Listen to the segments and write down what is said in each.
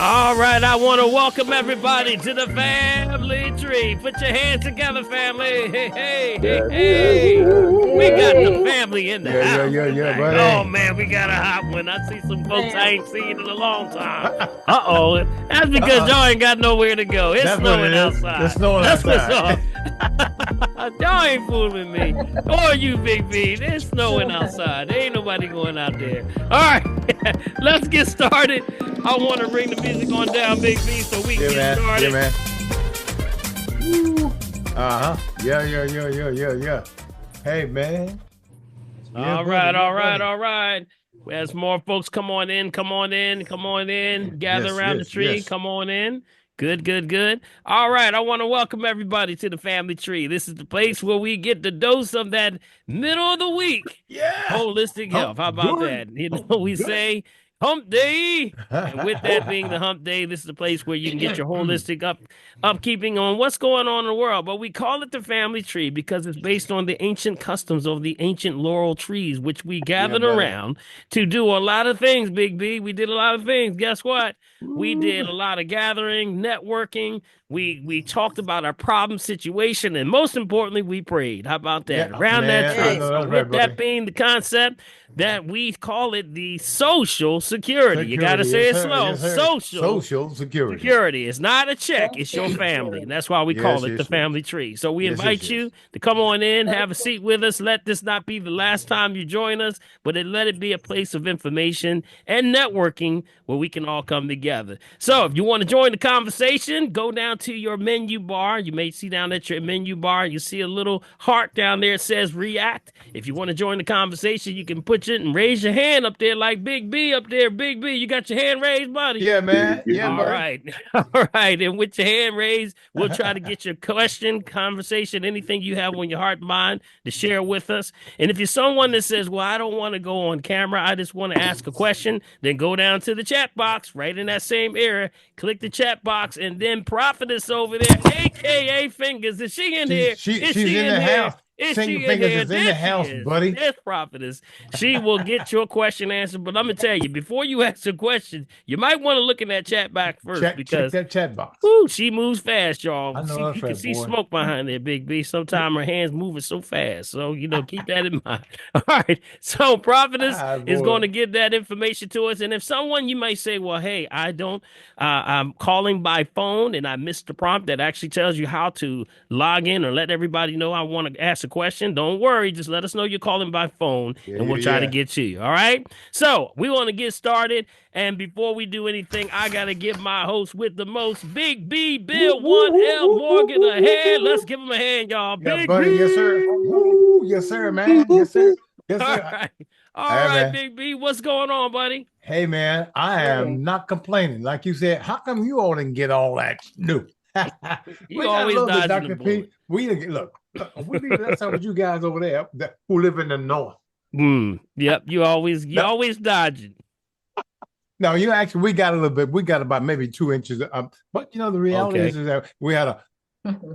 All right, I want to welcome everybody to the family tree. Put your hands together, family. Hey, hey, hey, Yes, yes, hey. yes, We got the yes. family in the Yeah, house tonight. buddy. Oh, man, we got a hot one. I see some folks I ain't seen in a long time. Uh-oh. That's because y'all ain't got nowhere to go. It's That's what snowing it is. outside. It's snowing That's what's outside. up. Y'all ain't fooling me. Or you, Big B. It's snowing outside. There ain't nobody going out there. All right, let's get started. I want to bring the music on down, Big B, so we can get started. Yeah, man. Uh-huh. Yeah. Hey, man. Yeah, All right. As more folks come on in. Gather around the tree. Yes. Come on in. Good. All right, I want to welcome everybody to the family tree. This is the place where we get the dose of that middle of the week. Yeah. Holistic health. How about that? You know, we say hump day. And with that being the hump day, this is the place where you can get your holistic upkeeping on what's going on in the world. But we call it the family tree because it's based on the ancient customs of the ancient laurel trees, which we gathered around to do a lot of things, Big B. We did a lot of things. Guess what? We did a lot of gathering, networking. We talked about our problem situation, and most importantly, we prayed. How about that? Around that tree. So with that being the concept that we call it the social security. You got to say it slow. Social security. Security. It's not a check. It's your family. And that's why we call it the family tree. So we invite you to come on in, have a seat with us. Let this not be the last time you join us, but let it be a place of information and networking where we can all come together. So if you want to join the conversation, go down to your menu bar. You may see down at your menu bar, you see a little heart down there. It says react. If you want to join the conversation, you can put it and raise your hand up there like Big B up there. Big B, you got your hand raised, buddy? Yeah, man. Yeah, All right. All right. And with your hand raised, we'll try to get your question, conversation, anything you have on your heart and mind to share with us. And if you're someone that says, well, I don't want to go on camera, I just want to ask a question, then go down to the chat box right in that same area, click the chat box, and then Prophetess over there, a.k.a. Fingers, is she in here? She's in the house. Single Fingers is in the house, buddy. This Prophetess. She will get your question answered. But I'm going to tell you, before you ask a question, you might want to look in that chat box first. Check because that chat box. Ooh, she moves fast, y'all. I know You can see smoke behind there, Big B. Sometimes her hands moving so fast. So, keep that in mind. All right. So Prophetess is going to give that information to us. And if someone, you might say, well, hey, I'm calling by phone and I missed the prompt that actually tells you how to log in or let everybody know I want to ask a question. Don't worry. Just let us know you're calling by phone and we'll try to get to you. All right. So we want to get started. And before we do anything, I got to give my host with the most, Big B, Bill 1L Morgan, a hand. Let's give him a hand, y'all. Big buddy. B. Yes, sir. Yes, sir, man. Yes, sir. Yes, sir. All right, Big B. What's going on, buddy? Hey, man, I am not complaining. Like you said, how come you all didn't get all that new? You always dodging the bullet. Look, we need to some of you guys over there who live in the north. Yep, you always dodging. No, we got a little bit. We got about maybe 2 inches. But the reality is that we had a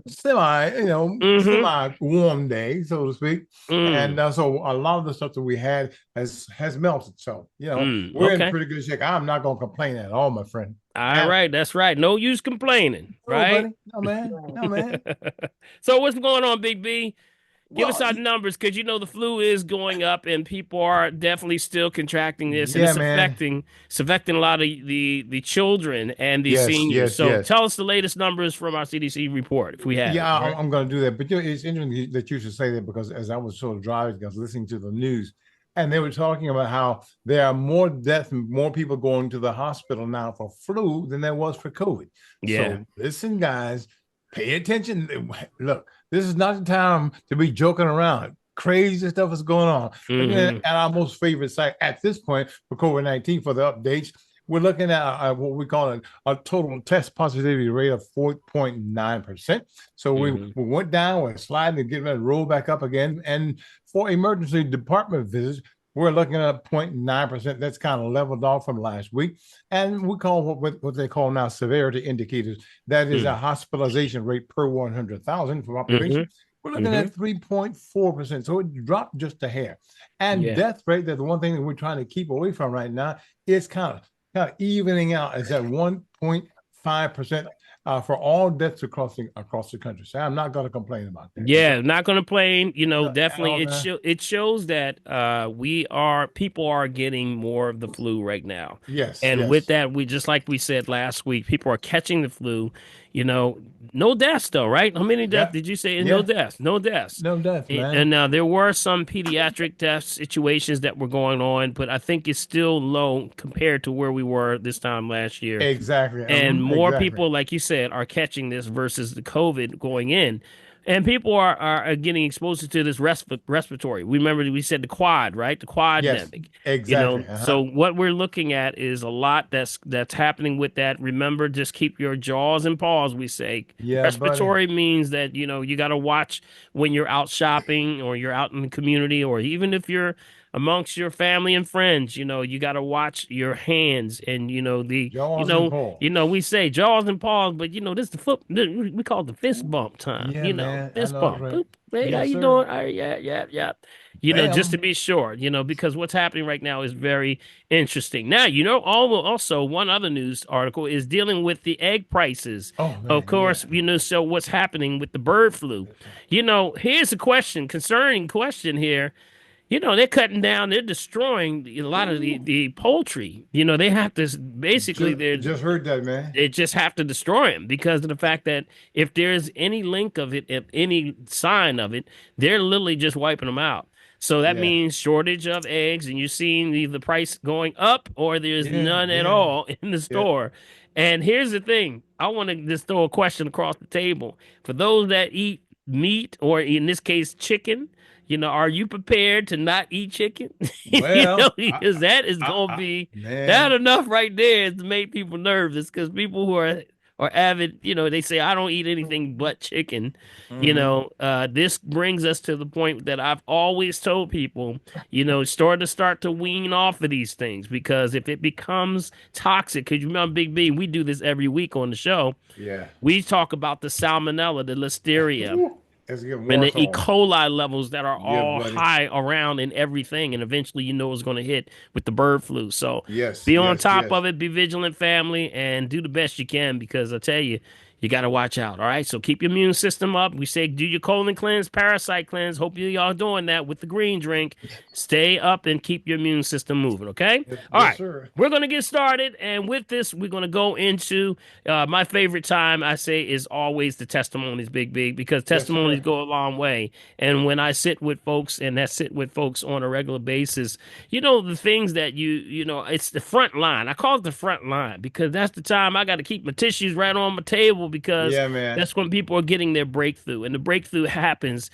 semi warm day, so to speak. And so a lot of the stuff that we had has melted. So, we're in pretty good shape. I'm not going to complain at all, my friend. All right. That's right. No use complaining, right? No, man. So what's going on, Big B? Give us our numbers, because the flu is going up and people are definitely still contracting this. And it's affecting a lot of the children and the seniors. So tell us the latest numbers from our CDC report, if we have. Yeah, I'm going to do that. But it's interesting that you should say that, because as I was sort of driving, I was listening to the news, and they were talking about how there are more deaths and more people going to the hospital now for flu than there was for COVID. Yeah. So listen, guys, pay attention. Look, this is not the time to be joking around. Crazy stuff is going on. At our most favorite site at this point for COVID-19 for the updates, we're looking at what we call a total test positivity rate of 4.9%. So we went down, we're sliding and getting ready to roll back up again. And for emergency department visits, we're looking at 0.9%. That's kind of leveled off from last week. And we call what they call now severity indicators. That is a hospitalization rate per 100,000 for population. We're looking at 3.4%. So it dropped just a hair. And death rate, that's the one thing that we're trying to keep away from right now, is kind of kind of evening out. It's at 1.5% for all deaths across the country. So I'm not going to complain about that. Yeah, not gonna complain. No, at Definitely all, man. it shows that people are getting more of the flu right now. Yes, And with yes. that, we just like we said last week, people are catching the flu. You know, no deaths though, right? How many deaths Yeah, did you say? No yeah. deaths, no deaths. No death, man. And now there were some pediatric death situations that were going on, but I think it's still low compared to where we were this time last year. Exactly. And more Exactly. people, like you said, are catching this versus the COVID going in. And people are getting exposed to this respiratory. We remember we said the quad, right? The quad Yes, demic. exactly. So what we're looking at is a lot that's happening with that. Remember, just keep your jaws and paws, we say. Yeah, buddy. Respiratory means that, you got to watch when you're out shopping or you're out in the community, or even if you're amongst your family and friends, you got to watch your hands and, Jaws and paws. we say jaws and paws, but this the foot. We call it the fist bump time. Yeah, man. I Fist know that's bump. right. Boop. Hey, how Yes, you sir. doing? Yeah, yeah, yeah. Just to Bam. be sure. Because what's happening right now is very interesting. Now, also one other news article is dealing with the egg prices. Oh Of man, yeah. course, so what's happening with the bird flu? Here's a concerning question here. They're cutting down, they're destroying a lot of the poultry. They have to basically Just heard that, man. they just have to destroy them because of the fact that if there's any link of it, if any sign of it, they're literally just wiping them out. So that Yeah. means shortage of eggs, and you're seeing the price going up, or there's Yeah, none at yeah, all in the yeah. store. And here's the thing: I want to just throw a question across the table for those that eat meat, or in this case, chicken. Are you prepared to not eat chicken? Well, Because that is gonna be that man. enough right there is to make people nervous. Because people who are avid, they say I don't eat anything but chicken. Hmm. This brings us to the point that I've always told people, start to wean off of these things because if it becomes toxic, because you remember Big B, we do this every week on the show. Yeah. We talk about the salmonella, the listeria, Woo. Let's get and war the E. song. coli levels that are Yeah, all buddy. high around in everything, and eventually it's going to hit with the bird flu. So Yes, be on yes, top yes. of it, be vigilant, family, and do the best you can because I tell you, you got to watch out. All right, so keep your immune system up. We say do your colon cleanse, parasite cleanse. Hope you all doing that with the green drink. Stay up and keep your immune system moving. Okay. Yes, All yes, right. sir. We're going to get started. And with this, we're going to go into my favorite time, I say, is always the testimonies, Big, because Yes, testimonies sir. go a long way. And when I sit with folks and that sit with folks on a regular basis, the things that it's the front line. I call it the front line because that's the time I got to keep my tissues right on my table because Yeah, man. that's when people are getting their breakthrough. And the breakthrough happens,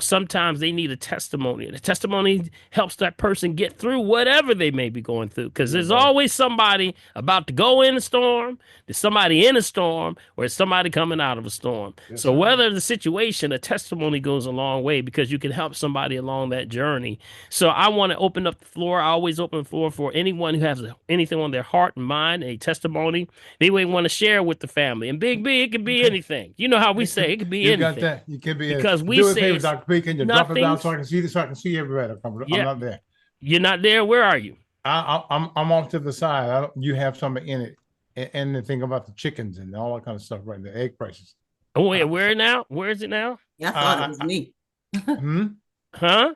sometimes they need a testimony. And the testimony helps that person get through whatever they may be going through because Yeah, there's buddy. always somebody about to go in a storm, there's somebody in a storm, or there's somebody coming out of a storm. Yes, So sir. whether the situation, a testimony goes a long way because you can help somebody along that journey. So I want to open up the floor. I always open the floor for anyone who has anything on their heart and mind, a testimony they may want to share with the family. And Big B, it could be Okay. anything. You know how we say it could be You got anything that. You can be in. because we Do me a say favor, it's Dr. P. Can you drop it down so nothing's. I can see this? So I can see everybody. I'm Yeah, not there. you're not there. Where are you? I'm off to the side. You have something in it, and the thing about the chickens and all that kind of stuff, right? The egg prices. Oh wait, So, where now? Where is it now? I thought it was me. Huh?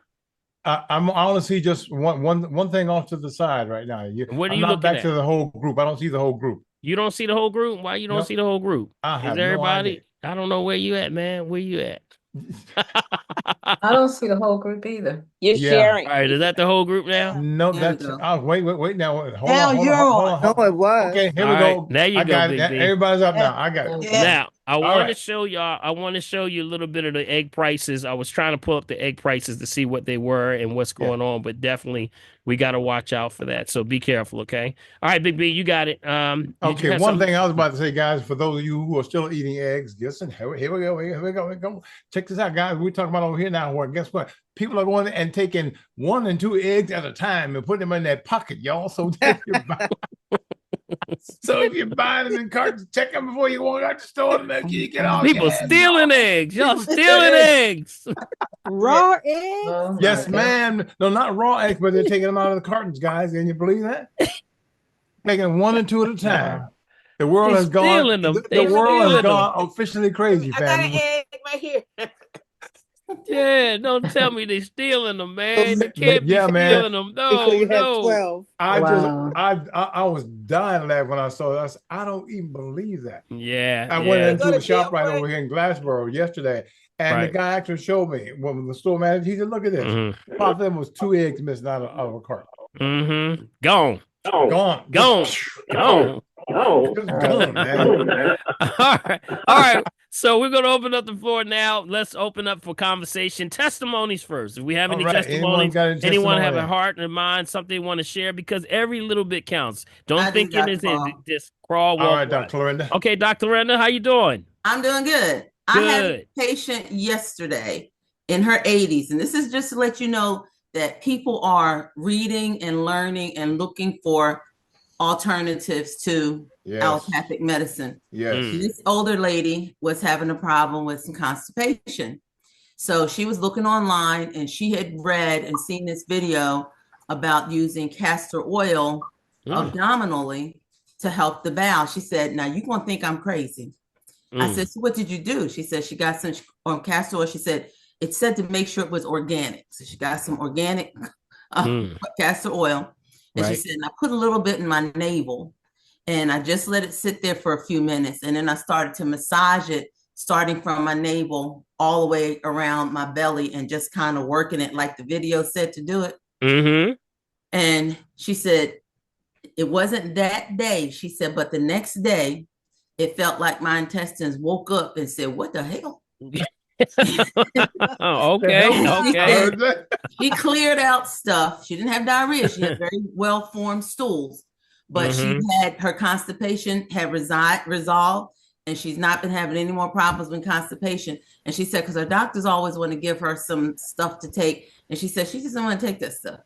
I want to see just one thing off to the side right now. What are I'm you not looking back to at? the whole group. I don't see the whole group. You don't see the whole group? Why you don't No, see the whole group? I Is have no idea. everybody? I don't know where you at, man. Where you at? I don't see the whole group either. You're Yeah. sharing. All right, is that the whole group now? No, There we that's go. wait now. Hold Now on, hold you're on, hold on. on, hold No, on. it was. Okay, here All we right, go. there you I go, got it. Big B. Everybody's up now. I got There it. we go. Yeah. Now, I All want to right. show y'all, I want to show you a little bit of the egg prices. I was trying to pull up the egg prices to see what they were and what's Yeah. going on, but definitely we got to watch out for that. So be careful, okay? All right, Big B, you got it. Did you Okay, have one something? thing I was about to say, guys, for those of you who are still eating eggs, listen, here we go, here we go, here we go. Check this out, guys. We're talking about over here now where guess what? People are going and taking 1 and 2 eggs at a time and putting them in their pocket, y'all. So if you're buying them in cartons, check them before you walk out the store to make sure you get all your People hands stealing off. eggs. Y'all People stealing eggs. Raw eggs? Oh, my Yes, God. ma'am. No, not raw eggs, but they're taking them out of the cartons, guys. Can you believe that? taking one and two at a time. The world They has gone. stealing them. The They world has stealing them. gone officially crazy, I got an family. egg right here. Yeah, don't tell me they stealing them, man. You But can't be yeah, man. stealing them. Before No, you have no. 12. Wow. I was dying laughing when I saw that. I said, I don't even believe that. Yeah, I went yeah, into Go a to shop jail right for it. over here in Glassboro yesterday, and the right. guy actually showed me when the store manager. He said, "Look at this. Mm-hmm. Part of them was 2 eggs missing out of a carton. Mm-hmm. Gone. Gone, Gone. Gone. just gone, man." All right. All right. So we're going to open up the floor now. Let's open up for conversation. Testimonies first. If we have All any right. Anyone testimonies, got any anyone have a testimony? heart and a mind, something they want to share, because every little bit counts. Don't I do, think Dr. anything. Paul. Just crawl, All walk, right, run. Dr. Clarinda. Okay, Dr. Renda, how you doing? I'm doing good. I had a Good. patient yesterday in her 80s, and this is just to let you know that people are reading and learning and looking for alternatives to Yes. allopathic medicine. Yes. Mm. This older lady was having a problem with some constipation. So she was looking online and she had read and seen this video about using castor oil Mm. abdominally to help the bowel. She said, "Now you're going to think I'm crazy." I Mm. said, "So what did you do?" She said she got some castor oil. She said it said to make sure it was organic. So she got some organic castor oil. And Right. she said, "I put a little bit in my navel and I just let it sit there for a few minutes. And then I started to massage it, starting from my navel all the way around my belly and just kind of working it like the video said to do it." Mm-hmm. And she said, it wasn't that day. She said, but the next day, it felt like my intestines woke up and said, "What the hell?" Oh, okay. I Okay. heard that. She cleared out stuff. She didn't have diarrhea. She had very well-formed stools, but she had her constipation had resolved, and she's not been having any more problems with constipation. And she said, because her doctors always want to give her some stuff to take, and she said she just don't want to take that stuff.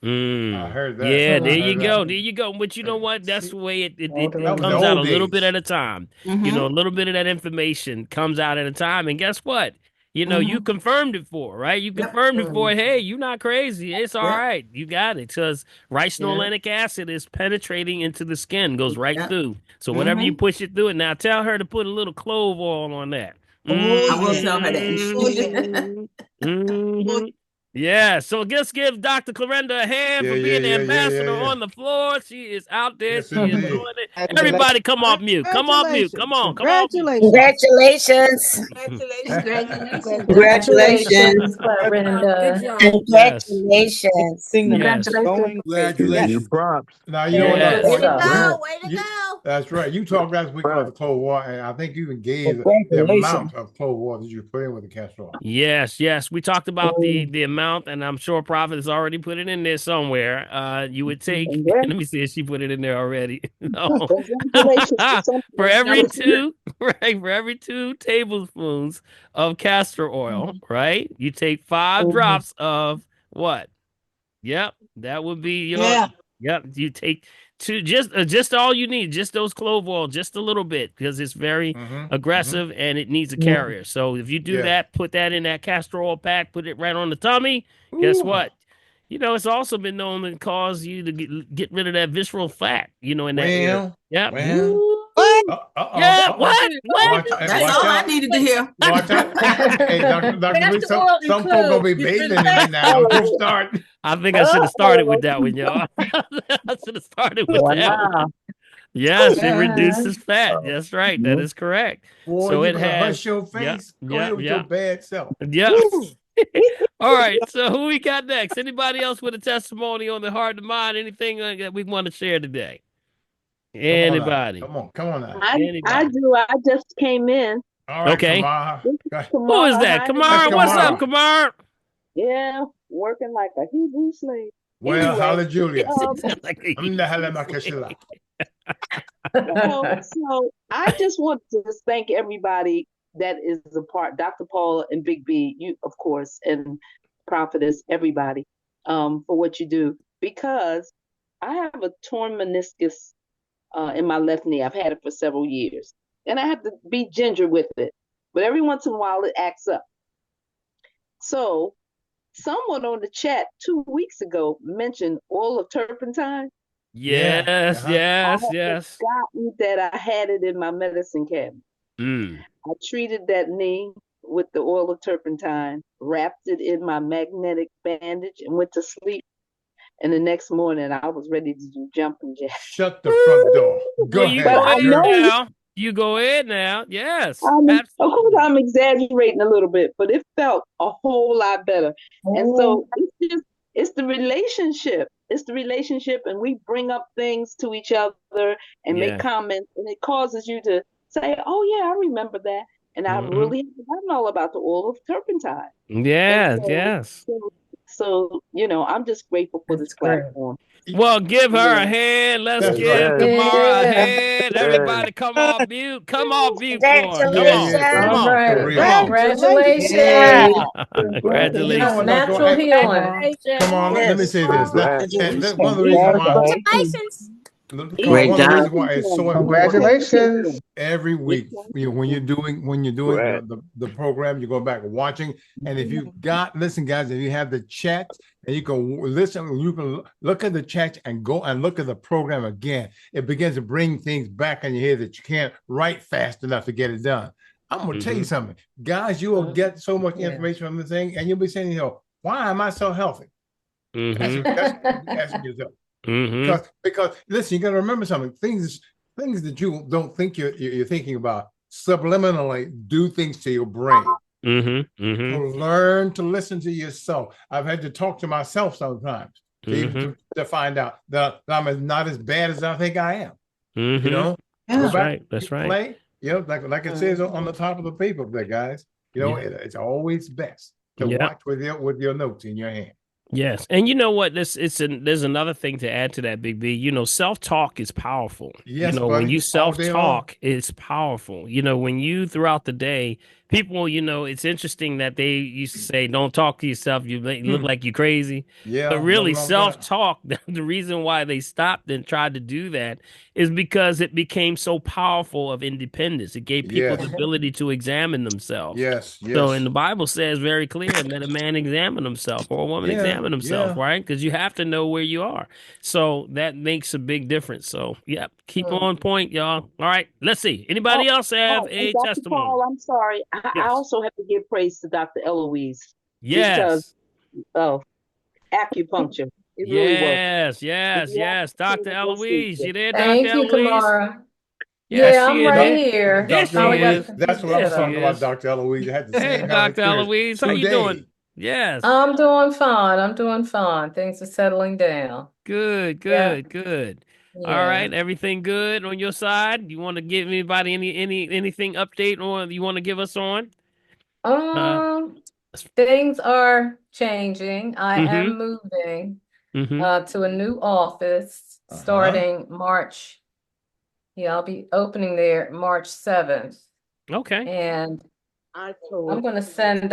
I heard that. Yeah, I there heard you that. go. There you go. But you know what? That's the way it That was comes the out a old little days. bit at a time. You know, a little bit of that information comes out at a time. And guess what? You know, you confirmed it for, right? You Yep. confirmed it for, hey, you're not crazy. It's all Yep. right. You got it. Because ricinoleic acid is penetrating into the skin, goes right Yep. through. So whatever you push it through it. Now tell her to put a little clove oil on that. I will tell her that. Mhm. Yeah, so just give Dr. Clarenda a hand for being the ambassador on the floor. She is out there. Yes, She is indeed. doing it. Everybody come off mute. Come off mute. Come on. Come off mute. Congratulations. Congratulations. Congratulations. Brenda. Yes. Congratulations. Yes. Congratulations. Props. Now, you know what? Yes. Dr. Way to Clarinda, go. Way to you- go. That's right. You talked last week about the clove water, and I think you even gave the amount of clove water that you put in with the castor oil. Yes, yes. We talked about the amount, and I'm sure Prophet has already put it in there somewhere. You would take, let me see if she put it in there already. No. For every two, right? For every 2 tablespoons of castor oil, right? You take 5 drops of what? Yep, that would be your. Yeah. Yep, you take 2, just all you need, just those clove oil, just a little bit, because it's very aggressive and it needs a carrier. So if you do that, put that in that castor oil pack, put it right on the tummy. Guess what? You know, it's also been known to cause you to get rid of that visceral fat, you know, in that area. Yep. Yeah, what? That's all I needed to hear. Watch out. Hey, Dr. Rick, some folk gonna be bathing in it now. You start. I think I should have started with that one, y'all. I should have started with that one. Yes, it reduces fat. That's right. That is correct. Boy, So you it gonna has. hush your face. Go ahead with your bad self. Yeah. All right. So who we got next? Anybody else with a testimony on the heart and mind? Anything that we want to share today? Anybody? Come on now. I do. I just came in. All right, Okay. Kamara. Who is that? Kamara. What's up, Kamara? Yeah, working like a Hebrew slave. Well, Anyway, hallelujah. So I just want to just thank everybody that is a part, Dr. Paul and Big B, you of course, and Prophetess, everybody, for what you do, because I have a torn meniscus in my left knee. I've had it for several years, and I have to be ginger with it, but every once in a while it acts up. So someone on the chat 2 weeks ago mentioned oil of turpentine. Yeah. Yes, Uh-huh. I yes, had yes. forgotten that I had it in my medicine cabinet. Mm. I treated that knee with the oil of turpentine, wrapped it in my magnetic bandage, and went to sleep. And the next morning, I was ready to do jumping jacks. Shut the front door. Go Well, you But ahead, go I ahead girl. know, now. You go ahead now. Yes, of course, absolutely. I'm exaggerating a little bit, but it felt a whole lot better. And Oh, so it's the relationship. It's the relationship, and we bring up things to each other and make Yeah. comments, and it causes you to say, "Oh yeah, I remember that," and I Hmm. really had forgotten all about the oil of turpentine. And Yes, so, yes. I'm just grateful for this that's great. platform. Well, give her a Yeah. hand. Let's That's give right. Tamara a Yeah. hand. Yeah. Everybody, come off mute. Come off mute for her. Come Yeah, on. yeah, Come All Congratulations. on. for right. Come real. on. Yeah. Congratulations. You know what, Congratulations. Doctor? Natural healing. Come on, let me Yes. say this. And that's one of the reasons why Congratulations. because Great one of the job. reasons why it's so important Congratulations. every week when you're doing Right. the program, you go back and watching. And if you listen, guys, if you have the chat and you can listen, you can look at the chat and go and look at the program again. It begins to bring things back in your head that you can't write fast enough to get it done. I'm gonna tell you something, guys. You will get so much Yeah. information from the thing, and you'll be saying, why am I so healthy? Mm-hmm. That's asking yourself. Mm-hmm. Because listen, you got to remember something. Things that you don't think you're thinking about subliminally do things to your brain. Mm-hmm. So Mm-hmm. learn to listen to yourself. I've had to talk to myself sometimes to even Mm-hmm. to find out that I'm not as bad as I think I am. Mm-hmm. You know, go That's back, right. That's right. play. Like it says on the top of the paper, there, guys. Yeah. It's always best to Yeah. watch with your notes in your hand. Yes, and you know what? There's another thing to add to that, Big B. Self-talk is powerful. Yes, When buddy, you all day long. self-talk, it's powerful. When you throughout the day, people, it's interesting that they used to say, "Don't talk to yourself. You look like you're crazy." But Yeah, really, nothing wrong with that. self-talk. The reason why they stopped and tried to do that is because it became so powerful of independence. It gave people the Yes, ability to examine themselves. yes, So, and yes. the Bible says very clear that a man examine himself or a woman Yeah, examine themselves, yeah. right? Because you have to know where you are. So that makes a big difference. So, yeah, keep on point, y'all. All right, let's see. Oh, Anybody else have and a Dr. testimony? Paul, I'm sorry. I Yes. also have to give praise to Dr. Eloise because Yes. of acupuncture. It really works. Yes. If Yes. you have Yes. to Dr. go speak Eloise. to. You there, Dr. Thank you, Eloise? Kamara. Yes, Yeah, she I'm is right there. here. There Dr. she Probably got Eloise, is. that's what I confused There was she though. talking about, is. Dr. Eloise. I had the Hey, same kind of Dr. experience Eloise. How you today. doing? Yes. I'm doing fine. I'm doing fine. Things are settling down. Good, Yeah, good, good. All yeah. right, everything good on your side? You want to give anybody anything update or you want to give us on? Uh, Um, Things are changing. I mm-hmm, am moving mm-hmm. to a new office Uh-huh. starting March. Yeah, I'll be opening there March 7th. Okay, And I I'm told gonna send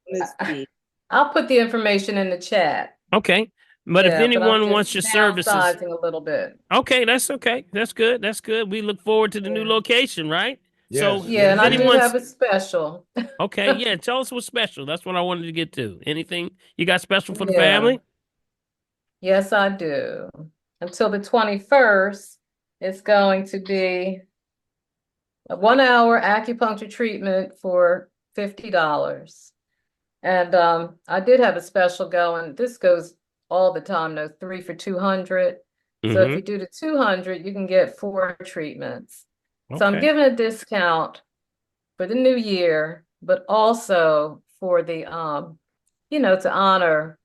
Miss B. I'll put the information in the chat. okay. But if Yeah, but I'm anyone just wants your services, downsizing a little bit. okay, that's okay. That's good. That's good. We look forward to the new Yeah. location, right? So Yes, Yeah, and if yes, I do yes. have anyone's a special. okay, yeah, tell us what's special. That's what I wanted to get to. Anything you got special for the Yeah, family? yes, I do. Until the 21st, it's going to be a 1 hour acupuncture treatment for $50. And I did have a special going. This goes all the time, though, 3 for 200. So if Mm-hmm. you do the 200, you can get 4 treatments. So I'm Okay. giving a discount for the new year, but also for the to honor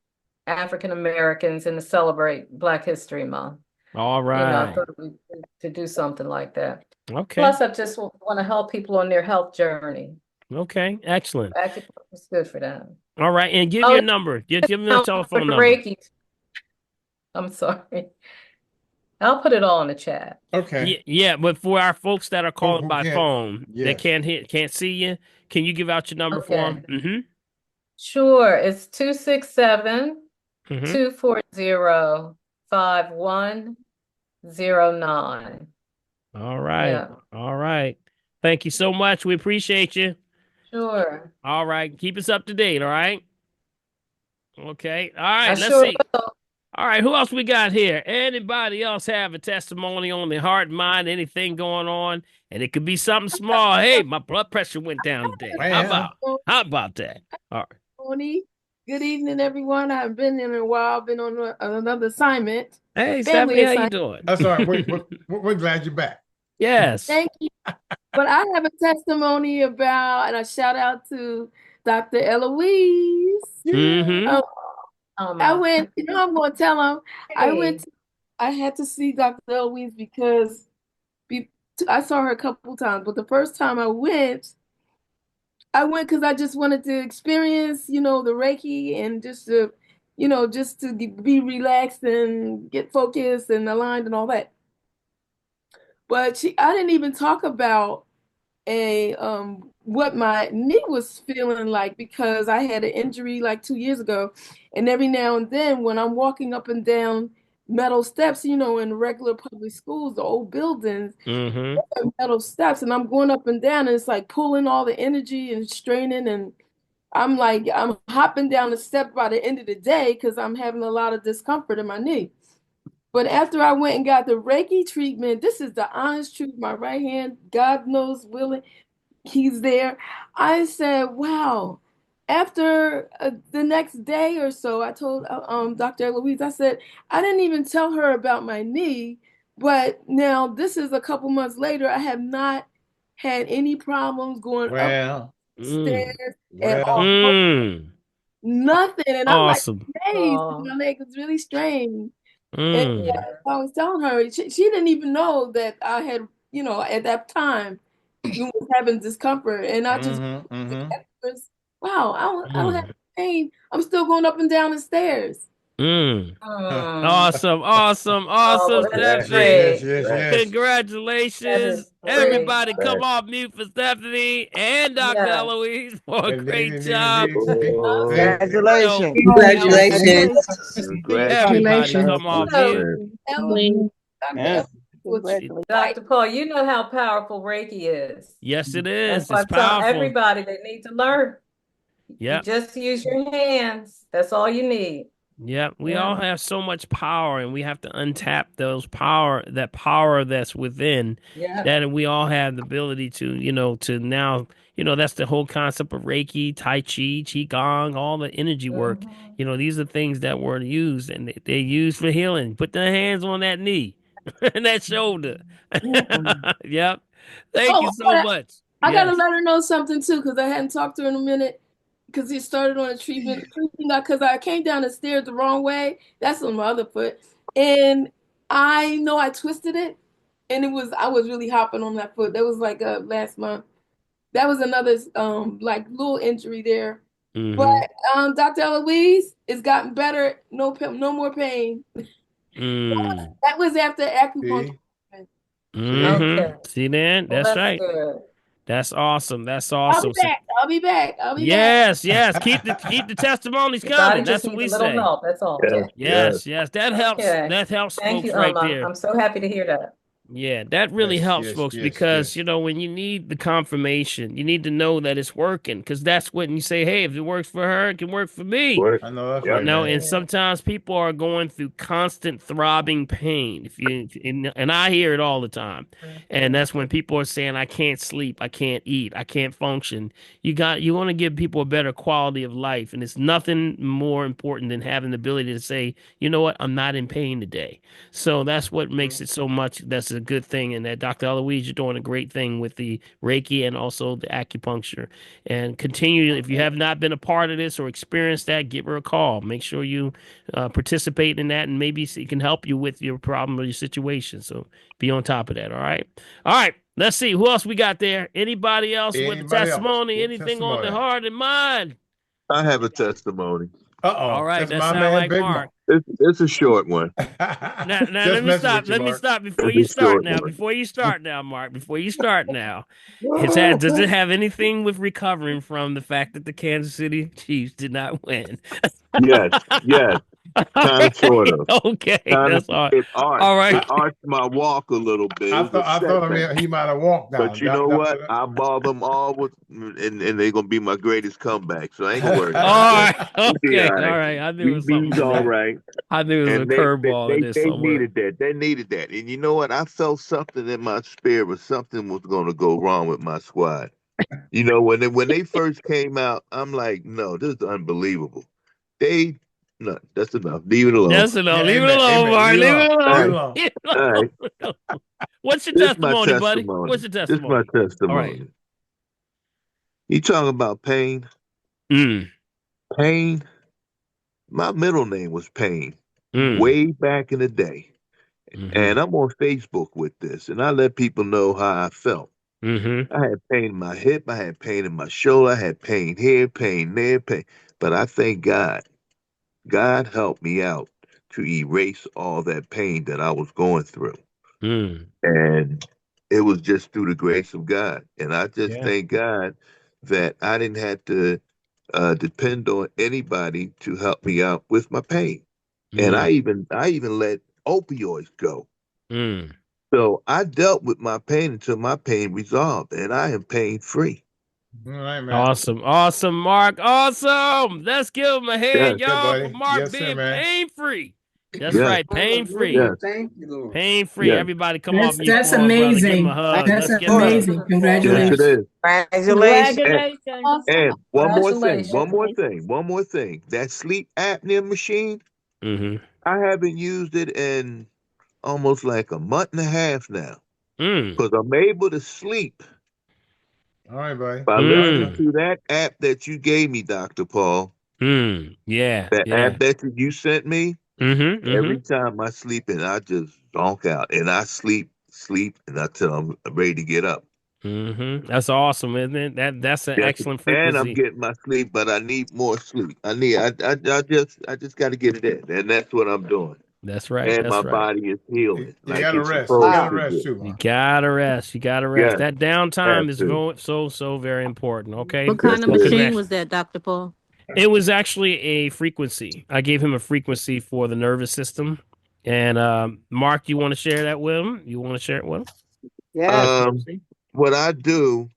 African Americans and to celebrate Black History Month. All I right. thought to do something like that. Okay. Plus, I just want to help people on their health journey. Okay. Excellent. Acupuncture is good for them. All right, and give Oh, your number. Give me a for telephone the number. Reiki. I'm sorry. I'll put it all in the chat. Okay. Yeah, but for our folks that are calling Who by can't? phone, that Yes. can't see you, can you give out your number for Okay. them? Mm-hmm. Sure. It's 267 Mm-hmm. 240 5109. All right. Yeah, All right. Thank you so much. We appreciate you. sure. All right. Keep us up to date. All right. Okay. All I right. Let's sure see. will. All right, who else we got here? Anybody else have a testimony on their heart, mind, anything going on? And it could be something small. Hey, my blood pressure went down today. Well, How about that? All right. Tony. Good evening, everyone. I've been in a while, been on another assignment. Hey, Family Stephanie, how you assignment. doing? that's all right. We're glad you're back. Yes. Thank you. But I have a testimony about, and a shout out to Dr. Eloise. Mm-hmm. I went, I'm going to tell him, I had to see Dr. Eloise because I saw her a couple times, but the first time I went because I just wanted to experience, the Reiki and just to, just to be relaxed and get focused and aligned and all that. But I didn't even talk about what my knee was feeling like because I had an injury like 2 years ago, and every now and then when I'm walking up and down metal steps, in regular public schools, the old buildings, metal steps, and I'm going up and down, and it's like pulling all the energy and straining, and I'm hopping down the step by the end of the day because I'm having a lot of discomfort in my knee. But after I went and got the Reiki treatment, this is the honest truth. My right hand, God knows, willing, he's there. I said, wow. After the next day or so, I told Dr. Eloise, I said, I didn't even tell her about my knee. But now this is a couple months later. I have not had any problems going upstairs at all. Nothing. And I'm like, Awesome. hey, my leg was really strained. And I was telling her, she didn't even know that I had, at that time, was having discomfort. And I just, wow, I don't have pain. I'm still going up and down the stairs. Awesome, That's Stephanie. Yes. Congratulations. Everybody come off mute for Stephanie and Dr. Eloise for a great job. Congratulations. Everybody come off mute. Dr. Paul, you know how powerful Reiki is. Yes, it is. That's why It's I tell powerful. everybody they need to learn. Yeah. You just use your hands. That's all you need. Yeah, we all have so much power, and we have to untap that power that's within. Yeah. That we all have the ability to, to now, that's the whole concept of Reiki, Tai Chi, Qigong, all the energy work. These are things that were used, and they used for healing. Put their hands on that knee and that shoulder. Yep. Thank you so much. I gotta let her know something too, because I hadn't talked to her in a minute. Because he started on a treatment because I came down the stairs the wrong way. That's on my other foot. And I know I twisted it. And I was really hopping on that foot. That was like last month. That was another like little injury there. But Dr. Eloise, it's gotten better. No more pain. That was after acupuncture. Okay. See then? That's right. Good. That's awesome. That's awesome. I'll be back. Yes. Keep the testimonies coming. That's what we say. Help. That's all. Yes. That helps. Okay. That helps Thank folks you, right there. I'm so happy to hear that. Yeah, that really helps folks because, when you need the confirmation, you need to know that it's working because that's when you say, hey, if it works for her, it can work for me. I know that's right. And sometimes people are going through constant throbbing pain. And I hear it all the time. And that's when people are saying, I can't sleep, I can't eat, I can't function. You want to give people a better quality of life. And it's nothing more important than having the ability to say, you know what, I'm not in pain today. So that's what makes it so much. That's a good thing. And that Dr. Eloise, you're doing a great thing with the Reiki and also the acupuncture. And continue, if you have not been a part of this or experienced that, give her a call. Make sure you participate in that, and maybe it can help you with your problem or your situation. So be on top of that. All right. Let's see who else we got there. Anybody else with a testimony? Anything on the heart and mind? I have a testimony. All right, that sounds like Mark. It's a short one. Now let me stop. Let me stop before you start now. Before you start now, Mark. Before you start now. Does it have anything with recovering from the fact that the Kansas City Chiefs did not win? Yes. Kind of, sort of. Okay, Kind of. that's all. It arched. All right. It arched my walk a little bit. I It was a thought setback. he might have walked down. But you know what? I ball them all with, and they're gonna be my greatest comeback. So I ain't gonna worry All about right. that. We'll be Okay. all All right. right. I knew it was something BB's in all there. right. I knew it was a And curveball in there they somewhere. needed that. They needed that. And you know what? I felt something in my spirit. Something was gonna go wrong with my squad. You know, when they first came out, I'm like, no, this is unbelievable. They No, that's enough. Leave it alone. That's enough. Yeah, Leave it amen, alone, amen. Mark. Leave it Leave it alone. alone. Leave it alone. Leave it All right. alone. What's your This is my testimony, buddy? testimony. What's your This is my testimony? testimony. All right. You talking about pain? Mm, Pain. My middle name was Pain mm, way back in the day. mm-hmm, And I'm on Facebook with this, and I let people know how I felt. mm-hmm, I had pain in my hip, I had pain in my shoulder, I had pain here, pain there, pain. But I thank God. God helped me out to erase all that pain that I was going through. mm. And it was just through the grace of God. And I just Yeah. thank God that I didn't have to depend on anybody to help me out with my pain. And Mm, I even let opioids go. mm. So I dealt with my pain until my pain resolved, and I am pain free. All right, man. Awesome. Awesome, Mark. Awesome. Let's give him a hand, Yes, Yeah, y'all, for buddy. Mark Yes, sir, being man. pain-free. That's yes, right. Pain-free. yes, Thank you, Lord. Pain-free. yes, Everybody come off mute That's for him, brother. Give him a amazing. hug. That's Let's give him a amazing. yes, it Congratulations. is. Congratulations. And one more thing, Congratulations. one more thing. That sleep apnea machine, Mm-hmm. I haven't used it in almost like a month and a half now Mm. because I'm able to sleep All right, buddy. by All right, listening Mm. buddy. to that app that you gave me, Dr. Paul. Mm. Yeah. That Yeah. app that you sent me. Mm-hmm. Every Mm-hmm. time I sleep and I just zonk out and I sleep and until I'm ready to get up. Mm-hmm. That's awesome, isn't it? That's an Yes, excellent and I'm frequency. getting my sleep, but I need more sleep. I just got to get it in, and that's what I'm doing. That's right. And my That's right. body is healing You like gotta it's rest. You supposed gotta Wow. to rest do. too, You man. gotta rest. You gotta rest. Yes, That downtime have is to. so very important. Okay. What Yes, kind of it is. machine was that, Dr. Paul? It was actually a frequency. I gave him a frequency for the nervous system. And Mark, you want to share that with him? You want to share it with him? The Yes. frequency? What I do,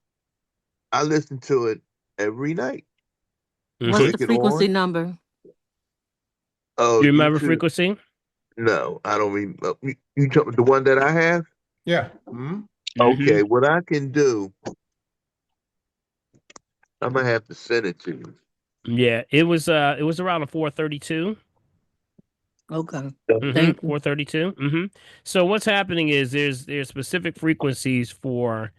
I listen to it every night. What's Mm-hmm. the Click it frequency on. number? Oh, Do you remember YouTube. frequency? No, I don't mean you talk, the one that I have. Yeah. Mhm. Mm-hmm. Okay, what I can do, I'm gonna have to send it to you. Yeah, it was around a 432. Okay. Mm-hmm. Thank you. 432. Mm-hmm. So what's happening is there's specific frequencies for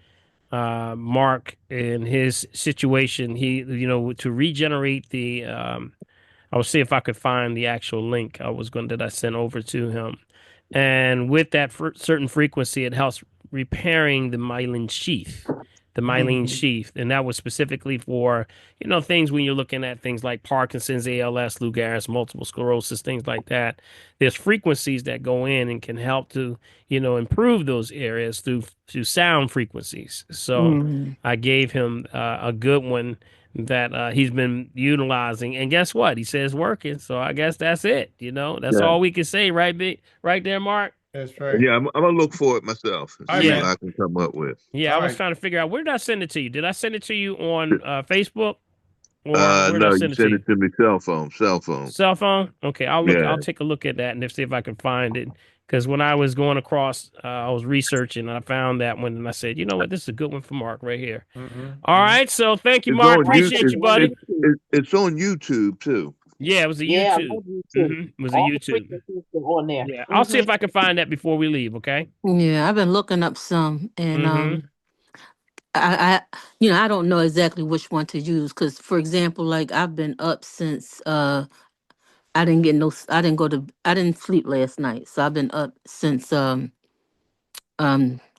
Mark and his situation. He, to regenerate the I'll see if I could find the actual link that I sent over to him. And with that certain frequency, it helps repairing the myelin sheath, and that was specifically for things when you're looking at things like Parkinson's, ALS, Lou Gehrig's, multiple sclerosis, things like that. There's frequencies that go in and can help to improve those areas through sound frequencies. So Mhm. I gave him a good one that he's been utilizing, and guess what? He says working. So I guess that's it. That's Yeah, all we can say, right? Right there, Mark. That's right. yeah, I'm gonna look for it myself and All right, see what Yeah. man. I can come up with. Yeah, I All was right. trying to figure out, where did I send it to you? Did I send it to you on Facebook, or where did I No, you send it to send you? it to me cell phone. Cell phone? Okay, Yeah, I'll take a look at that and see if I can find it. Because when I was going across, I was researching and I found that one and I said, you know what, this is a good one for Mark right here. Mhm. All Mhm. right, so thank you, it's Mark. on you. Appreciate you, It's buddy. it's on YouTube too. Yeah, it was a Yeah, I YouTube. love you too. It was a All the YouTube. frequencies are on there. Yeah, I'll see if I can find that before we leave. Okay. Yeah, I've been looking up some, and Mm-hmm. I don't know exactly which one to use because, for example, like I've been up since I didn't get no, I didn't sleep last night, so I've been up since the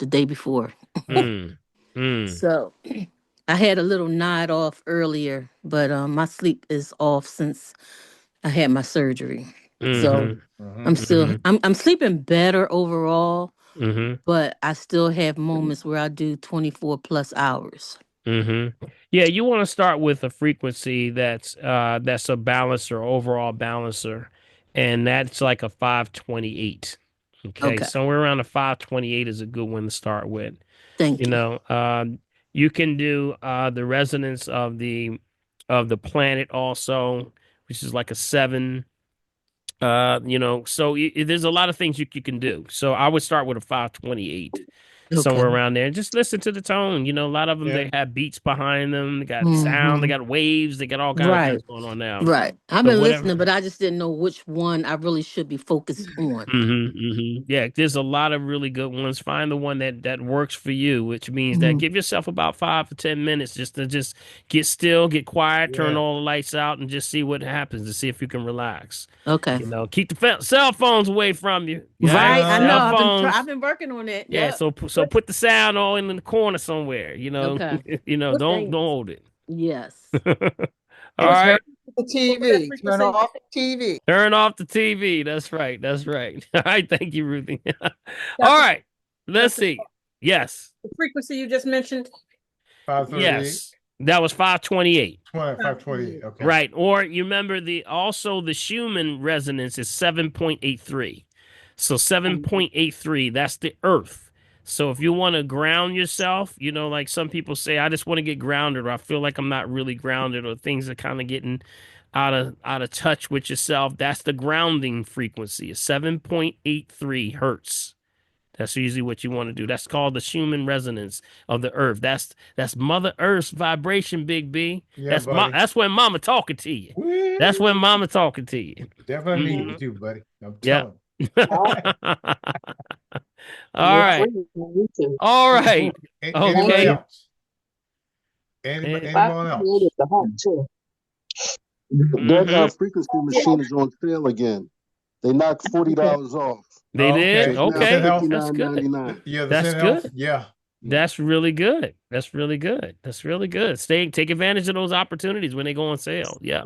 day before. Mm. Mm. So I had a little nod off earlier, but my sleep is off since I had my surgery. So Mm-hmm. I'm Mhm. still Mm-hmm. I'm sleeping better overall, Mm-hmm. but I still have moments where I do 24 plus hours. Mm-hmm. Yeah, you want to start with a frequency that's a balancer, overall balancer, and that's like a 528. Okay, Okay. somewhere around a 528 is a good one to start with. Thank you. You can do the resonance of the planet also, which is like a 7. So there's a lot of things you can do. So I would start with a 528, Okay. somewhere around there. Just listen to the tone. A lot of them, Yeah. they have beats behind them. They got sound. They got waves. They got all kind of Right. things going on now. Right. I've So been whatever. listening, but I just didn't know which one I really should be focused on. Yeah, there's a lot of really good ones. Find the one that works for you, which means that give yourself about 5 to 10 minutes just to just get still, get quiet, turn Yeah. all the lights out, and just see what happens to see if you can relax. Okay. Keep the cell phones away from you. Right. I know. Cell phones. I've been working on it. Yeah. Yep. So put the sound all in the corner somewhere. Okay. Don't hold it. Yes. All right. The TV. Turn off the TV. Turn off the TV. That's right. That's right. All right. Thank you, Ruthie. All right. Let's see. Yes. The frequency you just mentioned. 538. Yes. That was 528. 528. Okay. Right. Or you remember the Schumann resonance is 7.83. So 7.83, that's the earth. So if you want to ground yourself, like some people say, I just want to get grounded, or I feel like I'm not really grounded, or things are kind of getting out of touch with yourself. That's the grounding frequency, is 7.83 hertz. That's usually what you want to do. That's called the Schumann resonance of the earth. That's Mother Earth's vibration, Big B. Yeah, that's when Mama talking to you. Woo. That's when Mama talking to you. Definitely need you too, buddy. I'm Yeah. telling All right. All right. Anybody Okay. else? Anyone else? That frequency machine is on sale again. They knocked $40 off. They did? Okay. Okay. That's good. $59.99. Yeah, That's good. Yeah. That's really good. That's really good. That's really good. Take advantage of those opportunities when they go on sale. Yeah.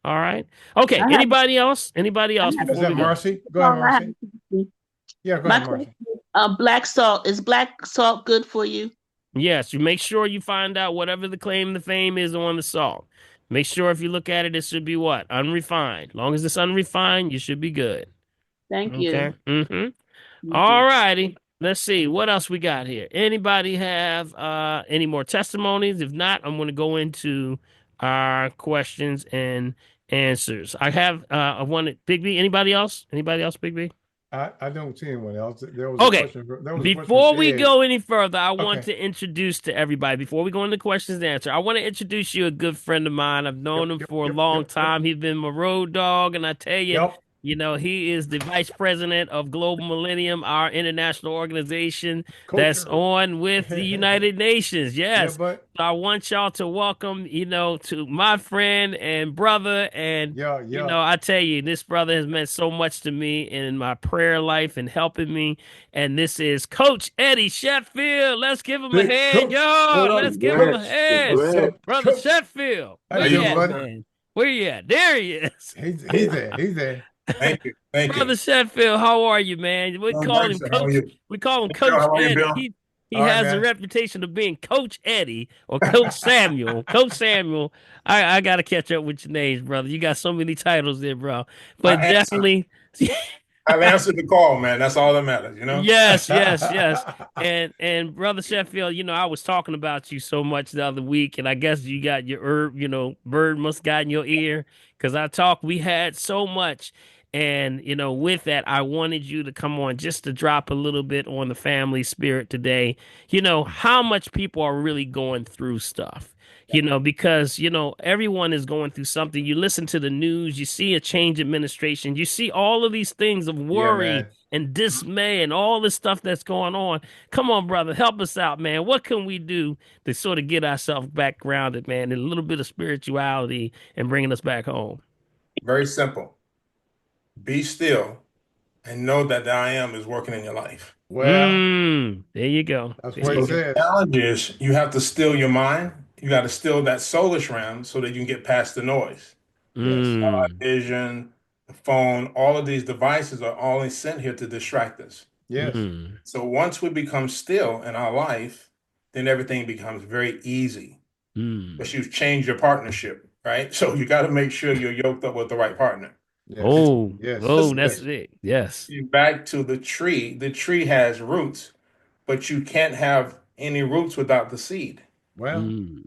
All right. Okay. Anybody else? Anybody else? Is that Marcy? Go ahead, Marcy. Yeah, go ahead, Marcy. Black salt. Is black salt good for you? Yes. You make sure you find out whatever the claim to fame is on the salt. Make sure if you look at it, it should be what? Unrefined. As long as it's unrefined, you should be good. Thank you. Okay. All righty. Let's see what else we got here. Anybody have any more testimonies? If not, I'm going to go into our questions and answers. I have I wanted Big B. Anybody else? Anybody else, Big B? I don't see anyone else. There was Okay. a question. Before we go any further, I want Okay. to introduce to everybody, before we go into questions and answer, I want to introduce you a good friend of mine. I've known him for a long time. He's been my road dog, and I tell you, he is the vice president of Global Millennium, our international organization that's on with the United Nations. Yes. Yeah, So I want y'all to welcome, to my friend and brother. And, I tell you, this brother has meant so much to me in my prayer life and helping me. And this is Coach Eddie Sheffield. Let's give him a hand, y'all. Let's give him a hand. Brother Sheffield. Where you at, man? Where you at? There he is. He's there. He's there. Thank you. Brother Sheffield, how are you, man? We call him Coach. We call him Coach Eddie. He has a reputation of being Coach Eddie or Coach Samuel. Coach Samuel. I gotta catch up with your names, brother. You got so many titles there, bro. But definitely. I've answered the call, man. That's all that matters, Yes. And Brother Sheffield, I was talking about you so much the other week, and I guess you got your herb, bird must got in your ear. Because we had so much. And, with that, I wanted you to come on just to drop a little bit on the family spirit today. How much people are really going through stuff. Because, everyone is going through something. You listen to the news, you see a change administration, you see all of these things of worry and dismay and all this stuff that's going on. Come on, brother, help us out, man. What can we do to sort of get ourselves back grounded, man, in a little bit of spirituality and bringing us back home? Very simple. Be still and know that the I am is working in your life. Well, there you go. That's what he said. The challenge is you have to still your mind. You got to still that soulish realm so that you can get past the noise. Vision, the phone, all of these devices are only sent here to distract us. Yes. So once we become still in our life, then everything becomes very easy. But you've changed your partnership, right? So you got to make sure you're yoked up with the right partner. Yes. Oh, Yes. oh, that's Yes. it. Yes. Back to the tree. The tree has roots, but you can't have any roots without the seed. Well, Mm.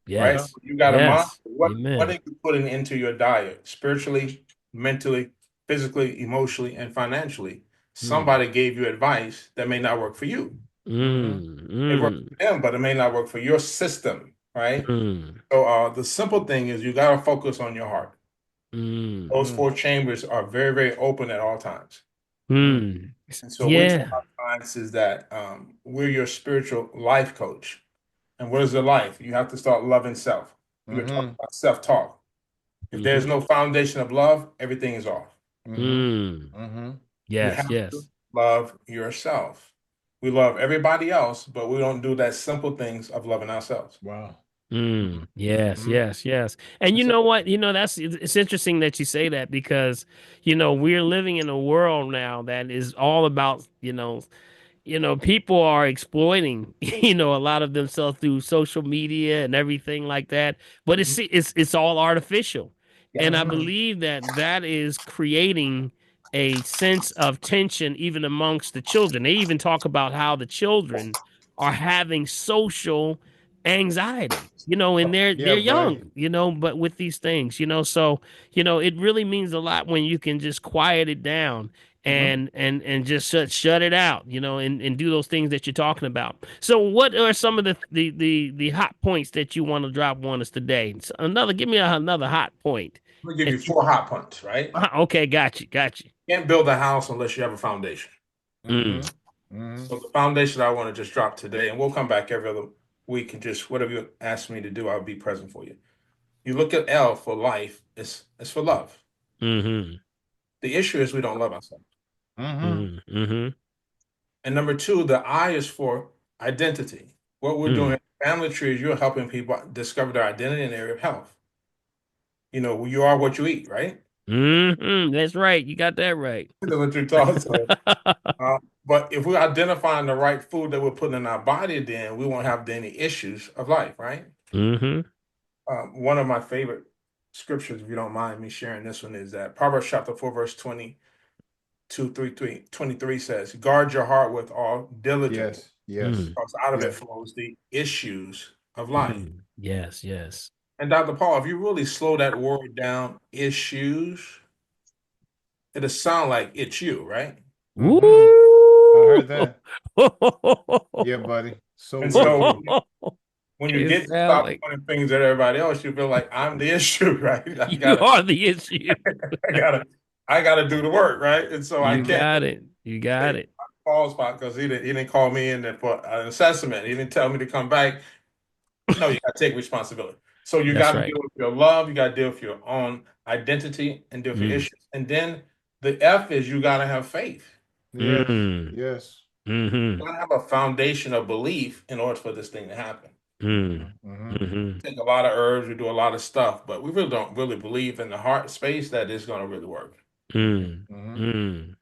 Right? Yes. So you got to monitor Yes. what Amen. are you putting into your diet, spiritually, mentally, physically, emotionally, and financially. Somebody gave you advice that may not work for you. It works Mm. for them, but it may not work for your system, right? Mm. So the simple thing is you got to focus on your heart. Mm. Those four chambers are very, very open at all times. Mm. And so we tell Yeah. our clients is that we're your spiritual life coach. And what is the life? You have to start loving self. We're talking about self-talk. If there's Mm-hmm. no foundation of love, everything is off. Mm. You Yes. have to Yes. love yourself. We love everybody else, but we don't do that simple things of loving ourselves. Wow. Yes, yes, yes. And you So, know what? It's interesting that you say that because, we're living in a world now that is all about, people are exploiting, a lot of themselves through social media and everything like that. But it's all artificial, and I Yes. believe that is creating a sense of tension even amongst the children. They even talk about how the children are having social anxiety, and they're yeah, buddy. young, but with these things, so it really means a lot when you can just quiet it down and just shut it out, and do those things that you're talking about. So what are some of the hot points that you want to drop on us today? So give me another hot point. I'm gonna give you four hot points, right? Okay, got you. You can't build a house unless you have a foundation. Mm. So the foundation I want to just drop today, and we'll come back every other week and just whatever you ask me to do, I'll be present for you. You look at L for life, it's for love. Mm-hmm. The issue is we don't love ourselves. Mm-hmm. Mm-hmm. And number two, the I is for identity. What we're doing in Family Tree is you're helping people discover their identity in the area of health. You are what you eat, right? Mm-hmm. That's right. You got that right. That's what you're talking but if we're identifying the right food that we're putting in our body, then we won't have any issues of life, right? Mm-hmm. One of my favorite scriptures, if you don't mind me sharing this one, is that Proverbs chapter 4, verse 23 says, guard your heart with all diligence. Yes. Because out of it Yes. flows the issues of life. Yes. Yes. And Dr. Paul, if you really slow that word down, issues, it'll sound like it's you, right? I heard that. Yeah, buddy. So And good. so when you It get to sounds stop like pointing things at everybody else, you feel like I'm the issue, right? you are the issue. I gotta do the work, right? And so I You can't got it. You got it. Paul's spot because he didn't call me in there for an assessment. He didn't tell me to come back. No, you got to take responsibility. So you That's got to right. deal with your love. You got to deal with your own identity and deal with your Mm. issues. And then the F is you got to have faith. Yes. Mm. Yes. Mm-hmm. You got to have a foundation of belief in order for this thing to happen. Mm. Mm-hmm. We take a lot of herbs, we do a lot of stuff, but we really don't really believe in the heart space that it's going to really work. Mm. Mm.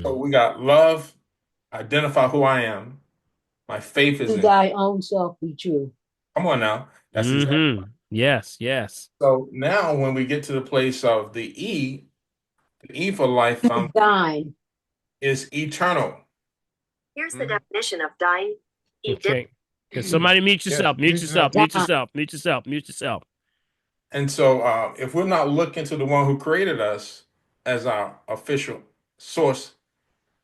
So Mm. we got love, identify who I am. My faith is To in. thy own self be true. Come on now. That's exactly right. Yes. Yes. So now when we get to the place of the E for life Thine. is eternal. Here's the definition of dying. Okay. Can somebody mute yourself? Yes, Mute yourself. Mute yourself. Mute yourself. Mute yourself. And so if we're not looking to the one who created us as our official source,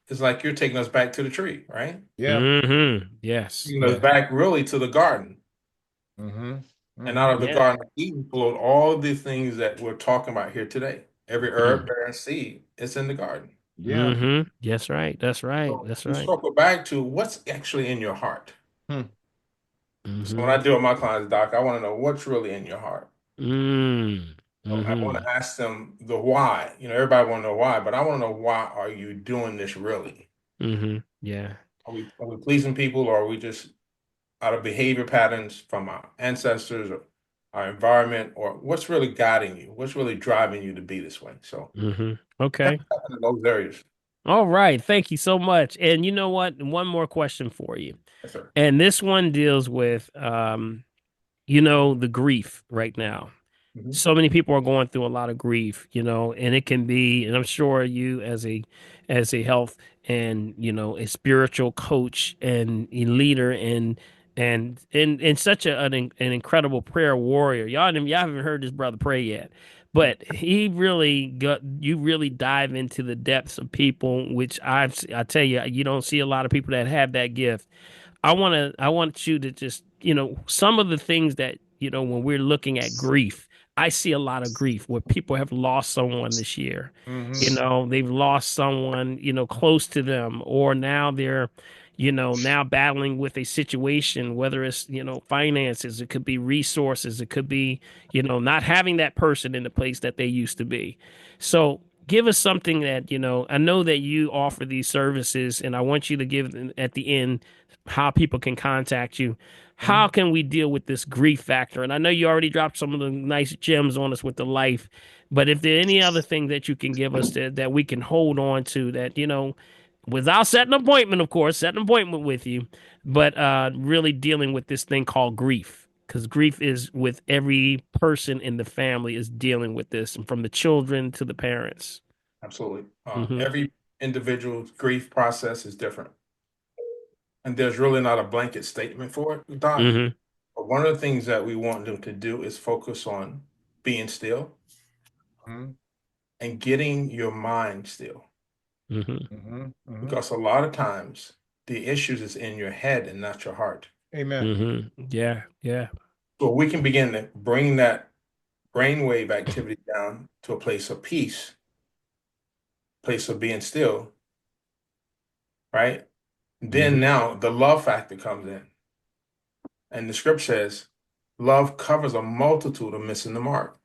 it's like you're taking us back to the tree, right? Yeah. Mm-hmm. Yes. Taking us back really to the garden. And out of the Garden of Eden flowed all the things that we're talking about here today. Every herb, berry, and seed, it's in the garden. Yeah. Mm-hmm. That's right. That's right. So That's we right. circle back to what's actually in your heart. Mm-hmm. So when I deal with my clients, Doc, I want to know what's really in your heart. Mm-hmm. I want to ask them the why. Everybody want to know why, but I want to know why are you doing this really? Mm-hmm. Yeah. Are we pleasing people, or are we just out of behavior patterns from our ancestors or our environment, or what's really guiding you? What's really driving you to be this way? So Okay. in those areas. All right. Thank you so much. And you know what? One more question for you. Yes, sir. And this one deals with the grief right now. so many people are going through a lot of grief, you know, and it can be, and I'm sure you as a health and, you know, a spiritual coach and a leader and such an incredible prayer warrior. Y'all haven't heard this brother pray yet, but he really you really dive into the depths of people, which I tell you, you don't see a lot of people that have that gift. I want you to just, you know, some of the things that, you know, when we're looking at grief, I see a lot of grief where people have lost someone this year. You know, they've lost someone, you know, close to them, or now they're, you know, now battling with a situation, whether it's, you know, finances, it could be resources, it could be, you know, not having that person in the place that they used to be. So give us something that, you know, I know that you offer these services, and I want you to give them at the end how people can contact you. How can we deal with this grief factor? And I know you already dropped some of the nice gems on us with the life, but if there are any other thing that you can give us that we can hold on to, that, you know, without setting an appointment, of course, set an appointment with you, but really dealing with this thing called grief. Because grief is with every person in the family is dealing with this, and from the children to the parents. Absolutely. Every individual's grief process is different. And there's really not a blanket statement for it, Doc. But one of the things that we want them to do is focus on being still and getting your mind still. Because a lot of times the issues is in your head and not your heart. Amen. Yeah, yeah. So we can begin to bring that brainwave activity down to a place of peace, place of being still, right? Then now the love factor comes in. And the script says, love covers a multitude of missing the mark.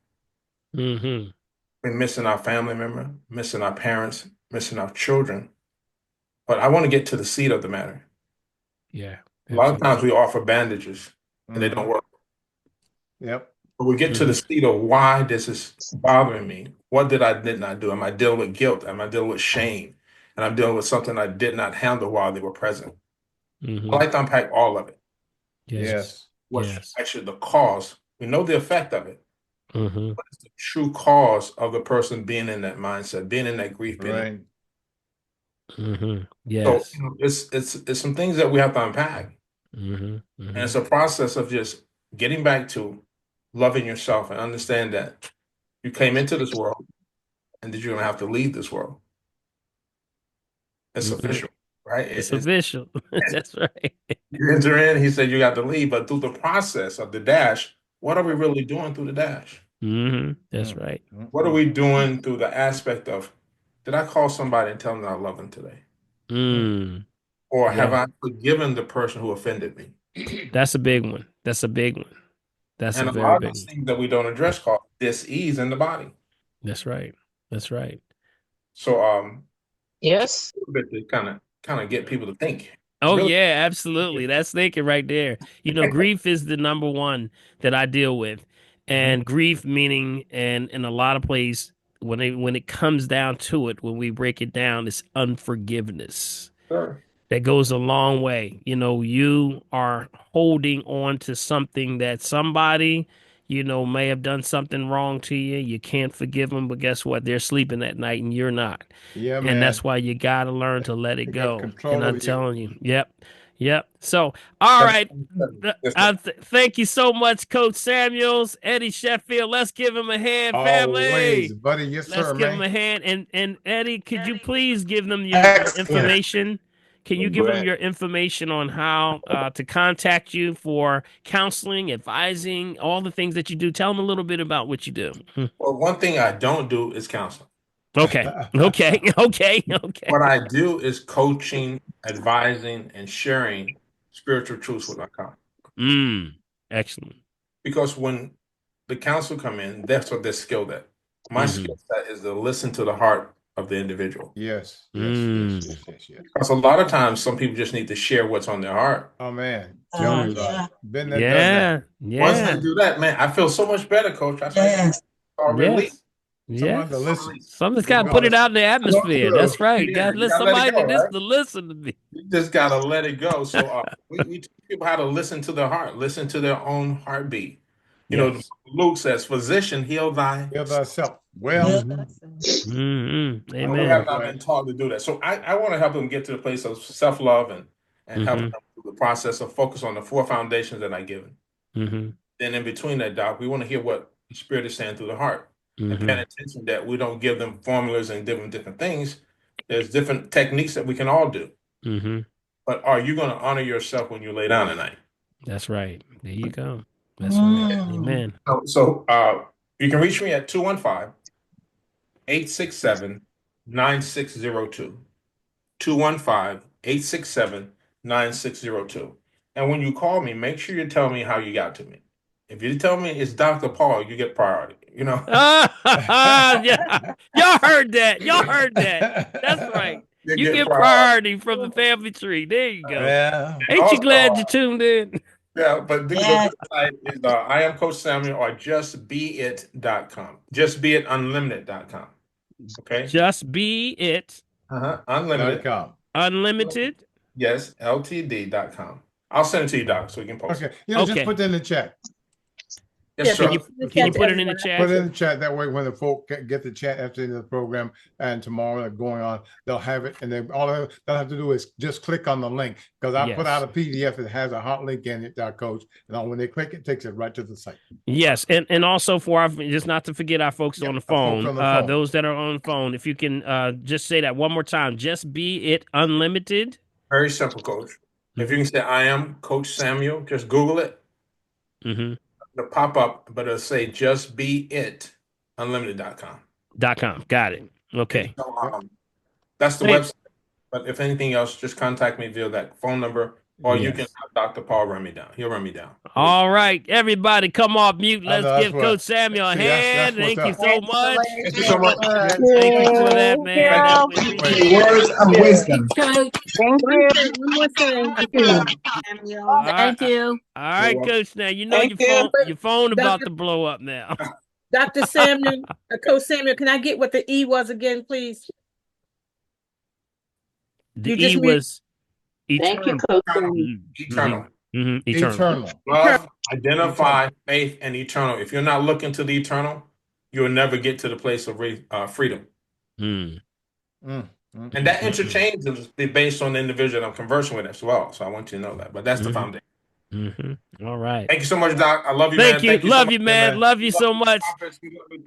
We're missing our family member, missing our parents, missing our children. But I want to get to the seed of the matter. Yeah. A lot of times we offer bandages and they don't work. Yep. But we get to the seed of why this is bothering me. What did not do? Am I dealing with guilt? Am I dealing with shame? And I'm dealing with something I did not handle while they were present. I like to unpack all of it. Yes. What's actually the cause? We know the effect of it. But it's the true cause of the person being in that mindset, being in that grief. Right. Yes. So, you know, it's some things that we have to unpack. And it's a process of just getting back to loving yourself and understand that you came into this world and that you're going to have to leave this world. It's official, right? It's official. That's right. You enter in, he said you got to leave, but through the process of the dash, what are we really doing through the dash? That's right. What are we doing through the aspect of, did I call somebody and tell them that I love them today? Or have I forgiven the person who offended me? That's a big one. That's a big one. That's and a a very lot of big those one. things that we don't address called dis-ease in the body. That's right. That's right. So yes, a little bit to kind of get people to think. Oh Really- yeah, absolutely. That's thinking right there. You know, grief is the number one that I deal with. And grief meaning, and in a lot of places, when it comes down to it, when we break it down, it's unforgiveness. Sure. That goes a long way. You know, you are holding on to something that somebody, you know, may have done something wrong to you. You can't forgive them, but guess what? They're sleeping at night and you're not. Yeah, and man. that's why you got to learn to let it They got go. control And I'm over you. telling you, yep. So, all right. Thank you so much, Coach Samuels, Eddie Sheffield. Let's give him a hand, family. Always, buddy. Yes, Let's sir, give man. him a hand. And Eddie, could you please give them your Excellent. information? Can you give Go them ahead. your information on how to contact you for counseling, advising, all the things that you do? Tell them a little bit about what you do. Well, one thing I don't do is counseling. Okay. What I do is coaching, advising, and sharing spiritual truths with my clients. Excellent. Because when the counsel come in, that's what they're skilled at. My skill set is to listen to the heart of the individual. Yes. Because a lot of times, some people just need to share what's on their heart. Oh man, Been there, done that. Once they do that, man, I feel so much better, Coach. I say, relief. Somebody's got to put it out in the atmosphere. That's right. Yeah, Got to let you gotta let it somebody go, that needs right? to listen to me. You just gotta let it go. So we teach people how to listen to their heart, listen to their own heartbeat. You know, Yes. Luke says, "Physician, heal Heal thyself." thyself. Well, We Amen. have not been taught to do that. So I want to help them get to the place of self-love and help them through the process of focus on the 4 foundations that I given. Then in between that, Doc, we want to hear what the Spirit is saying through the heart. And paying attention that we don't give them formulas and different things. There's different techniques that we can all do. But are you going to honor yourself when you lay down at night? That's right. There you go. That's right. Amen. So you can reach me at 215-867-9602. 215-867-9602. And when you call me, make sure you tell me how you got to me. If you tell me it's Dr. Paul, you get priority, you know? Yeah. Y'all heard that. Y'all heard that. That's right. You get priority from the family tree. There you go. Yeah. Ain't you glad you tuned in? Yeah, but the website is I am Coach Samuel or justbeeit.com. Justbeitunlimited.com. Okay. Just be it. Unlimited. Unlimited. Yes, LTD.com. I'll send it to you, Doc, so you can post it. Okay. Just put that in the chat. Yes, sir. Can you put it in the chat? Put it in the chat. That way, when the folk get the chat after the end of the program and tomorrow going on, they'll have it. And they they'll have to do is just click on the link, because I put out a PDF that has a hot link in it, Coach. And when they click, it takes it right to the site. Yes, and also for our, just not to forget our folks on the phone, those that are on the phone, if you can just say that one more time, just be it unlimited. Very simple, Coach. If you can say I am Coach Samuel, just Google it. It'll pop up, but it'll say justbeitunlimited.com. Got it. Okay. So, that's the website. But if anything else, just contact me via that phone number, or you can have Dr. Paul run me down. He'll run me down. All right, everybody, come off mute. Let's give Coach Samuel a hand. Thank you so much. Thank you so much. Thank you for that, man. Words of wisdom. Thank you. Thank you. All right, Coach. Now you know your phone about to blow up now. Dr. Samuel, Coach Samuel, can I get what the E was again, please? The E was eternal. Thank you, Coach. Eternal. Eternal. Love, identify, faith, and eternal. If you're not looking to the eternal, you'll never get to the place of freedom. And that interchange is based on the individual that I'm conversing with as well. So I want you to know that. But that's the foundation. All right. Thank you so much, Doc. I love you, man. Thank you. Love you, man. Love you so much.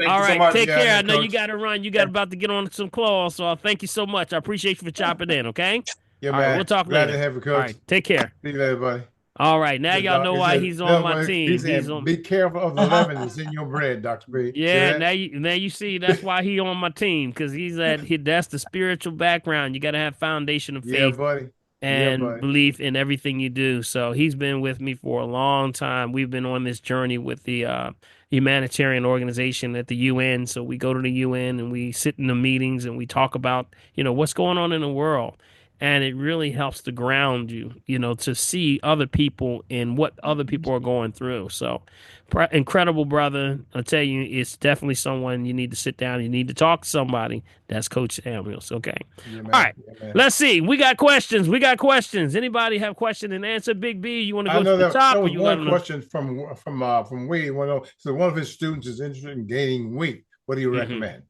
All right. Take care. Yeah, I know you got to run. You got about to get on some calls. So thank you so much. I appreciate you for chopping in. Okay. Yeah, all man. Right, we'll talk Glad later. to have you, Coach. All right. Take care. See you later, buddy. All right. Now y'all know why he's on my team. He's on. Be careful of the leaven that's in your bread, Dr. B. Yeah. Now you see that's why he on my team, because that's the spiritual background. You got to have foundation of faith. Yeah, buddy. And belief in everything you do. So he's been with me for a long time. We've been on this journey with the humanitarian organization at the UN. So we go to the UN and we sit in the meetings and we talk about, what's going on in the world. And it really helps to ground you, to see other people and what other people are going through. So incredible brother. I'll tell you, it's definitely someone you need to sit down. You need to talk to somebody. That's Coach Samuels. Okay. Yeah, all right. Yeah, let's see. We got questions. Anybody have question and answer? Big B, you want to go to the top? There was one question from Wade. So one of his students is interested in gaining weight. What do you recommend?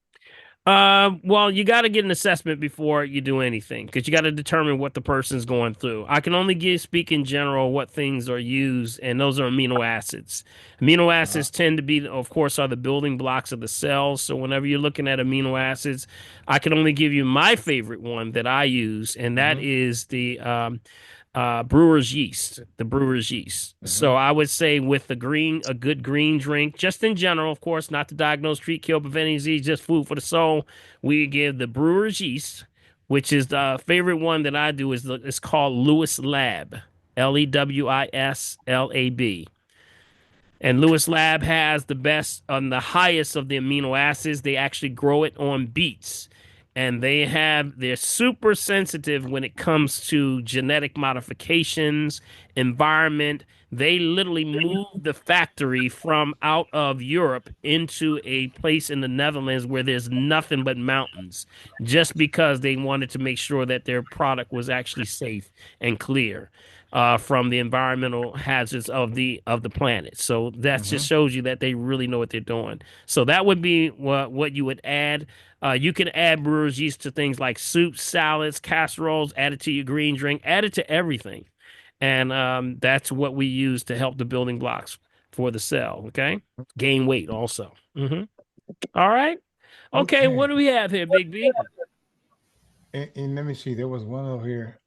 Well, you got to get an assessment before you do anything, because you got to determine what the person's going through. I can only speak in general what things are used, and those are amino acids. Amino acids tend to be, of course, are the building blocks of the cells. So whenever you're looking at amino acids, I can only give you my favorite one that I use, and that is the brewer's yeast, So I would say with a good green drink, just in general, of course, not to diagnose, treat, kill, prevent any disease, just food for the soul. We give the brewer's yeast, which is the favorite one that I do. It's called Lewis Lab, LEWISLAB. And Lewis Lab has the best and the highest of the amino acids. They actually grow it on beets. And they're super sensitive when it comes to genetic modifications, environment. They literally moved the factory from out of Europe into a place in the Netherlands where there's nothing but mountains, just because they wanted to make sure that their product was actually safe and clear. from the environmental hazards of the planet. So that just shows you that they really know what they're doing. So that would be what you would add. You can add brewer's yeast to things like soups, salads, casseroles, add it to your green drink, add it to everything. And that's what we use to help the building blocks for the cell. Okay. Gain weight also. All right. Okay. What do we have here, Big B? And let me see. There was one over here.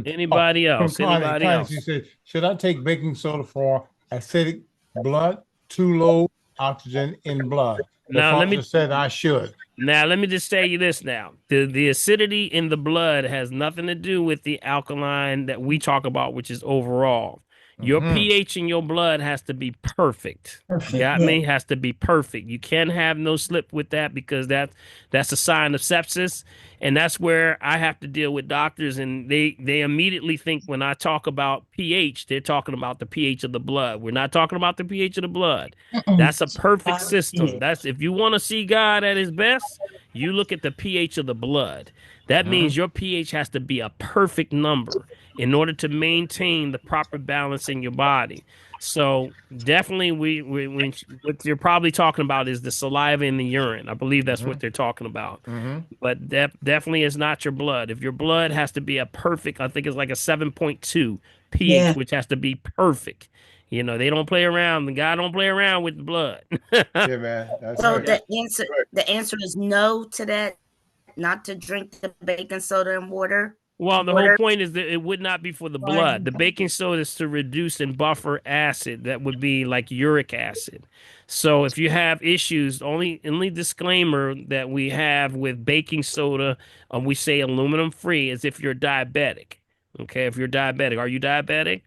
Anybody else? From Connie. Anybody Connie, else? she said, "Should I take baking soda for acidic blood? Too low oxygen in blood." The Now let me pharmacist said I should. Now, let me just tell you this now. The acidity in the blood has nothing to do with the alkaline that we talk about, which is overall. Your pH in your blood has to be perfect. Got me? Has to be perfect. You can't have no slip with that because that's a sign of sepsis. And that's where I have to deal with doctors, and they immediately think when I talk about pH, they're talking about the pH of the blood. We're not talking about the pH of the blood. That's a perfect system. That's if you want to see God at his best, you look at the pH of the blood. That means your pH has to be a perfect number in order to maintain the proper balance in your body. So definitely, what you're probably talking about is the saliva and the urine. I believe that's what they're talking about. But that definitely is not your blood. If your blood has to be a perfect, I think it's like a 7.2 pH, which has to be perfect. You know, they don't play around. The guy don't play around with the blood. Yeah, man. That's So right. the answer is no to that, not to drink the baking soda and water. Well, the whole point is that it would not be for the blood. The baking soda is to reduce and buffer acid. That would be like uric acid. So if you have issues, only disclaimer that we have with baking soda, we say aluminum free, is if you're diabetic. Okay, if you're diabetic. Are you diabetic?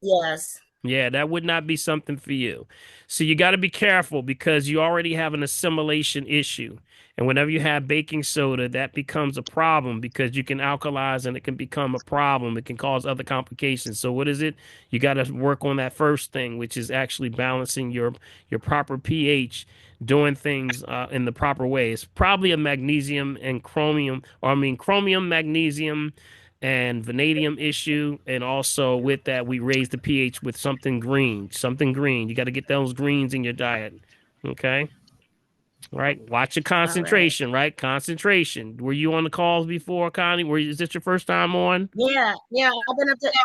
Yes. Yeah, that would not be something for you. So you got to be careful because you already have an assimilation issue. And whenever you have baking soda, that becomes a problem because you can alkalize and it can become a problem. It can cause other complications. So what is it? You got to work on that first thing, which is actually balancing your proper pH, doing things in the proper way. It's probably a magnesium and chromium, chromium, magnesium, and vanadium issue. And also with that, we raise the pH with something green. You got to get those greens in your diet. Okay. Right. Watch your concentration, right? Concentration. Were you on the calls before, Connie? Is this your first time on? Yeah.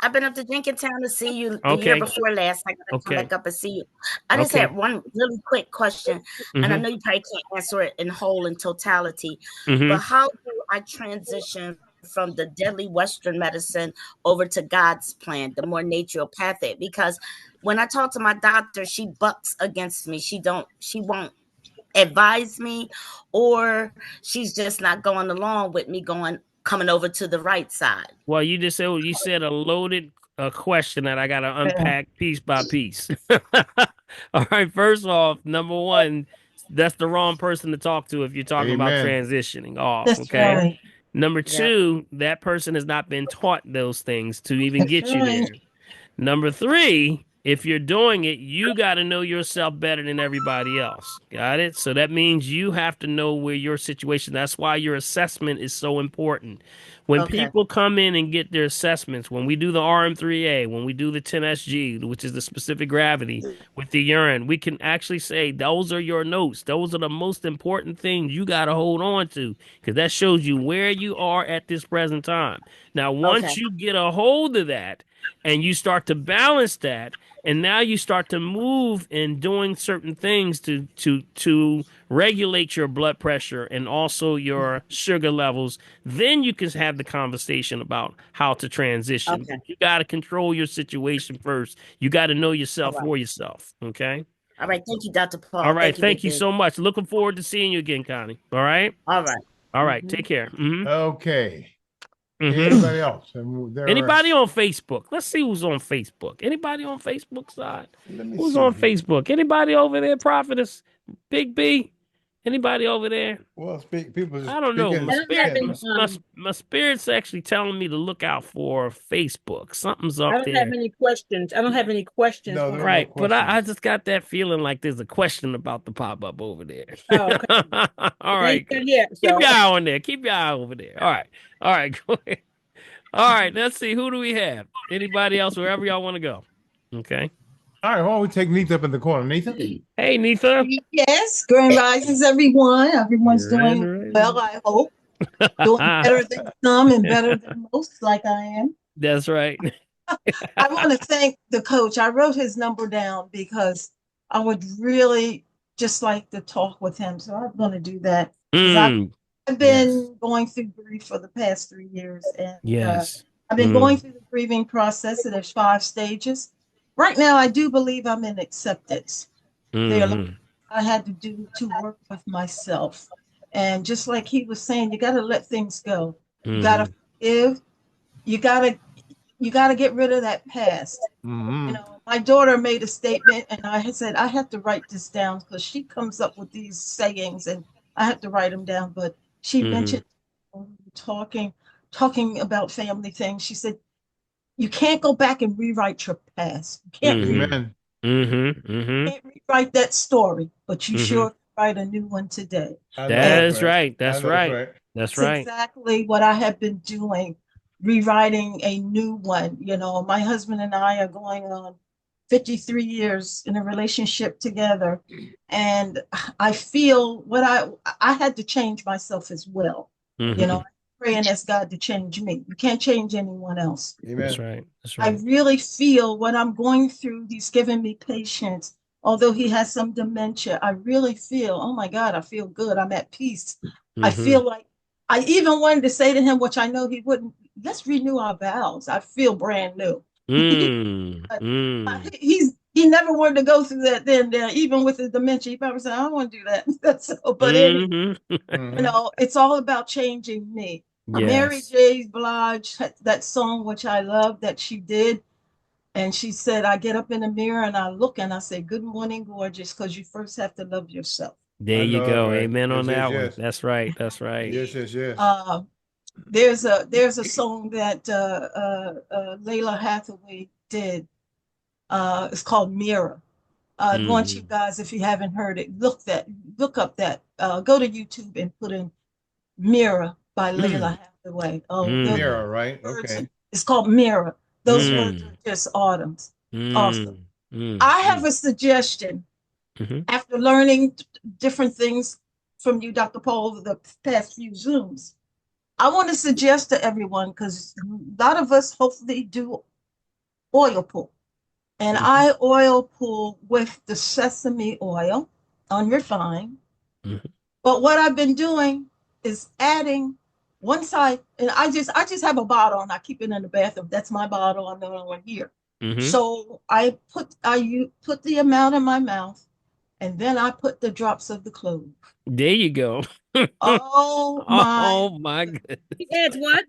I've been up to Jenkintown to see you the year before last. I gotta come back up and see you. I just had one really quick question, and I know you probably can't answer it in whole in totality, but how do I transition from the deadly Western medicine over to God's plan, the more naturopathic? Because when I talk to my doctor, she bucks against me. She won't advise me, or she's just not going along with me coming over to the right side. Well, you said a loaded question that I got to unpack piece by piece. All right. First off, number one, that's the wrong person to talk to if you're talking about transitioning off. That's right. Number two, that person has not been taught those things to even get you there. Number three, if you're doing it, you got to know yourself better than everybody else. Got it? So that means you have to know where your situation. That's why your assessment is so important. When people come in and get their assessments, when we do the RM3A, when we do the 10SG, which is the specific gravity with the urine, we can actually say those are your notes. Those are the most important things you got to hold on to because that shows you where you are at this present time. Now, once you get a hold of that, and you start to balance that, and now you start to move in doing certain things to regulate your blood pressure and also your sugar levels, then you can have the conversation about how to transition. But you got to control your situation first. You got to know yourself for yourself. Okay. All right. Thank you, Dr. Paul. All right. Thank you so much. Looking forward to seeing you again, Connie. All right. All right. All right. Take care. Okay. Anybody else? Anybody on Facebook? Let's see who's on Facebook. Anybody on Facebook side? Who's on Facebook? Anybody over there, Prophetess? Big B? Anybody over there? Well, people. I don't know. My spirit's actually telling me to look out for Facebook. Something's up there. I don't have any questions. No, right, no but I just got that feeling like there's a question about to pop up over there. Oh, okay. All right. Yeah, Keep your eye on there. Keep your eye over there. All right. Go ahead. All right, let's see. Who do we have? Anybody else? Wherever y'all want to go. Okay. All right, why don't we take Neatha up in the corner? Neatha? Hey, Neatha. Yes, Grand Risings, everyone. Everyone's doing well, I hope. Doing better than some and better than most, like I am. That's right. I want to thank the coach. I wrote his number down because I would really just like to talk with him. So I'm going to do that. I've been going through grief for the past 3 years. And I've been going through the grieving process. And there's 5 stages. Right now, I do believe I'm in acceptance. There are a lot I had to do to work with myself. And just like he was saying, you got to let things go. You got to forgive. You got to get rid of that past. You know, my daughter made a statement and I had said, I have to write this down because she comes up with these sayings and I have to write them down. But she mentioned talking about family things. She said, you can't go back and rewrite your past. You can't can't rewrite that story, but you sure can write a new one today. That's right. That's right. That's right. Exactly what I have been doing, rewriting a new one. You know, my husband and I are going on 53 years in a relationship together. And I feel what I had to change myself as well. You know, praying ask God to change me. You can't change anyone else. Amen. That's right. That's I right. really feel what I'm going through. He's given me patience. Although he has some dementia, I really feel, oh my God, I feel good. I'm at peace. I feel like I even wanted to say to him, which I know he wouldn't, let's renew our vows. I feel brand new. He never wanted to go through that then, even with his dementia. He probably said, I don't want to do that. So, but anyway, you know, it's all about changing me. Mary J. Blige, that song, which I love that she did. And she said, I get up in the mirror and I look and I say, good morning, gorgeous, because you first have to love yourself. There you go. Amen on that one. That's right. That's right. Yes. There's a song that Layla Hathaway did. It's called Mirror. I want you guys, if you haven't heard it, look up that. Go to YouTube and put in Mirror by Layla Hathaway. Mirror, right? Okay. It's called Mirror. Those words are just awesome. I have a suggestion. After learning different things from you, Dr. Paul, over the past few Zooms, I want to suggest to everyone, because a lot of us hopefully do oil pull. And I oil pull with the sesame oil, unrefined. But what I've been doing is adding one side, and I just have a bottle and I keep it in the bathroom. That's my bottle. I'm the only one here. So I put the amount in my mouth, and then I put the drops of the clove. There you go. Oh my goodness. He adds what?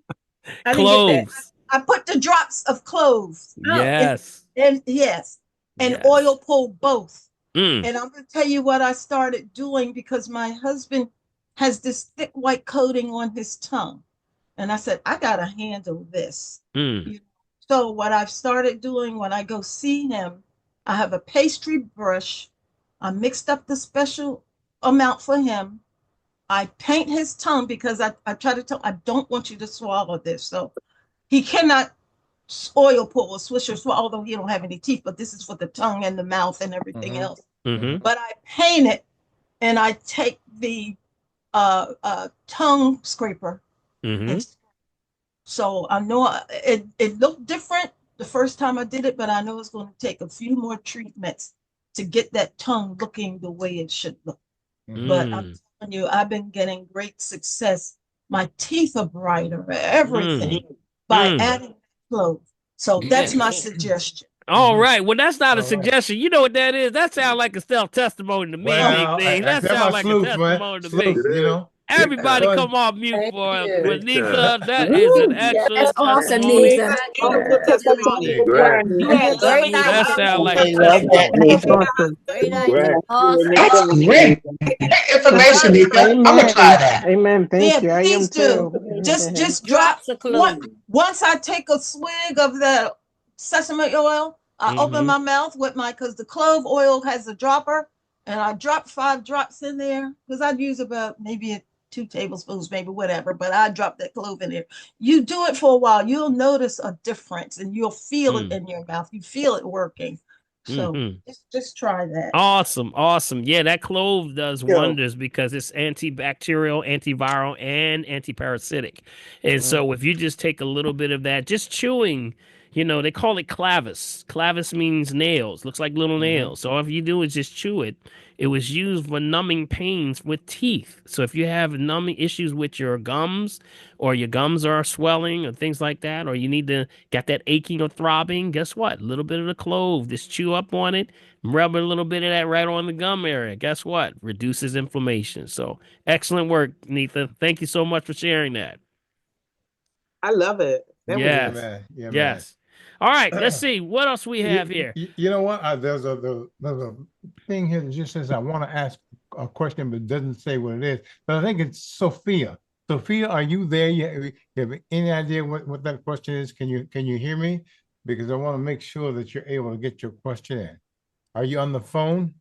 Cloves. I put the drops of cloves. Yes. And oil pull both. Mm. And I'm going to tell you what I started doing, because my husband has this thick white coating on his tongue. And I said, I got to handle this. So what I've started doing when I go see him, I have a pastry brush. I mixed up the special amount for him. I paint his tongue, because I try to tell, I don't want you to swallow this. So he cannot oil pull or swish or swallow, although he don't have any teeth, but this is for the tongue and the mouth and everything else. But I paint it, and I take the tongue scraper. So I know it looked different the first time I did it, but I know it's going to take a few more treatments to get that tongue looking the way it should look. But I'm telling you, I've been getting great success. My teeth are brighter, everything, by adding clove. So that's my suggestion. All right. Well, that's not a suggestion. You know what that is? That sounds like a self-testimony to me. Well, that sounds like a testimony to me. You know? Everybody come off mute for Neatha. That is an excellent That's awesome, testimony. Neatha. That sounds like a love that, testimony. Neatha. That's great. Information, Neatha. I'm gonna try that. Amen. Thank you. I am Please do. too. Just drop once I take a swig of the sesame oil, I open my mouth with because the clove oil has a dropper, and I drop 5 drops in there, because I'd use about maybe 2 tablespoons, maybe whatever, but I dropped that clove in there. You do it for a while, you'll notice a difference and you'll feel it in your mouth. You feel it working. So just try that. Awesome. Awesome. Yeah, that clove does wonders because it's antibacterial, antiviral, and antiparasitic. And so if you just take a little bit of that, just chewing, they call it clavis. Clavis means nails, looks like little nails. So all you do is just chew it. It was used for numbing pains with teeth. So if you have numbing issues with your gums or your gums are swelling or things like that, or you need to get that aching or throbbing, guess what? A little bit of the clove, just chew up on it, rub a little bit of that right on the gum area. Guess what? Reduces inflammation. So excellent work, Neetha. Thank you so much for sharing that. I love it. Yes. Man. Yeah, yes. All right, let's see what else we have here. You know what? There's a thing here that just says I want to ask a question, but it doesn't say what it is. But I think it's Sophia. Sophia, are you there? You have any idea what that question is? Can you hear me? Because I want to make sure that you're able to get your question in. Are you on the phone?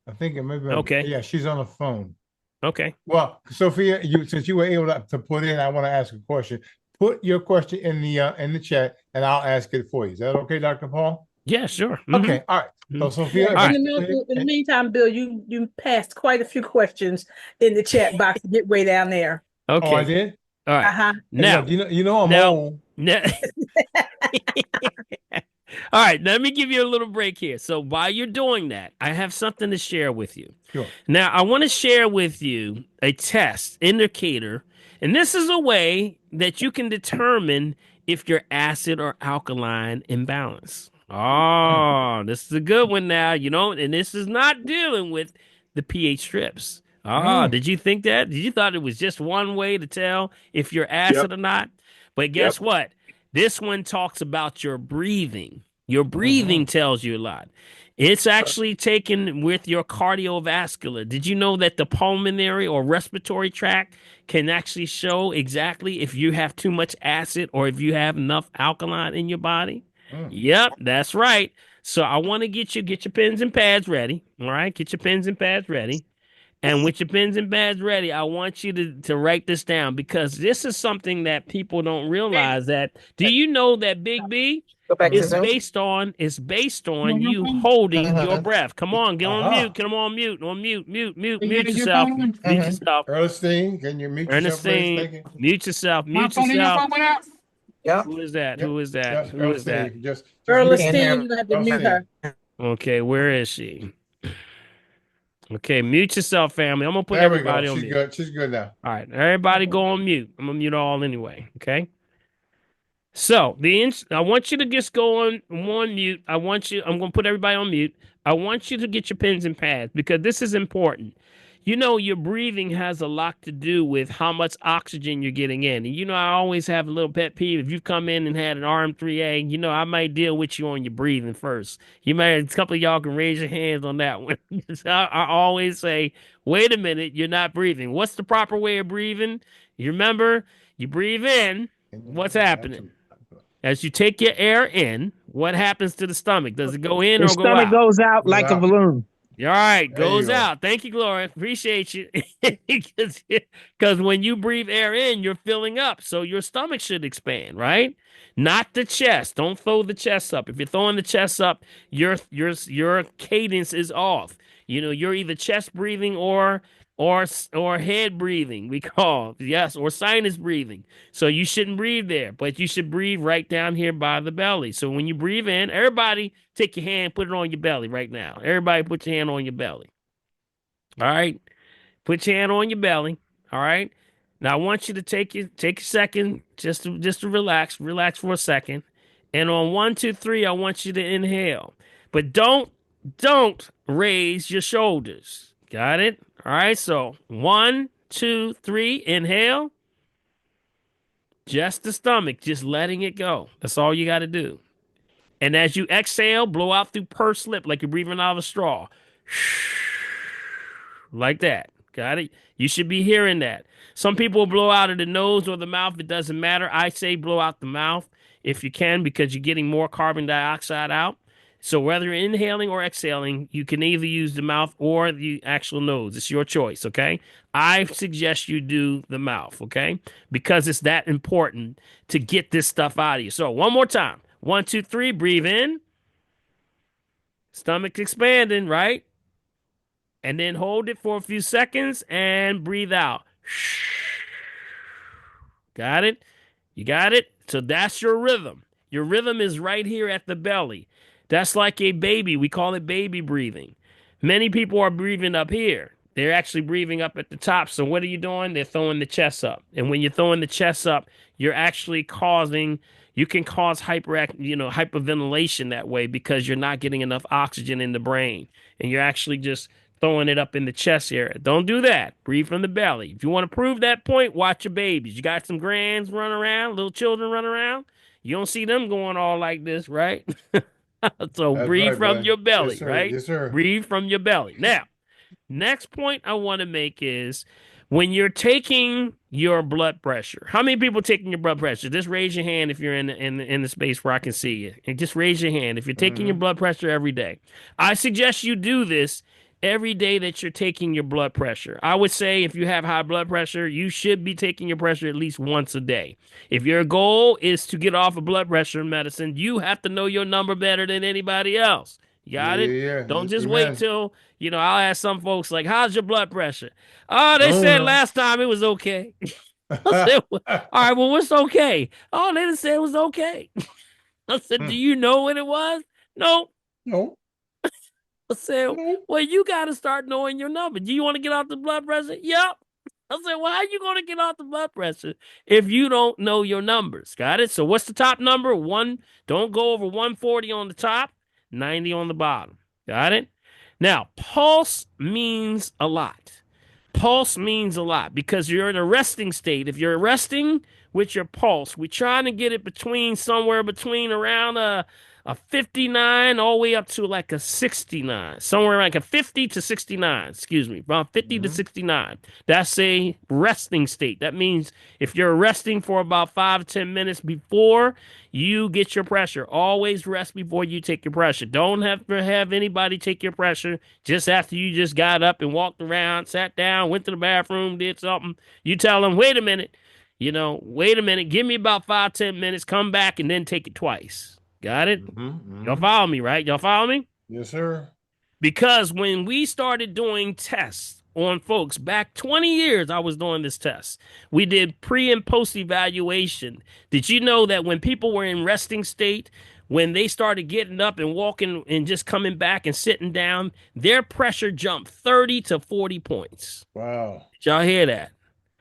I think it may be. Okay. Yeah, she's on the phone. Okay. Well, Sophia, since you were able to put in, I want to ask a question. Put your question in the chat, and I'll ask it for you. Is that okay, Dr. Paul? Yeah, sure. Okay, all right. So, Sophia, in the meantime, Bill, you passed quite a few questions in the chat box to get way down there. Okay. Oh, I did? All right. Now, I'm old. All right, let me give you a little break here. So while you're doing that, I have something to share with you. Sure. Now, I want to share with you a test indicator, and this is a way that you can determine if you're acid or alkaline imbalance. Oh, this is a good one now, and this is not dealing with the pH strips. Did you think that? Did you thought it was just one way to tell if you're acid or not? But guess what? This one talks about your breathing. Your breathing tells you a lot. It's actually taken with your cardiovascular. Did you know that the pulmonary or respiratory tract can actually show exactly if you have too much acid or if you have enough alkaline in your body? Yep, that's right. So I want to get your pens and pads ready. All right, get your pens and pads ready. And with your pens and pads ready, I want you to write this down because this is something that people don't realize. That do you know that Big B is based on you holding your breath? Come on, get on mute. Come on mute. Mute yourself. Mute yourself. Ernestine, can you mute yourself, please? Ernestine, mute yourself. Mute yourself. Who is that? Who is that? Who is that? Ernestine, you have to mute her. Okay, where is she? Okay, mute yourself, family. I'm gonna put everybody on mute. Good. She's good now. All right, everybody go on mute. I'm gonna mute all anyway. Okay. So I want you to just go on mute. I'm gonna put everybody on mute. I want you to get your pens and pads because this is important. Your breathing has a lot to do with how much oxygen you're getting in. And I always have a little pet peeve. If you come in and had an RM3A, I might deal with you on your breathing first. A couple of y'all can raise your hands on that one. I always say, wait a minute, you're not breathing. What's the proper way of breathing? You remember, you breathe in. What's happening? As you take your air in, what happens to the stomach? Does it go in or go out? The stomach goes out like a balloon. All right, goes out. Thank you, Gloria. Appreciate you. Because when you breathe air in, you're filling up. So your stomach should expand, right? Not the chest. Don't throw the chest up. If you're throwing the chest up, your cadence is off. You're either chest breathing or head breathing, we call. Yes, or sinus breathing. So you shouldn't breathe there, but you should breathe right down here by the belly. So when you breathe in, everybody take your hand, put it on your belly right now. Everybody put your hand on your belly. All right? Put your hand on your belly. All right? Now I want you to take a second just to relax for a second. And on 1, 2, 3, I want you to inhale. But don't raise your shoulders. Got it? All right, so 1, 2, 3, inhale. Just the stomach, just letting it go. That's all you got to do. And as you exhale, blow out through pursed lip like you're breathing out of a straw. Like that. Got it? You should be hearing that. Some people blow out of the nose or the mouth. It doesn't matter. I say blow out the mouth if you can because you're getting more carbon dioxide out. So whether you're inhaling or exhaling, you can either use the mouth or the actual nose. It's your choice, okay? I suggest you do the mouth, okay? Because it's that important to get this stuff out of you. So one more time. 1, 2, 3, breathe in. Stomach expanding, right? And then hold it for a few seconds and breathe out. Got it? You got it? So that's your rhythm. Your rhythm is right here at the belly. That's like a baby. We call it baby breathing. Many people are breathing up here. They're actually breathing up at the top. So what are you doing? They're throwing the chest up. And when you're throwing the chest up, you're actually you can cause hyperventilation that way because you're not getting enough oxygen in the brain. And you're actually just throwing it up in the chest area. Don't do that. Breathe from the belly. If you want to prove that point, watch your babies. You got some grands running around, little children running around. You don't see them going all like this, right? So That's breathe right, from man. your belly, Yes, sir. right? Yes, sir. Breathe from your belly. Now, next point I want to make is when you're taking your blood pressure. How many people taking your blood pressure? Just raise your hand if you're in the space where I can see you. And just raise your hand if you're taking your blood pressure every day. I suggest you do this every day that you're taking your blood pressure. I would say if you have high blood pressure, you should be taking your pressure at least once a day. If your goal is to get off of blood pressure medicine, you have to know your number better than anybody else. You got it? Yeah. Don't just Amen. wait till, I'll ask some folks like, how's your blood pressure? Oh, they I don't said know. last time it was okay. I said, all right, well, what's okay? Oh, they didn't say it was okay. I said, do you know what it was? No. No. I said, well, you got to start knowing your number. Do you want to get off the blood pressure? Yep. I said, well, how you going to get off the blood pressure if you don't know your numbers? Got it? So what's the top number? Don't go over 140 on the top, 90 on the bottom. Got it? Now, pulse means a lot. Pulse means a lot because you're in a resting state. If you're resting with your pulse, we're trying to get it somewhere between around a 59 all the way up to like a 69, somewhere like a 50 to 69, excuse me, about 50 to 69. That's a resting state. That means if you're resting for about 5 to 10 minutes before you get your pressure, always rest before you take your pressure. Don't have to have anybody take your pressure just after you just got up and walked around, sat down, went to the bathroom, did something. You tell them, wait a minute, give me about 5, 10 minutes, come back and then take it twice. Got it? Y'all follow me, right? Y'all follow me? Yes, sir. Because when we started doing tests on folks back 20 years, I was doing this test. We did pre and post evaluation. Did you know that when people were in resting state, when they started getting up and walking and just coming back and sitting down, their pressure jumped 30 to 40 points. Wow. Did y'all hear that?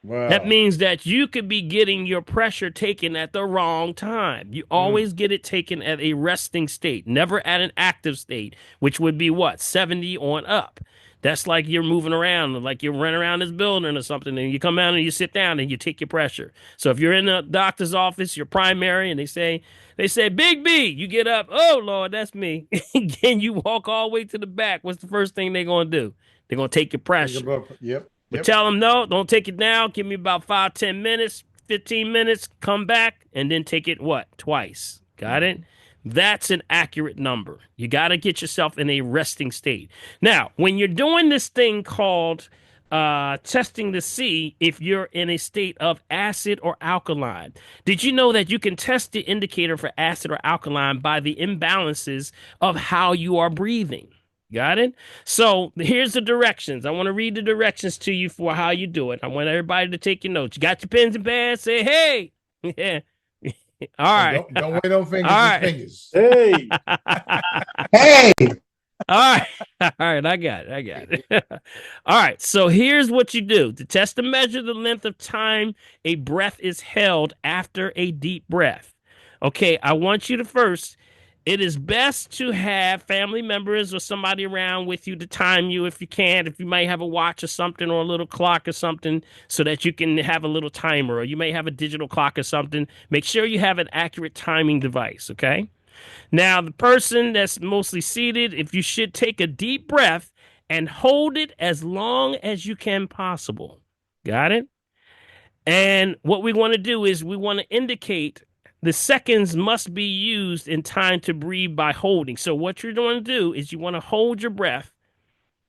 Wow. That means that you could be getting your pressure taken at the wrong time. You always get it taken at a resting state, never at an active state, which would be what? 70 on up. That's like you're moving around, like you're running around this building or something, and you come out and you sit down and you take your pressure. So if you're in the doctor's office, your primary, and they say, Big B, you get up. Oh, Lord, that's me. Again, you walk all the way to the back. What's the first thing they're going to do? They're going to take your pressure. Yep. But tell them, no, don't take it now. Give me about 5, 10 minutes, 15 minutes, come back, and then take it twice. Got it? That's an accurate number. You got to get yourself in a resting state. Now, when you're doing this thing called testing to see if you're in a state of acid or alkaline, did you know that you can test the indicator for acid or alkaline by the imbalances of how you are breathing? Got it? So here's the directions. I want to read the directions to you for how you do it. I want everybody to take your notes. You got your pens and pads? Say, hey. Yeah. All right. Don't wait on fingers. All right. Fingers. Hey. Hey. All right. All right. I got it. All right. So here's what you do. To test and measure the length of time a breath is held after a deep breath. Okay. I want you to first... It is best to have family members or somebody around with you to time you if you can. If you might have a watch or something or a little clock or something so that you can have a little timer, or you may have a digital clock or something. Make sure you have an accurate timing device, okay? Now, the person that's mostly seated, if you should take a deep breath and hold it as long as you can possible. Got it? And what we want to do is we want to indicate the seconds must be used in time to breathe by holding. So what you're going to do is you want to hold your breath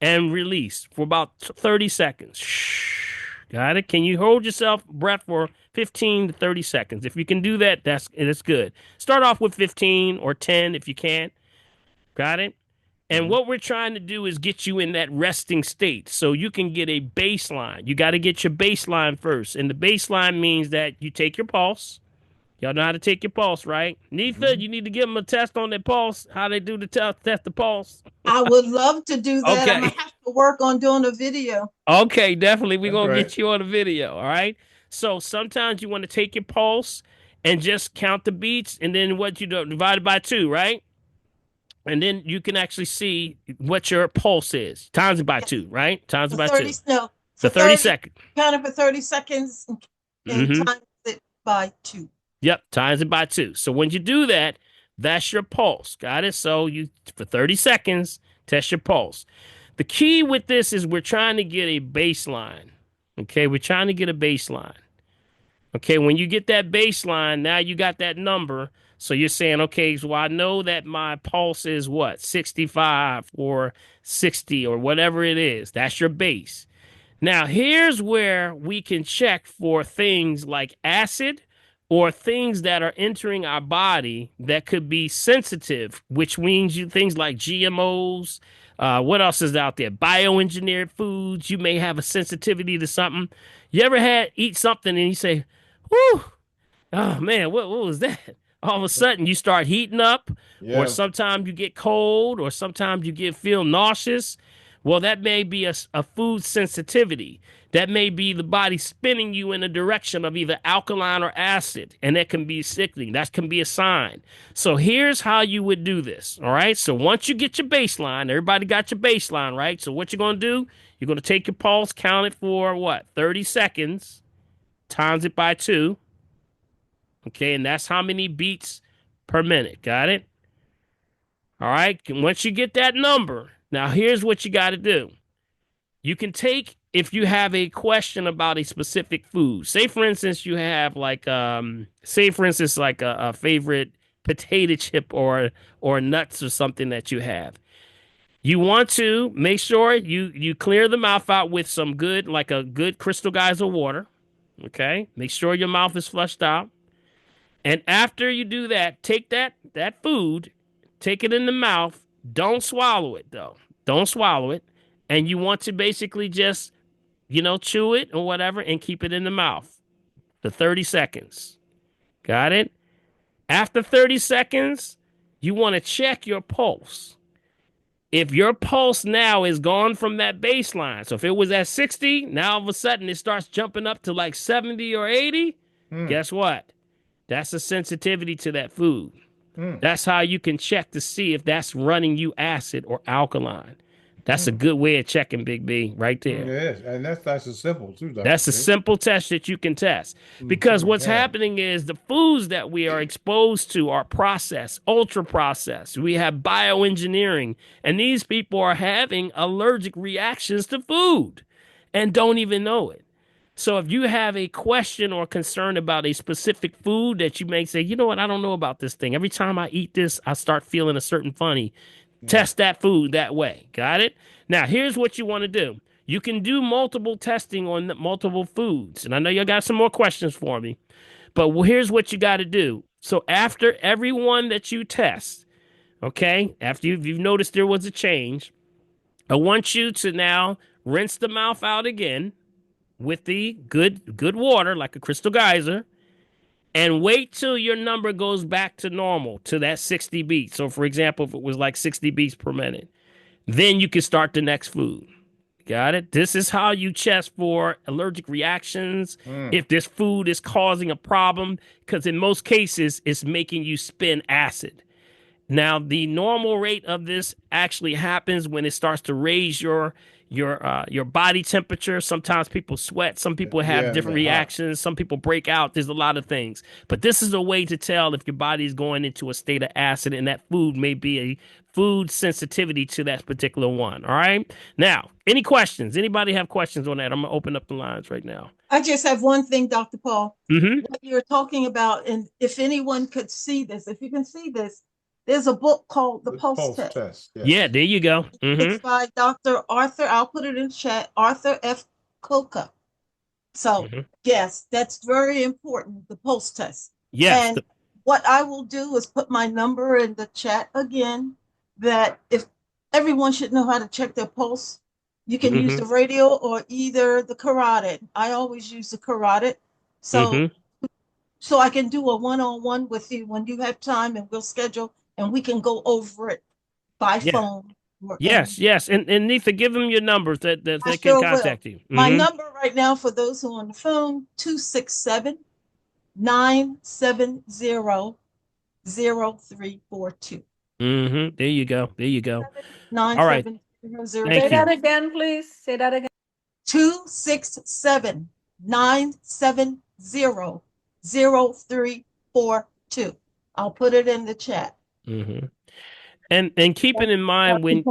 and release for about 30 seconds. Shh. Got it? Can you hold yourself breath for 15 to 30 seconds? If you can do that, that's good. Start off with 15 or 10 if you can. Got it? And what we're trying to do is get you in that resting state so you can get a baseline. You got to get your baseline first. And the baseline means that you take your pulse. Y'all know how to take your pulse, right? Neitha, you need to give them a test on their pulse, how they do the test the pulse. I would love to do that. Okay. I'm going to have to work on doing a video. Okay, definitely. We're going to right. get you on a video, all right? So sometimes you want to take your pulse and just count the beats, and then what you do, divided by 2, right? And then you can actually see what your pulse is. Times it by 2, right? Times it by 2. No, for 30 seconds. Count it for 30 seconds and times it by 2. Yep, times it by 2. So when you do that, that's your pulse. Got it? So you, for 30 seconds, test your pulse. The key with this is we're trying to get a baseline. Okay, we're trying to get a baseline. Okay, when you get that baseline, now you got that number. So you're saying, okay, so I know that my pulse is what, 65 or 60 or whatever it is. That's your base. Now, here's where we can check for things like acid or things that are entering our body that could be sensitive, which means things like GMOs. What else is out there? Bioengineered foods. You may have a sensitivity to something. You ever eat something and you say, whew, oh man, what was that? All of a sudden you start heating up, or sometimes you get cold, or sometimes you feel nauseous. Well, that may be a food sensitivity. That may be the body spinning you in a direction of either alkaline or acid, and that can be sickening. That can be a sign. So here's how you would do this, all right? So once you get your baseline, everybody got your baseline, right? So what you're going to do, you're going to take your pulse, count it for, 30 seconds, times it by 2. Okay, and that's how many beats per minute. Got it? All right, once you get that number, now here's what you got to do. You can take, if you have a question about a specific food, say for instance you have like a favorite potato chip or nuts or something that you have. You want to make sure you clear the mouth out with some good, like a good Crystal Geyser water. Okay, make sure your mouth is flushed out. And after you do that, take that food, take it in the mouth. Don't swallow it, though. Don't swallow it. And you want to basically just, chew it or whatever and keep it in the mouth for 30 seconds. Got it? After 30 seconds, you want to check your pulse. If your pulse now is gone from that baseline, so if it was at 60, now all of a sudden it starts jumping up to like 70 or 80, guess what? That's a sensitivity to that food. That's how you can check to see if that's running you acid or alkaline. That's a good way of checking, Big B, right there. Yes, and that's a simple too. That's a simple test that you can test. Because what's happening is the foods that we are exposed to are processed, ultra processed. We have bioengineering, and these people are having allergic reactions to food and don't even know it. So if you have a question or concern about a specific food that you may say, you know what, I don't know about this thing. Every time I eat this, I start feeling a certain funny. Test that food that way. Got it? Now, here's what you want to do. You can do multiple testing on multiple foods. And I know you got some more questions for me. But here's what you got to do. So after every one that you test, okay, after you've noticed there was a change, I want you to now rinse the mouth out again with the good water, like a Crystal Geyser, and wait till your number goes back to normal, to that 60 beats. So, for example, if it was like 60 beats per minute, then you can start the next food. Got it? This is how you test for allergic reactions, if this food is causing a problem, because in most cases, it's making you spin acid. Now, the normal rate of this actually happens when it starts to raise your your body temperature. Sometimes people sweat. Some people have Yeah, different they're hot. reactions. Some people break out. There's a lot of things. But this is a way to tell if your body is going into a state of acid, and that food may be a food sensitivity to that particular one. All right. Now, any questions? Anybody have questions on that? I'm gonna open up the lines right now. I just have one thing, Dr. Paul. Mm-hmm. What you're talking about, and if anyone could see this, if you can see this, there's a book called The Pulse Test. Yes. Yeah, there you go. Mm-hmm. It's by Dr. Arthur, I'll put it in chat, Arthur F. Coca. So, yes, that's very important, the pulse test. Yes. And what I will do is put my number in the chat again, that if everyone should know how to check their pulse, you can use the radio or either the carotid. I always use the carotid. So, so I can do a one-on-one with you when you have time, and we'll schedule and we can go over it by phone. Yes. And Neetha, give them your numbers that they can sure contact you. My number right now for those who are on the phone, 267-970-0342. There you go. There you go. All right. Thank Say you. that again, please. Say that again. 267-970-0342. I'll put it in the chat. And keeping in mind when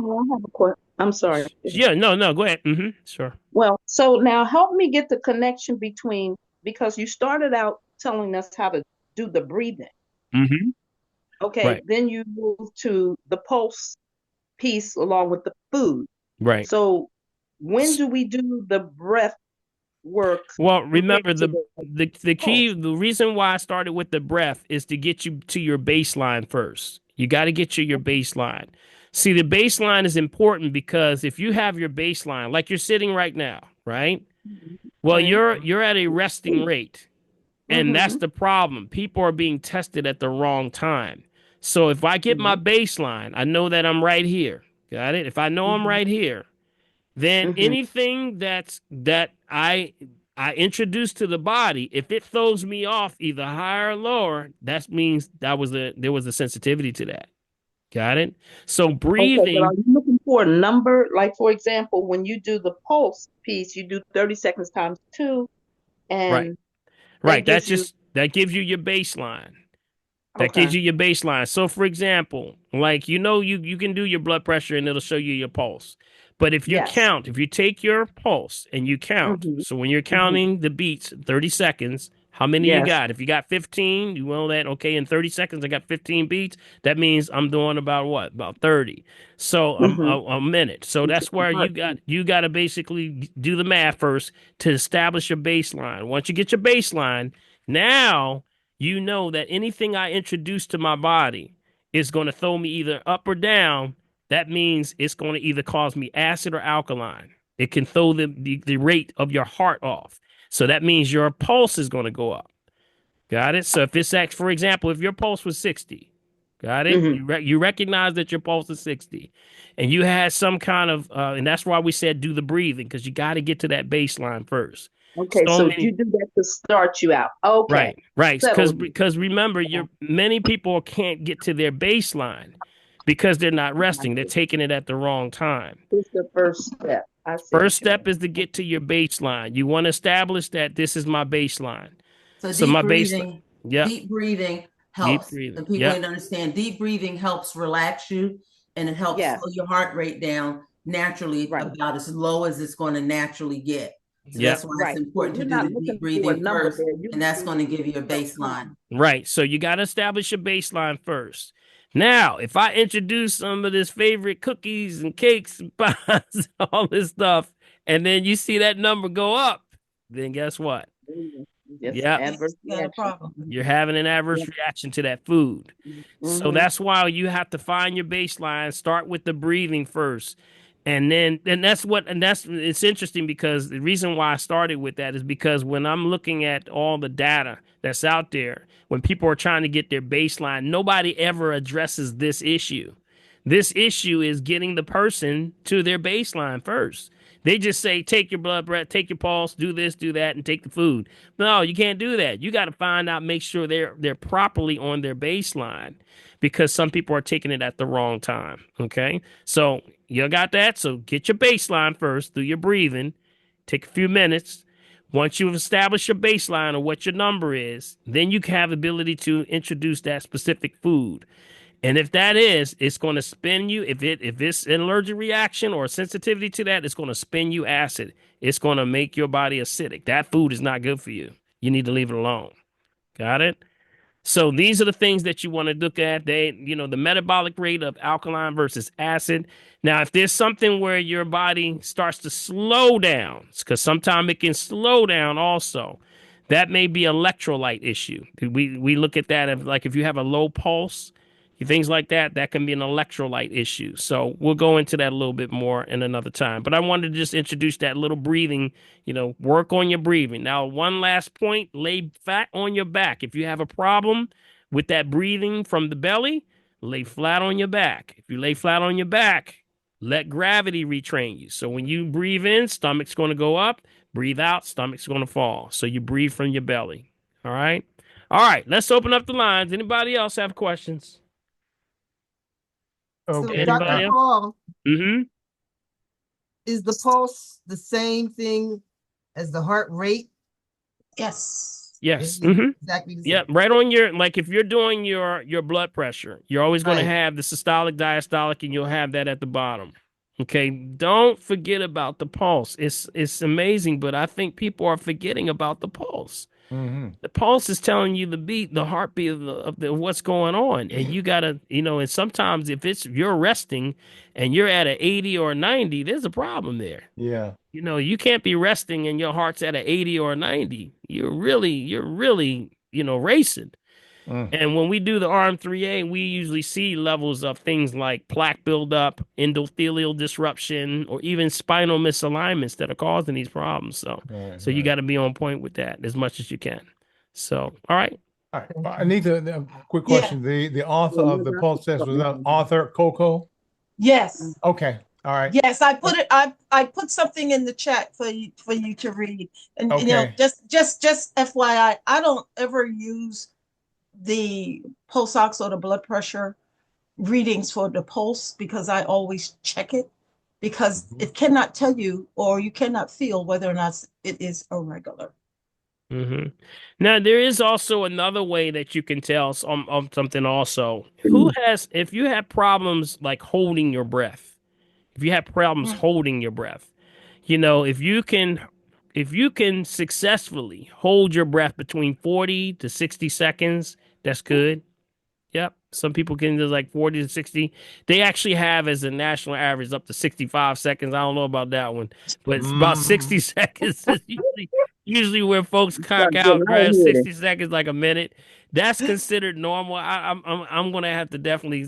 I'm sorry. Yeah, no, go ahead. Sure. Well, so now help me get the connection between, because you started out telling us how to do the breathing. Okay, right. Then you move to the pulse piece along with the food. Right. So when do we do the breath work? Well, remember the key, the reason why I started with the breath is to get you to your baseline first. You got to get your baseline. See, the baseline is important because if you have your baseline, like you're sitting right now, right? Well, you're at a resting rate. And that's the problem. People are being tested at the wrong time. So if I get my baseline, I know that I'm right here. Got it? If I know I'm right here, then anything that I introduce to the body, if it throws me off either higher or lower, that means there was a sensitivity to that. Got it? So breathing. Okay, but are you looking for a number? Like, for example, when you do the pulse piece, you do 30 seconds times 2. And right. That gives you your baseline. That gives you your baseline. So, for example, like, you can do your blood pressure and it'll show you your pulse. But if you count, if you take your pulse and you count, so when you're counting the beats, 30 seconds, how many you got? If you got 15, you know that, okay, in 30 seconds, I got 15 beats. That means I'm doing about what? About 30. So a minute. So that's where you got to basically do the math first to establish your baseline. Once you get your baseline, now you know that anything I introduce to my body is going to throw me either up or down. That means it's going to either cause me acid or alkaline. It can throw the rate of your heart off. So that means your pulse is going to go up. Got it? So if it's, for example, if your pulse was 60, got it? You recognize that your pulse is 60 and you had some kind of, and that's why we said do the breathing, because you got to get to that baseline first. Okay, so you do that to start you out. Okay. Right. Because remember, many people can't get to their baseline because they're not resting. They're taking it at the wrong time. It's the first step. First step is to get to your baseline. You want to establish that this is my baseline. So my breathing, baseline. Deep breathing helps. Deep breathing. And people need to understand deep breathing helps relax you, and it helps slow your heart rate down naturally about as low as it's going to naturally get. So that's why it's important to do the deep breathing first, and that's going to give you a baseline. Right. So you got to establish your baseline first. Now, if I introduce some of this favorite cookies and cakes and pies, all this stuff, and then you see that number go up, then guess what? You're having an adverse reaction to that food. So that's why you have to find your baseline, start with the breathing first. It's interesting because the reason why I started with that is because when I'm looking at all the data that's out there, when people are trying to get their baseline, nobody ever addresses this issue. This issue is getting the person to their baseline first. They just say, take your blood pressure, take your pulse, do this, do that, and take the food. No, you can't do that. You got to find out, make sure they're properly on their baseline, because some people are taking it at the wrong time. Okay. So You got that? So get your baseline first through your breathing. Take a few minutes. Once you've established your baseline or what your number is, then you can have the ability to introduce that specific food. And if that is, it's going to spin you. If it's an allergic reaction or sensitivity to that, it's going to spin you acid. It's going to make your body acidic. That food is not good for you. You need to leave it alone. Got it? So these are the things that you want to look at. The metabolic rate of alkaline versus acid. Now, if there's something where your body starts to slow down, because sometimes it can slow down also, that may be electrolyte issue. We look at that as like if you have a low pulse, things like that, that can be an electrolyte issue. So we'll go into that a little bit more in another time. But I wanted to just introduce that little breathing, work on your breathing. Now, one last point, lay flat on your back. If you have a problem with that breathing from the belly, lay flat on your back. If you lay flat on your back, let gravity retrain you. So when you breathe in, stomach's going to go up. Breathe out, stomach's going to fall. So you breathe from your belly. All right? All right, let's open up the lines. Anybody else have questions? So, Anybody Dr. else? Paul, Mm-hmm. is the pulse the same thing as the heart rate? Yes. Yes. Mm-hmm. Exactly the same. Yeah, right on like if you're doing your blood pressure, you're always going to have the systolic, diastolic, and you'll have that at the bottom. Okay, don't forget about the pulse. It's amazing, but I think people are forgetting about the pulse. Mm-hmm. The pulse is telling you the heartbeat of what's going on, and you gotta, and sometimes if you're resting and you're at an 80 or a 90, there's a problem there. Yeah. You can't be resting and your heart's at an 80 or a 90. You're really, racing. And when we do the RM3A, we usually see levels of things like plaque buildup, endothelial disruption, or even spinal misalignments that are causing these problems. So you got to be on point with that as much as you can. So, all right. All right. I need a quick question. The author of the pulse test was Arthur Coco. Yes. Okay. All right. Yes, I put it. I put something in the chat for you to read, and Okay. just FYI, I don't ever use the pulse ox or the blood pressure readings for the pulse because I always check it because it cannot tell you or you cannot feel whether or not it is irregular. Mm-hmm. Now, there is also another way that you can tell something also. If you have problems like holding your breath, if you have problems holding your breath, if you can successfully hold your breath between 40 to 60 seconds, that's good. Yep. Some people can do like 40 to 60. They actually have as a national average up to 65 seconds. I don't know about that one, but it's about 60 seconds is usually where folks cock out, grab 60 seconds, like a minute. That's considered normal. I'm gonna have to definitely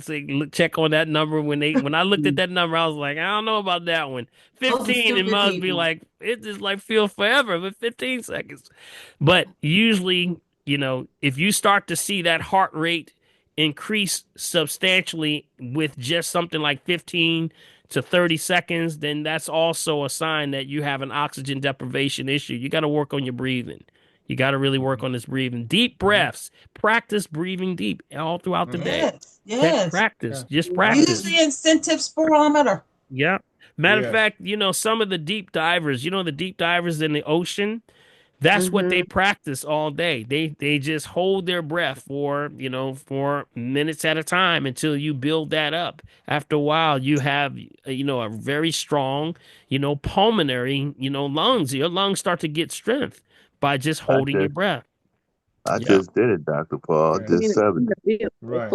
check on that number when I looked at that number, I was like, I don't know about that one. 15, it must be like it just like feel forever, but 15 seconds. But usually, if you start to see that heart rate increase substantially with just something like 15 to 30 seconds, then that's also a sign that you have an oxygen deprivation issue. You got to work on your breathing. You got to really work on this breathing. Deep breaths. Practice breathing deep all throughout the day. Yes. Practice. Just practice. Use the incentive spirometer. Yeah. Matter of fact, some of the deep divers, the deep divers in the ocean, that's what they practice all day. They just hold their breath for minutes at a time until you build that up. After a while, you have, a very strong, pulmonary, lungs. Your lungs start to get strength by just holding your breath. I just did it, Dr. Paul. I did 70. Right.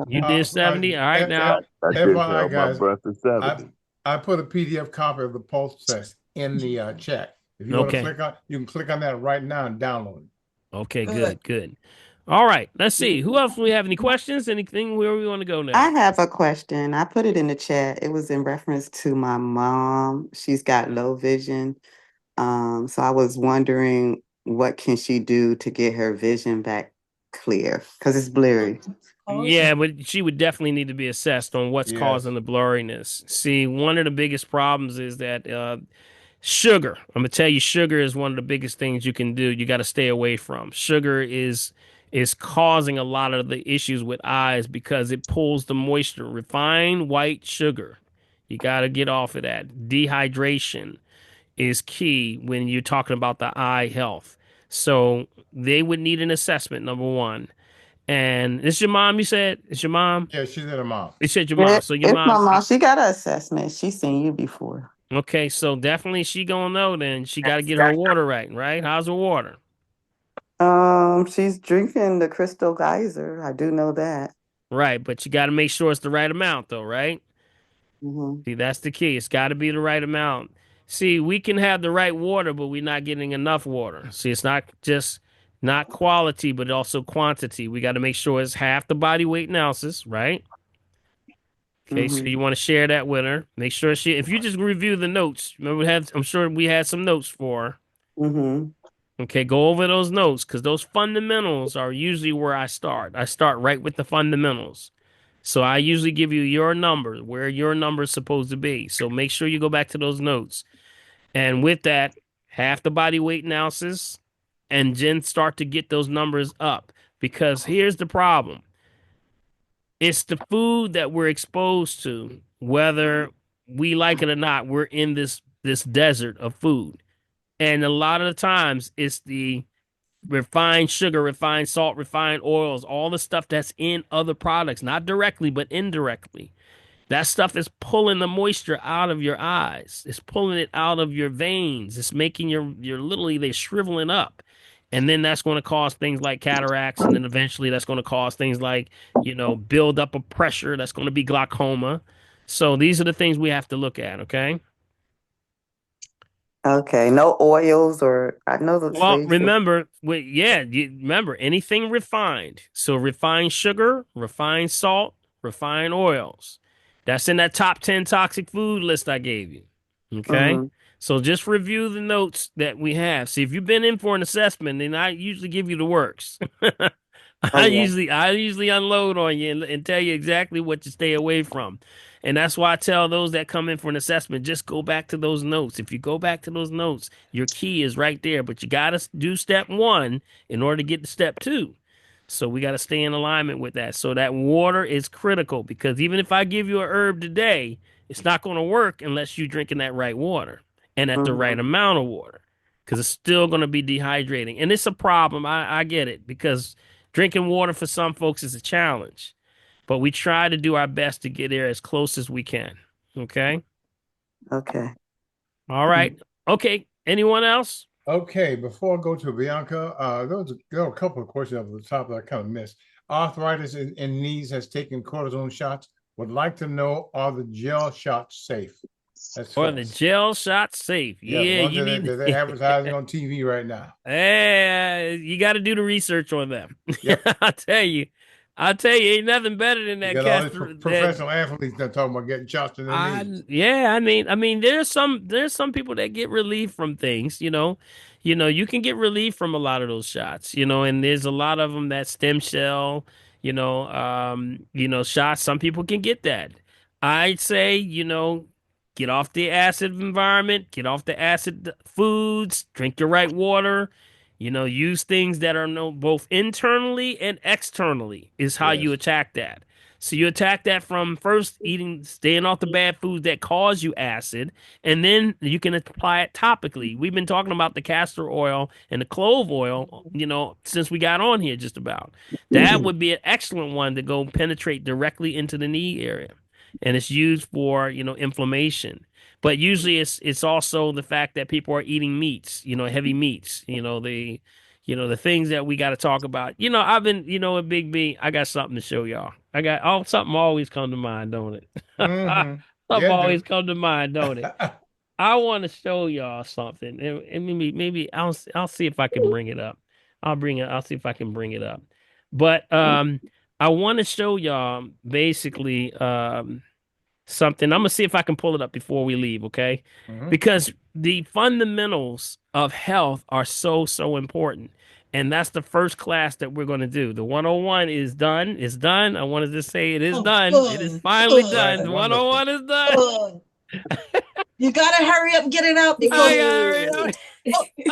You did 70? All right, now. I just held my breath to 70. I put a PDF copy of the pulse test in the chat. If you want to click on, you can click on that right now and download it. Okay, good. All right, let's see. Who else do we have? Any questions? Anything where we want to go now? I have a question. I put it in the chat. It was in reference to my mom. She's got low vision. So I was wondering what can she do to get her vision back clear? Because it's blurry. Yeah, but she would definitely need to be assessed on what's causing the blurriness. See, one of the biggest problems is that sugar. I'm gonna tell you, sugar is one of the biggest things you can do. You got to stay away from. Sugar is causing a lot of the issues with eyes because it pulls the moisture. Refined white sugar You got to get off of that. Dehydration is key when you're talking about the eye health. So they would need an assessment, number one. And it's your mom, you said? It's your mom? Yeah, she's at her mom. You said your mom. So your It's my mom. mom. She got an assessment. She's seen you before. Okay, so definitely she gonna know then. She got to get her water right? How's her water? She's drinking the Crystal Geyser. I do know that. Right, but you got to make sure it's the right amount though, right? See, that's the key. It's got to be the right amount. See, we can have the right water, but we're not getting enough water. See, it's not just not quality, but also quantity. We got to make sure it's half the body weight in ounces, right? Okay, so you want to share that with her. Make sure if you just review the notes, remember I'm sure we had some notes for her. Okay, go over those notes because those fundamentals are usually where I start. I start right with the fundamentals. So I usually give you your number, where your number is supposed to be. So make sure you go back to those notes. And with that, half the body weight in ounces, and then start to get those numbers up. Because here's the problem. It's the food that we're exposed to, whether we like it or not. We're in this desert of food. And a lot of the times it's the refined sugar, refined salt, refined oils, all the stuff that's in other products, not directly, but indirectly. That stuff is pulling the moisture out of your eyes. It's pulling it out of your veins. It's making your literally they're shriveling up. And then that's going to cause things like cataracts. And then eventually that's going to cause things like, build up of pressure. That's going to be glaucoma. So these are the things we have to look at. Okay. Okay, no oils or I know the. Well, remember, remember anything refined. So refined sugar, refined salt, refined oils. That's in that top 10 toxic food list I gave you. Okay. So just review the notes that we have. See, if you've been in for an assessment, then I usually give you the works. I usually unload on you and tell you exactly what to stay away from. And that's why I tell those that come in for an assessment, just go back to those notes. If you go back to those notes, your key is right there. But you got to do step 1 in order to get to step 2. So we got to stay in alignment with that. So that water is critical because even if I give you a herb today, it's not going to work unless you're drinking that right water and at the right amount of water because it's still going to be dehydrating. And it's a problem. I get it because drinking water for some folks is a challenge. But we try to do our best to get there as close as we can. Okay? Okay. All right. Okay. Anyone else? Okay. Before I go to Bianca, there are a couple of questions up at the top that I kind of missed. Arthritis in knees has taken cortisone shots. Would like to know, are the gel shots safe? Or the gel shots safe. Yeah, you need they're advertising on TV right now. You got to do the research on them. Yep. I'll tell you, ain't nothing better than that. All these professional athletes that talking about getting shots in their knees. Yeah, I mean, there's some people that get relief from things. You can get relief from a lot of those shots. And there's a lot of them that stem cell. Shots. Some people can get that. I'd say, get off the acid environment, get off the acid foods, drink your right water. Use things that are both internally and externally is how you attack that. So you attack that from first staying off the bad foods that cause you acid, and then you can apply it topically. We've been talking about the castor oil and the clove oil, since we got on here just about. That would be an excellent one to go penetrate directly into the knee area. And it's used for, inflammation. But usually it's also the fact that people are eating meats, heavy meats, the things that we got to talk about. I've been, at Big B, I got something to show y'all. Something always come to mind, don't it? Something always come to mind, don't it? I want to show y'all something. And maybe I'll see if I can bring it up. I'll see if I can bring it up. But I want to show y'all basically something. I'm gonna see if I can pull it up before we leave, okay? Because the fundamentals of health are so important. And that's the first class that we're going to do. The 101 is done. It's done. I wanted to say it is done. It is finally done. The 101 is done. You gotta hurry up and get it out before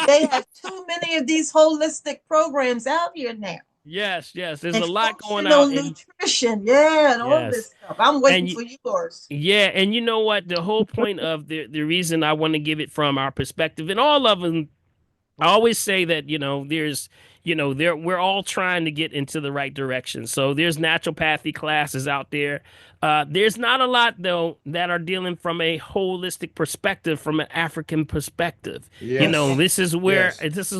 They have too many of these holistic programs out here now. Yes, there's And a lot going functional out. nutrition, and all this stuff. I'm waiting for yours. Yeah, and you know what? The whole point of the reason I want to give it from our perspective, and all of them, I always say that, we're all trying to get into the right direction. So there's naturopathy classes out there. There's not a lot, though, that are dealing from a holistic perspective, from an African perspective. Yes. This is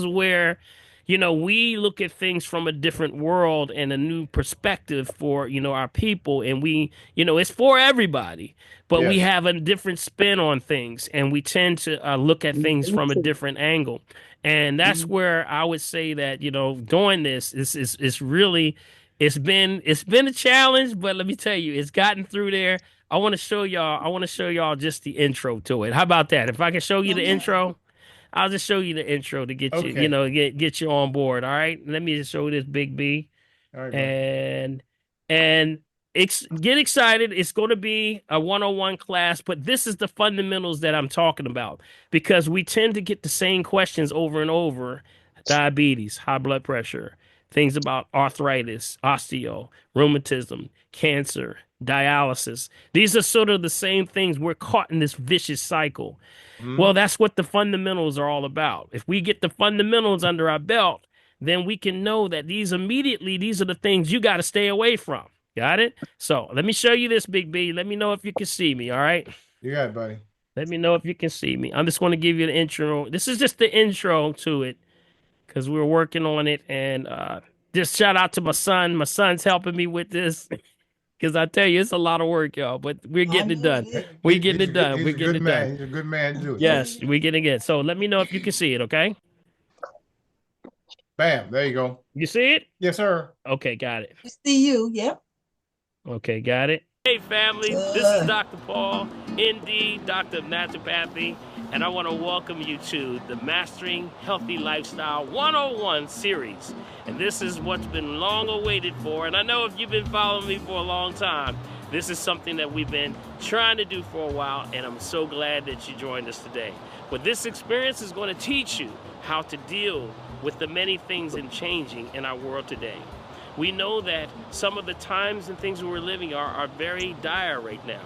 where we look at things from a different world and a new perspective for, our people. And it's for everybody, but we have a different spin on things, and we tend to look at things from a different angle. And that's where I would say that, doing this is really, it's been a challenge, but let me tell you, it's gotten through there. I want to show y'all just the intro to it. How about that? If I can show you the intro, I'll just show you the intro to get you, get you on board. All right. Let me just show this Big B. All right, and get excited. It's going to be a 101 class, but this is the fundamentals that I'm talking about, because we tend to get the same questions over and over: diabetes, high blood pressure, things about arthritis, osteo, rheumatism, cancer, dialysis. These are sort of the same things. We're caught in this vicious cycle. Well, that's what the fundamentals are all about. If we get the fundamentals under our belt, then we can know that these are the things you got to stay away from. Got it? So let me show you this, Big B. Let me know if you can see me. All right. You got it, buddy. Let me know if you can see me. I'm just going to give you the intro. This is just the intro to it, because we're working on it. And just shout out to my son. My son's helping me with this, because I tell you, it's a lot of work, y'all. But we're getting it done. We're getting it done. We're getting it done. He's a good man to do it. Yes, we're getting it. So let me know if you can see it, okay? Bam, there you go. You see it? Yes, sir. Okay, got it. See you, yep. Okay, got it. Hey, family, this is Dr. Paul, ND, Doctor of Naturopathy, and I want to welcome you to the Mastering Healthy Lifestyle 101 series. And this is what's been long awaited for, and I know if you've been following me for a long time, this is something that we've been trying to do for a while, and I'm so glad that you joined us today. But this experience is going to teach you how to deal with the many things and changing in our world today. We know that some of the times and things we're living are very dire right now,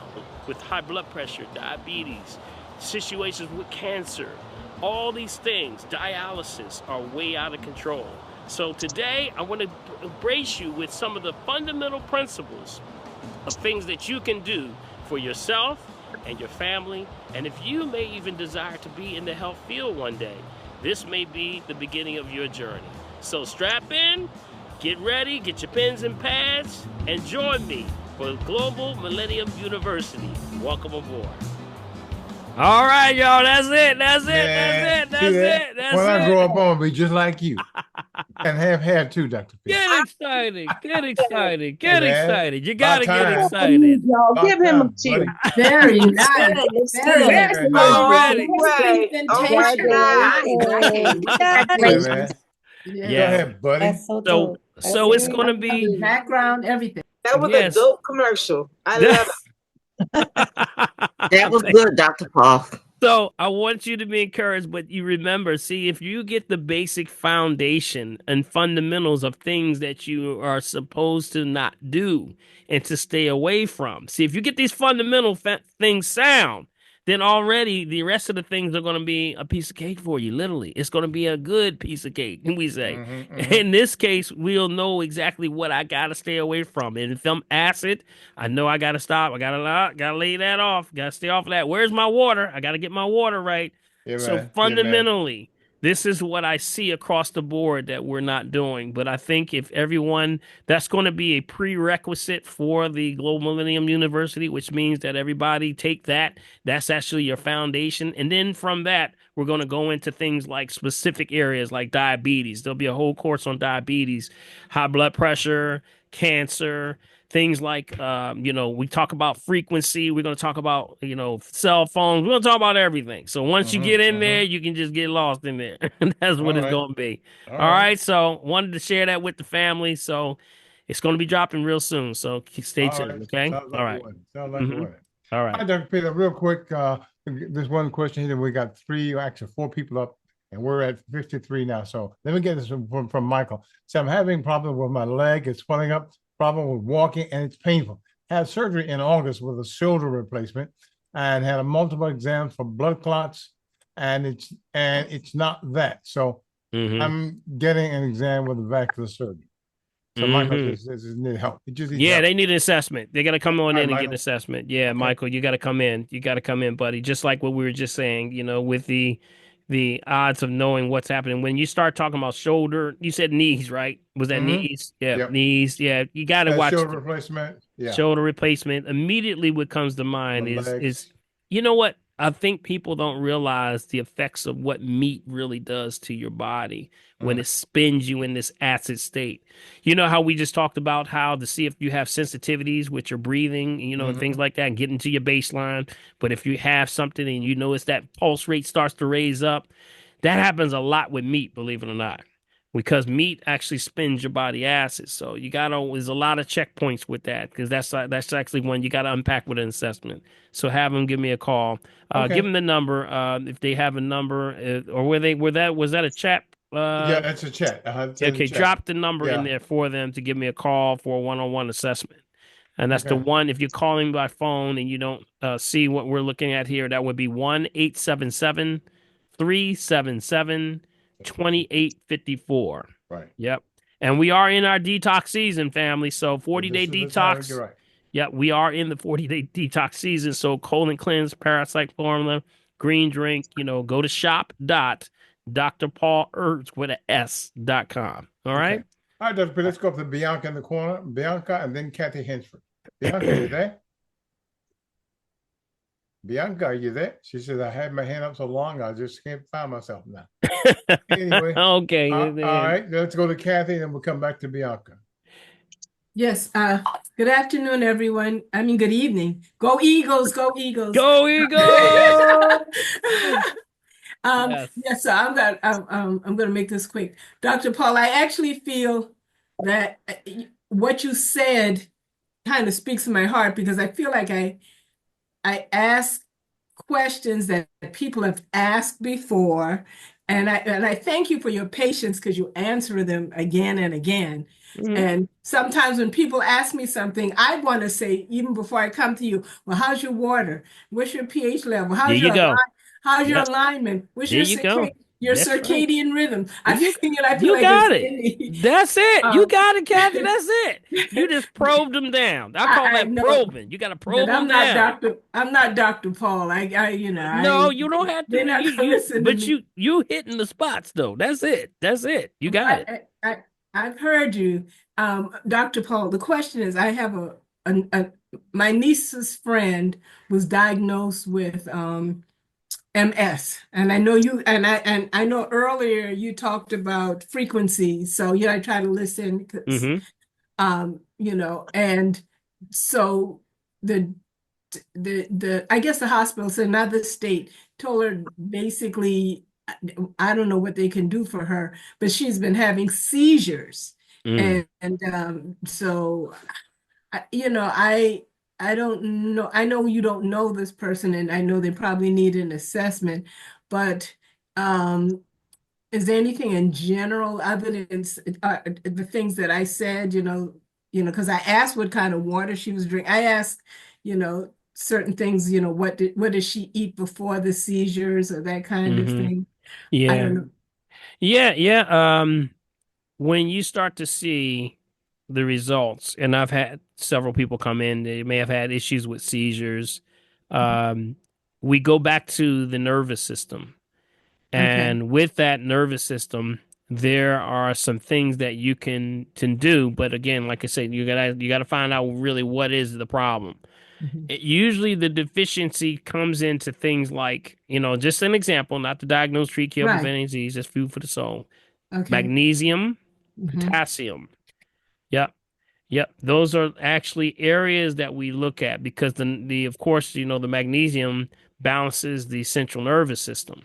with high blood pressure, diabetes, situations with cancer. All these things, dialysis, are way out of control. So today, I want to embrace you with some of the fundamental principles of things that you can do for yourself and your family. And if you may even desire to be in the health field one day, this may be the beginning of your journey. So strap in. Get ready, get your pens and pads, and join me for Global Millennium University. Welcome aboard. All right, y'all, that's it. When I grow up, I'm going to be just like you. And have hair too, Dr. P. Get excited. You got to About get time. excited. Y'all give him a cheer. Very nice. Very Presentation. Yeah. Go ahead, buddy. That's so dope. So it's going to be background, everything. That was a dope commercial. I love it. That was good, Dr. Paul. So I want you to be encouraged, but you remember, see, if you get the basic foundation and fundamentals of things that you are supposed to not do and to stay away from, see, if you get these fundamental things sound, then already the rest of the things are going to be a piece of cake for you. Literally, it's going to be a good piece of cake, we say. In this case, we'll know exactly what I got to stay away from. And if I'm acid, I know I got to stop. I got to lay that off. Got to stay off of that. Where's my water? I got to get my water right. So fundamentally, this is what I see across the board that we're not doing. But I think if everyone, that's going to be a prerequisite for the Global Millennium University, which means that everybody take that. That's actually your foundation. And then from that, we're going to go into things like specific areas like diabetes. There'll be a whole course on diabetes, high blood pressure, cancer, things like, we talk about frequency. We're going to talk about, cell phones. We're going to talk about everything. So once you get in there, you can just get lost in there. That's what it's going to be. All right. So wanted to share that with the family. So it's going to be dropping real soon. So stay tuned. Okay. Sounds like all right. Sounds like All right. Hi, Dr. Peter, real quick. There's one question here. We got 4 people up. and we're at 53 now. So let me get this from Michael. So I'm having problem with my leg. It's swelling up, problem with walking, and it's painful. Had surgery in August with a shoulder replacement and had a multiple exams for blood clots, and it's not that. So I'm getting an exam with a vascular surgeon. So Michael just need help. They need an assessment. They got to come on in and Michael. get an assessment. Yeah, okay. Michael, you got to come in. You got to come in, buddy. Just like what we were just saying, with the odds of knowing what's happening. When you start talking about shoulder, you said knees, right? Was that knees? Yeah, yep. Knees. Yeah, you got to watch shoulder replacement. Yeah, shoulder replacement. Immediately, what comes to mind is you know what? I think people don't realize the effects of what meat really does to your body when it spins you in this acid state. You know how we just talked about how to see if you have sensitivities with your breathing, and things like that, and getting to your baseline. But if you have something and you notice that pulse rate starts to raise up, that happens a lot with meat, believe it or not, because meat actually spins your body acid. So there's a lot of checkpoints with that, because that's actually one you got to unpack with an assessment. So have them give me a call. Give them the number if they have a number, or was that a chat? Yeah, that's a chat. Okay, drop the number in there for them to give me a call for a one-on-one assessment. And that's the one, if you're calling by phone and you don't see what we're looking at here, that would be 1-877-377-2854. Right. Yep. And we are in our detox season, family. So 40-day detox. You're right. Yeah, we are in the 40-day detox season. So colon cleanse, parasite formula, green drink, go to shop.drpaulherbs.com. All right? Okay. All right, Dr. P, let's go up to Bianca in the corner. Bianca and then Kathy Hensford. Bianca, are you there? Bianca, are you there? She says, I had my hand up so long, I just can't find myself now. Anyway. Okay. All right, let's go to Kathy and then we'll come back to Bianca. Yes. Good afternoon, everyone. I mean, good evening. Go Eagles, go Eagles. Go Eagles! Yes, so I'm gonna make this quick. Dr. Paul, I actually feel that what you said kind of speaks to my heart, because I feel like I ask questions that people have asked before, and I thank you for your patience, because you answer them again and again. And sometimes when people ask me something, I want to say, even before I come to you, well, how's your water? What's your pH level? How's your alignment? What's your circadian rhythm? I feel like got it. That's it. You got it, Kathy. That's it. You just probed them down. I call that probing. You got to probe them down. I'm not Dr. Paul. No, you don't have to. But you hitting the spots though. That's it. You got it. I've heard you, Dr. Paul. The question is, I have my niece's friend was diagnosed with MS, and I know you, and I know earlier you talked about frequencies. So I try to listen, because, and so the I guess the hospital said, not the state, told her basically, I don't know what they can do for her, but she's been having seizures. And so, I don't know. I know you don't know this person, and I know they probably need an assessment, but is there anything in general other than the things that I said, because I asked what kind of water she was drinking. I asked, certain things, what did she eat before the seizures, or that kind of thing. Yeah. I don't know. Yeah. When you start to see the results, and I've had several people come in, they may have had issues with seizures. We go back to the nervous system. And with that nervous system, there are some things that you can do. But again, like I said, you gotta find out really what is the problem. Usually the deficiency comes into things like, just an example, not to diagnose, treat, cure, prevent any disease, just food for the soul. Magnesium, potassium. Yep. Those are actually areas that we look at, because of course, the magnesium balances the central nervous system,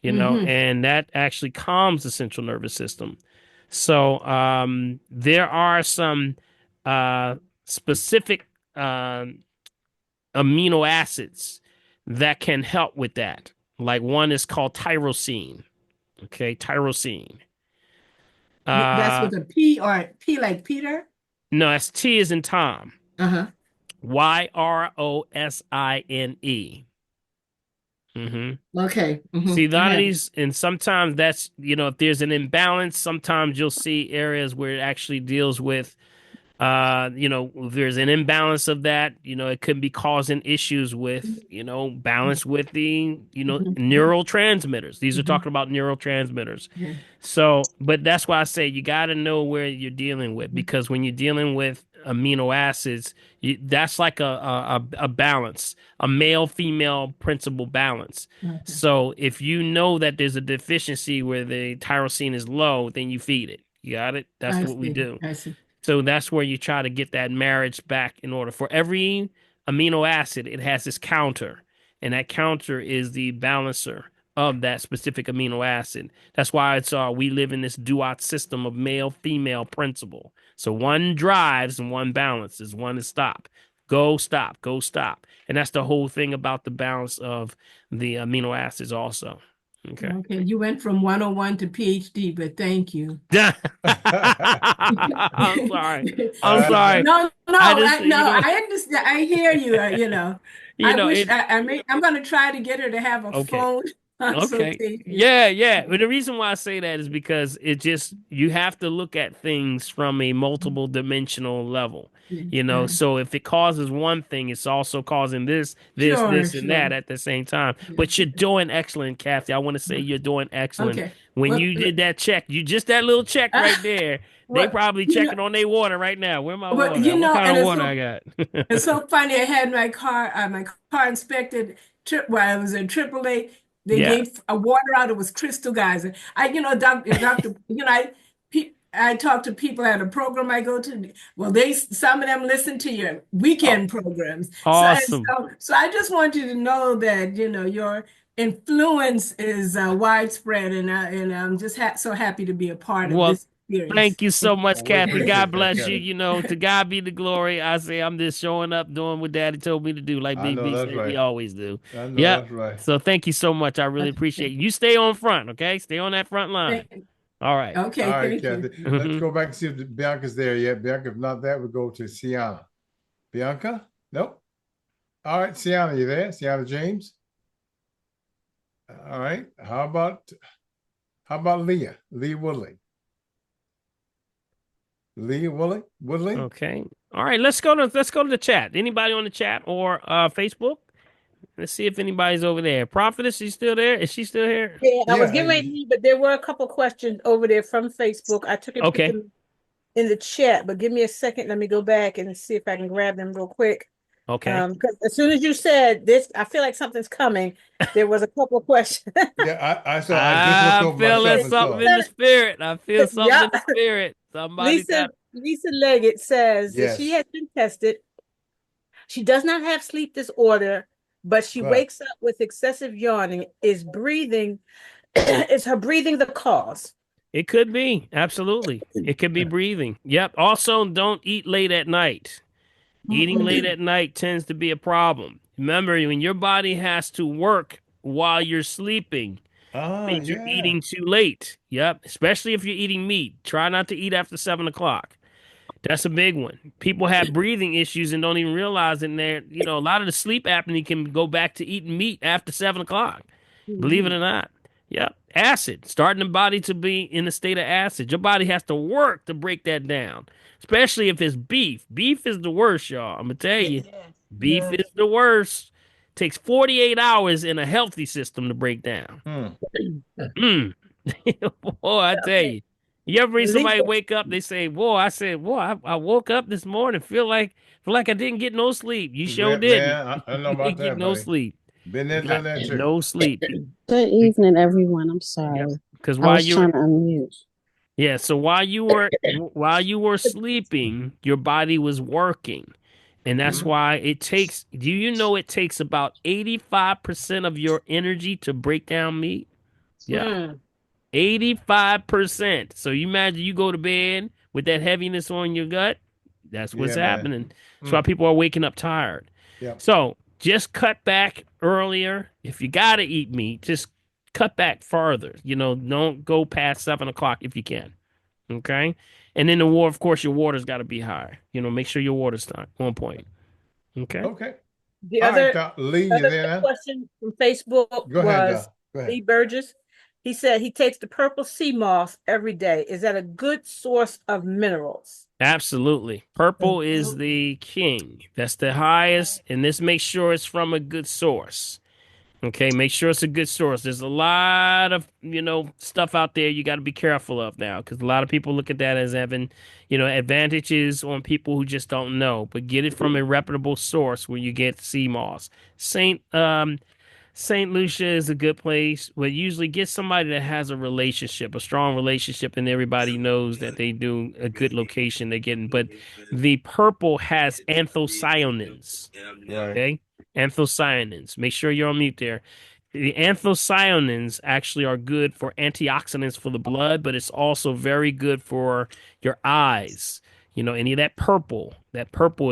and that actually calms the central nervous system. So there are some specific amino acids that can help with that. Like one is called tyrosine. Okay, tyrosine. That's with a P or P like Peter? No, that's T is in Tom. Uh-huh. Yrosine. Okay. See, a I lot of have these, and sometimes that's, if there's an imbalance, sometimes you'll see areas where it actually deals with, if there's an imbalance of that, it could be causing issues with, balance with the, neurotransmitters. These are talking about neurotransmitters. So, but that's why I say you got to know where you're dealing with, because when you're dealing with amino acids, that's like a balance, a male female principle balance. So if you know that there's a deficiency where the tyrosine is low, then you feed it. You got it? That's I what we see. do. I see. So that's where you try to get that marriage back in order. For every amino acid, it has this counter, and that counter is the balancer of that specific amino acid. That's why it's we live in this duot system of male-female principle. So one drives and one balances. One is stop. Go, stop, go, stop. And that's the whole thing about the balance of the amino acids also. Okay. Okay, you went from 101 to PhD, but thank you. I'm sorry. I'm sorry. No, I understand. I hear you. I'm going to try to get her to have a Okay. phone Okay. consultation. Yeah. But the reason why I say that is because you have to look at things from a multiple dimensional level. So if it causes one thing, it's also causing this, and that at the same time. But you're doing excellent, Kathy. I want to say you're doing excellent. Okay. When you did that check, that little check right there, they probably checking on their water right now. Where my water? What kind of water I got? It's so funny. I had my car inspected. While I was in AAA, they gave a water out. It was Crystal Geyser. Doctor, I talk to people at a program I go to. Well, some of them listen to your weekend programs. Awesome. So I just want you to know that your influence is widespread, and I'm just so happy to be a part of this experience. Thank you so much, Kathy. God bless you. To God be the glory. I say I'm just showing up, doing what Daddy told me to do, like Big B said we always do. That's right. So thank you so much. I really appreciate you. You stay on front, okay? Stay on that front line. All right. Okay. All right, Thank Kathy. you. Let's go back and see if Bianca's there yet. Bianca, if not that, we'll go to Sienna. Bianca? Nope. All right, Sienna, you there? Sienna James? All right. How about Leah? Leah Woodley. Leah Woodley? Okay. All right. Let's go to the chat. Anybody on the chat or Facebook? Let's see if anybody's over there. Prophetess, she's still there? Is she still here? Yeah, I was getting ready to leave, but there were a couple questions over there from Facebook. I took it put them in the chat, but give me a second. Let me go back and see if I can grab them real quick. Okay. Because as soon as you said this, I feel like something's coming. There was a couple of questions. Yeah, I saw. I feel something in the spirit. I feel something in the spirit. Somebody Lisa Leggett says that she has been tested. She does not have sleep disorder, but she wakes up with excessive yawning. Is her breathing the cause? It could be. Absolutely. It could be breathing. Yep. Also, don't eat late at night. Eating late at night tends to be a problem. Remember, when your body has to work while you're sleeping, means you're eating too late. Yep. Especially if you're eating meat. Try not to eat after 7 o'clock. That's a big one. People have breathing issues and don't even realize it. A lot of the sleep apnea can go back to eating meat after 7 o'clock. Believe it or not. Yep. Acid. Starting the body to be in a state of acid. Your body has to work to break that down. Especially if it's beef. Beef is the worst, y'all. I'm going to tell you. Beef is the worst. Takes 48 hours in a healthy system to break down. Boy, I tell you. You ever read somebody wake up, they say, I woke up this morning, feel like I didn't get no sleep. You sure didn't. Man, I know about that, no sleep. Been there, done that too. No sleep. Good evening, everyone. I'm sorry. Because I was trying to unmute. Yeah, so while you were sleeping, your body was working. And that's why it takes, it takes about 85% of your energy to break down meat? Yeah. 85%. So you imagine you go to bed with that heaviness on your gut. That's what's happening. That's why people are waking up tired. Yep. So just cut back earlier. If you got to eat meat, just cut back farther. Don't go past 7 o'clock if you can. Okay. And then of course, your water's got to be high. Make sure your water's on point. Okay. Okay. The All right, other, Lee, you there now? question from Facebook Go ahead, was Go ahead. Lee Burgess. He said he takes the purple sea moss every day. Is that a good source of minerals? Absolutely. Purple is the king. That's the highest. And this makes sure it's from a good source. Okay, make sure it's a good source. There's a lot of, stuff out there you got to be careful of now, because a lot of people look at that as having, advantages on people who just don't know. But get it from a reputable source where you get sea moss. St. Lucia is a good place, but usually get somebody that has a strong relationship, and everybody knows that they do a good location they're getting. But the purple has anthocyanins. Okay? Anthocyanins. Make sure you're on mute there. The anthocyanins actually are good for antioxidants for the blood, but it's also very good for your eyes. Any of that purple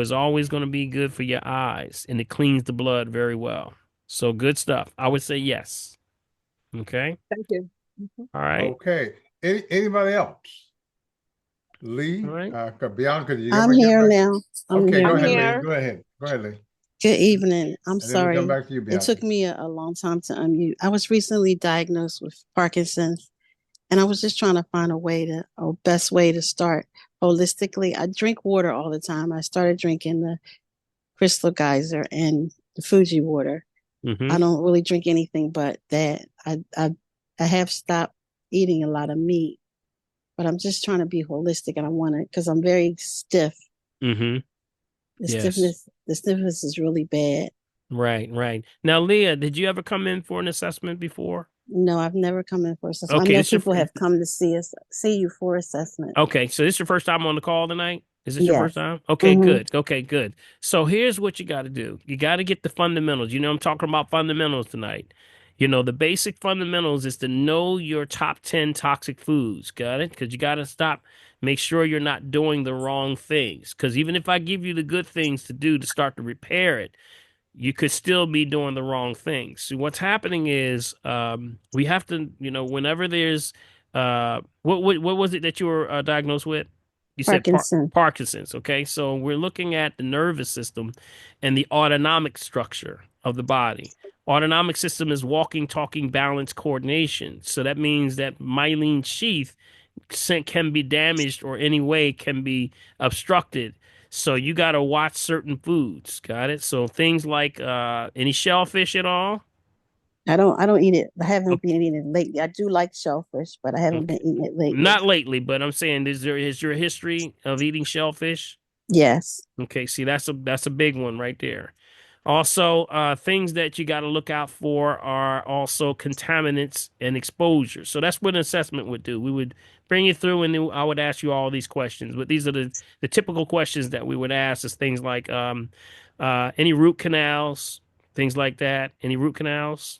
is always going to be good for your eyes, and it cleans the blood very well. So good stuff. I would say yes. Okay. Thank you. All right. Okay. Anybody else? Lee, Bianca, did you I'm here now. Okay, go ahead, here. Lee. Go ahead. Lee. Good evening. I'm sorry. Come back to you, it took me a long time to unmute. I was recently diagnosed with Parkinson's, and I was just trying to find a best way to start holistically. I drink water all the time. I started drinking the Crystal Geyser and the Fuji water. I don't really drink anything but that. I have stopped eating a lot of meat, but I'm just trying to be holistic, and I want to, because I'm very stiff. The stiffness is really bad. Right. Now, Leah, did you ever come in for an assessment before? No, I've never come in for assessment. Okay, I know people have come to see you for assessment. Okay, so this is your first time on the call tonight? Is this your first time? Okay, good. Okay, good. So here's what you got to do. You got to get the fundamentals. I'm talking about fundamentals tonight. The basic fundamentals is to know your top 10 toxic foods. Got it? Because you got to make sure you're not doing the wrong things. Because even if I give you the good things to do to start to repair it, you could still be doing the wrong things. So what's happening is we have to, whenever there's what was it that you were diagnosed with? You said Parkinson's. Okay, so we're looking at the nervous system and the autonomic structure of the body. Autonomic system is walking, talking, balance, coordination. So that means that myelin sheath can be damaged or any way can be obstructed. So you got to watch certain foods. Got it? So things like any shellfish at all? I don't eat it. I haven't been eating it lately. I do like shellfish, but I haven't been eating it lately. Not lately, but I'm saying, is your history of eating shellfish? Yes. Okay, see, that's a big one right there. Also, things that you got to look out for are also contaminants and exposure. So that's what an assessment would do. We would bring you through, and then I would ask you all these questions. But these are the typical questions that we would ask, is things like any root canals, things like that. Any root canals?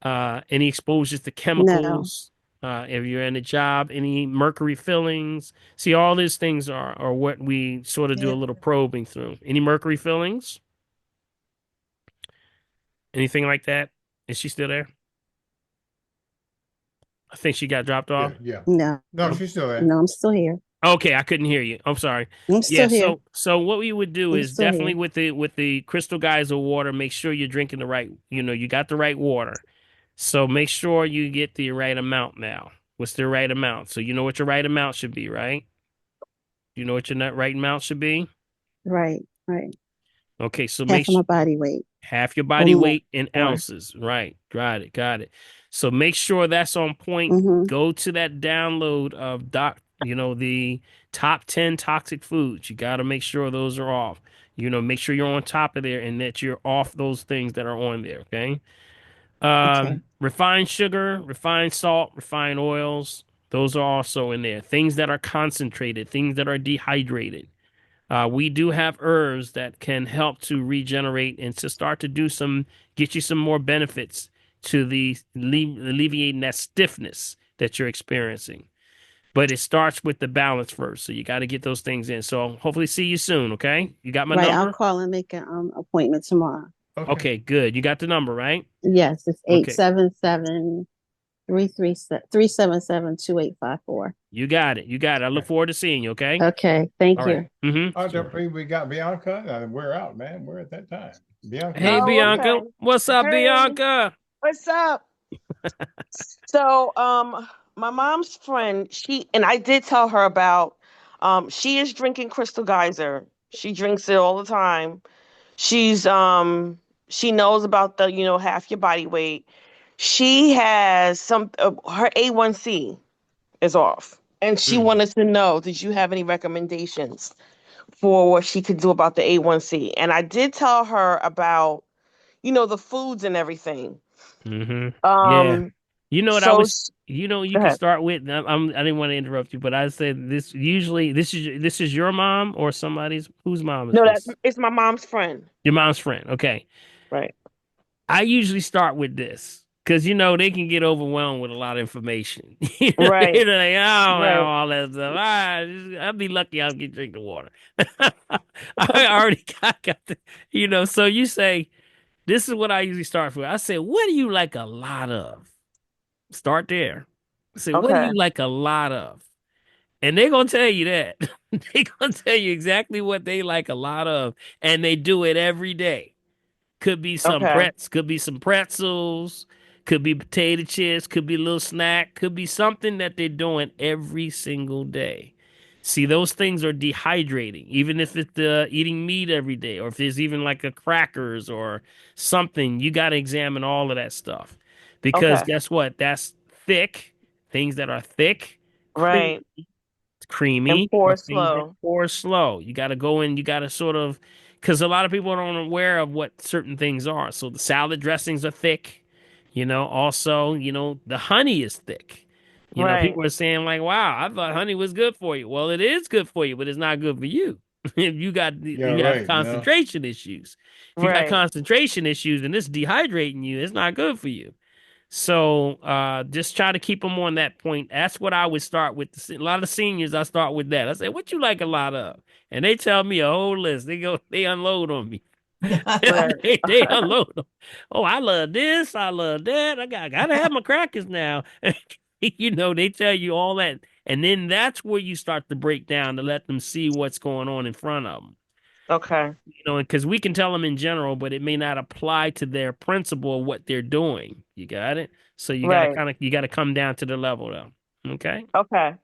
Any exposures to chemicals? No. If you're in a job, any mercury fillings? See, all these things are what we sort of do a little probing through. Any mercury fillings? Anything like that? Is she still there? I think she got dropped off. Yeah. No, she's still there. No, I'm still here. Okay, I couldn't hear you. I'm sorry. I'm still here. So what we would do is definitely with the Crystal Geyser water, make sure you're drinking the right, you got the right water. So make sure you get the right amount now. What's the right amount? So you know what your right amount should be, right? You know what your right amount should be? Right. Okay, so half my body weight. Half your body weight in ounces. Right. Got it. So make sure that's on point. Go to that download of the top 10 toxic foods. You got to make sure those are off. Make sure you're on top of there and that you're off those things that are on there. Okay. Refined sugar, refined salt, refined oils. Those are also in there. Things that are concentrated, things that are dehydrated. We do have herbs that can help to regenerate and to start to get you some more benefits to the alleviating that stiffness that you're experiencing. But it starts with the balance first. So you got to get those things in. So hopefully see you soon. Okay. You got my number? I'll call and make an appointment tomorrow. Okay, good. You got the number, right? Yes, it's 877 377-2854. You got it. You got it. I look forward to seeing you. Okay. Okay. Thank All you. right. Mm-hmm. All right, we got Bianca. We're out, man. We're at that time. Bianca. Hey, Bianca. What's up, Bianca? What's up? So, my mom's friend, I did tell her about, she is drinking Crystal Geyser. She drinks it all the time. She knows about the, half your body weight. She has her A1C is off. And she wanted to know, did you have any recommendations for what she could do about the A1C? And I did tell her about, the foods and everything. Mm-hmm. Yeah. Um, You know what I so was, you go can ahead. start with, I didn't want to interrupt you, but I said this, usually this is your mom or whose mom is No, this? it's my mom's friend. Your mom's friend. Okay. Right. I usually start with this because, they can get overwhelmed with a lot of information. Right. They're like, I don't have Right. all that stuff. I'll be lucky I'll get drink the water. I already got the, so you say, this is what I usually start with. I say, what do you like a lot of? Start there. Say, what do Okay. you like a lot of? And they're going to tell you that. They're going to tell you exactly what they like a lot of. And they do it every day. Could be Okay. could be some pretzels, could be potato chips, could be a little snack, could be something that they're doing every single day. See, those things are dehydrating, even if it's eating meat every day, or if there's even like a crackers or something, you got to examine all of that stuff. Because Okay. guess what? That's thick, things that are thick, Right. And creamy, or pour things that slow. pour slow. You got to go in, you got to sort of, because a lot of people aren't aware of what certain things are. So the salad dressings are thick, also, the honey is thick. Right. People are saying like, wow, I thought honey was good for you. Well, it is good for you, but it's not good for you. If Yeah, you have right. concentration issues. If you got Right. concentration issues and it's dehydrating you, it's not good for you. So just try to keep them on that point. That's what I would start with. A lot of the seniors, I start with that. I say, what you like a lot of? And they tell me a whole list. They unload on me. Right. They unload them. Oh, I love this. I love that. Gotta have my crackers now. They tell you all that. And then that's where you start to break down to let them see what's going on in front of them. Okay. Because we can tell them in general, but it may not apply to their principle of what they're doing. You got it? So you got Right. to you got to come down to the level though. Okay? Okay.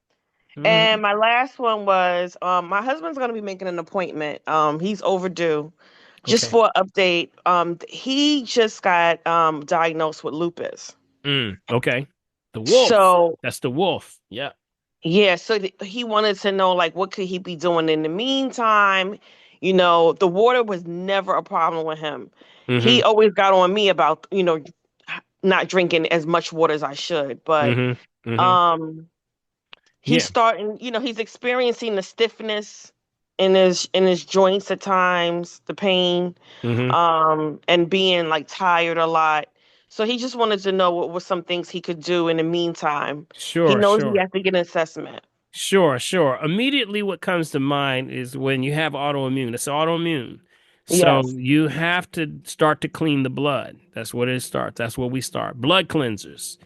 Mhm. And my last one was, my husband's going to be making an appointment. He's overdue. Just Okay. for an update, he just got diagnosed with lupus. Okay. The wolf. So That's the wolf. Yeah. yeah, so he wanted to know, like, what could he be doing in the meantime? The water was never a problem with him. He Mm-hmm. always got on me about, not drinking as much water as I should. But Mm-hmm. Mm-hmm. um he's Yeah. starting, he's experiencing the stiffness in his joints at times, the pain, Mm-hmm. and being like tired a lot. So he just wanted to know what were some things he could do in the meantime. He Sure, knows he sure. has to get an assessment. Sure, sure. Immediately what comes to mind is when you have autoimmune. It's autoimmune. So Yes. you have to start to clean the blood. That's what it starts. That's where we start. Blood cleansers.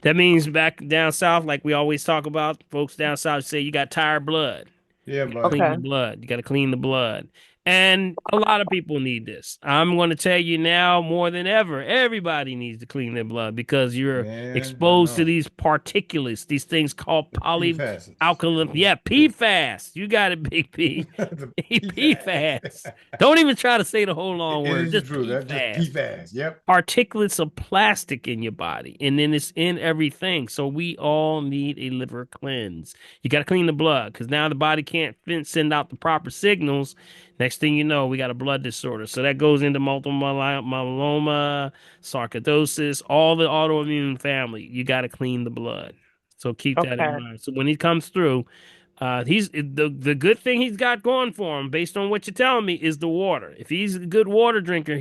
That means back down south, like we always talk about, folks down south say you got tired blood. Yeah, You gotta buddy. clean Okay. the blood. You got to clean the blood. And a lot of people need this. I'm going to tell you now more than ever, everybody needs to clean their blood because you're Man, I exposed to know. these particulates, these things called PFAS. polyalkyl. Yeah, PFAS. You got it, Big P. The PFAS. Don't even try to say the whole long It word. is Just true. That's just PFAS. PFAS. Yep. Particulates of plastic in your body, and then it's in everything. So we all need a liver cleanse. You got to clean the blood because now the body can't send out the proper signals. Next thing you know, we got a blood disorder. So that goes into multiple myeloma, sarcoidosis, all the autoimmune family. You got to clean the blood. So keep that in Okay. mind. So when he comes through, he's the good thing he's got going for him, based on what you're telling me, is the water. If he's a good water drinker,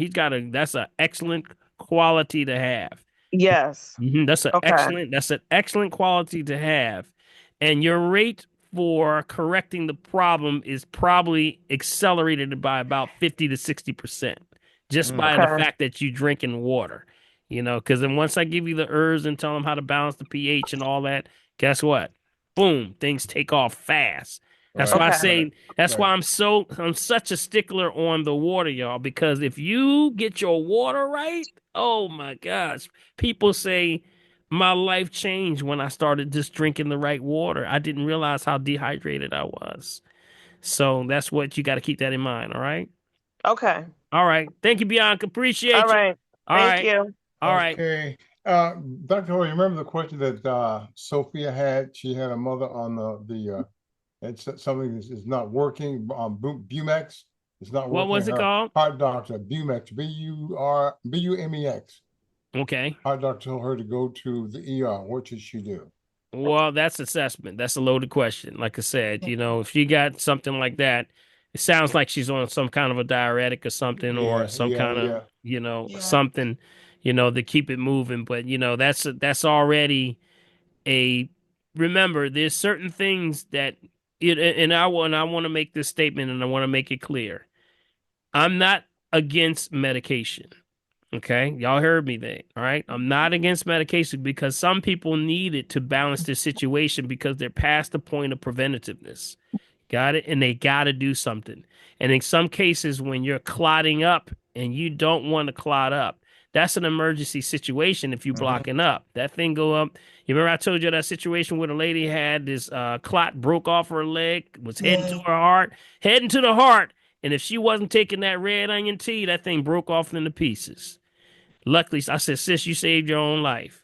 that's an excellent quality to have. Yes. That's Okay. an excellent quality to have. And your rate for correcting the problem is probably accelerated by about 50 to 60%, just by the Okay. fact that you drinking water. because then once I give you the herbs and tell them how to balance the pH and all that, guess what? Boom, things take off fast. That's why I say that's why I'm such a stickler on the water, y'all, because if you get your water right, oh my gosh. People say my life changed when I started just drinking the right water. I didn't realize how dehydrated I was. So that's what you got to keep that in mind, all right? Okay. All right. Thank you, Bianca. Appreciate All you. right. All Thank right. you. All right. Okay. Dr. Ho, you remember the question that Sophia had? She had a mother on it's something is not working. Bumex. It's not working. What was it called? Heart doctor, Bumex, Bumex. Okay. Heart doctor told her to go to the ER. What should she do? Well, that's assessment. That's a loaded question. Like I said, if she got something like that, it sounds like she's on some kind of a diuretic or something, or some kind of, something, to keep it moving. But that's already remember, there's certain things that and I want to make this statement, and I want to make it clear. I'm not against medication. Okay, y'all heard me there. All right, I'm not against medication because some people need it to balance their situation because they're past the point of preventativeness. Got it? And they got to do something. And in some cases, when you're clotting up and you don't want to clot up, that's an emergency situation if you're blocking up. That thing go up. You remember I told you that situation where the lady had this clot broke off her leg, was heading to her heart, heading to the heart. And if she wasn't taking that red onion tea, that thing broke off into pieces. Luckily, I said, sis, you saved your own life.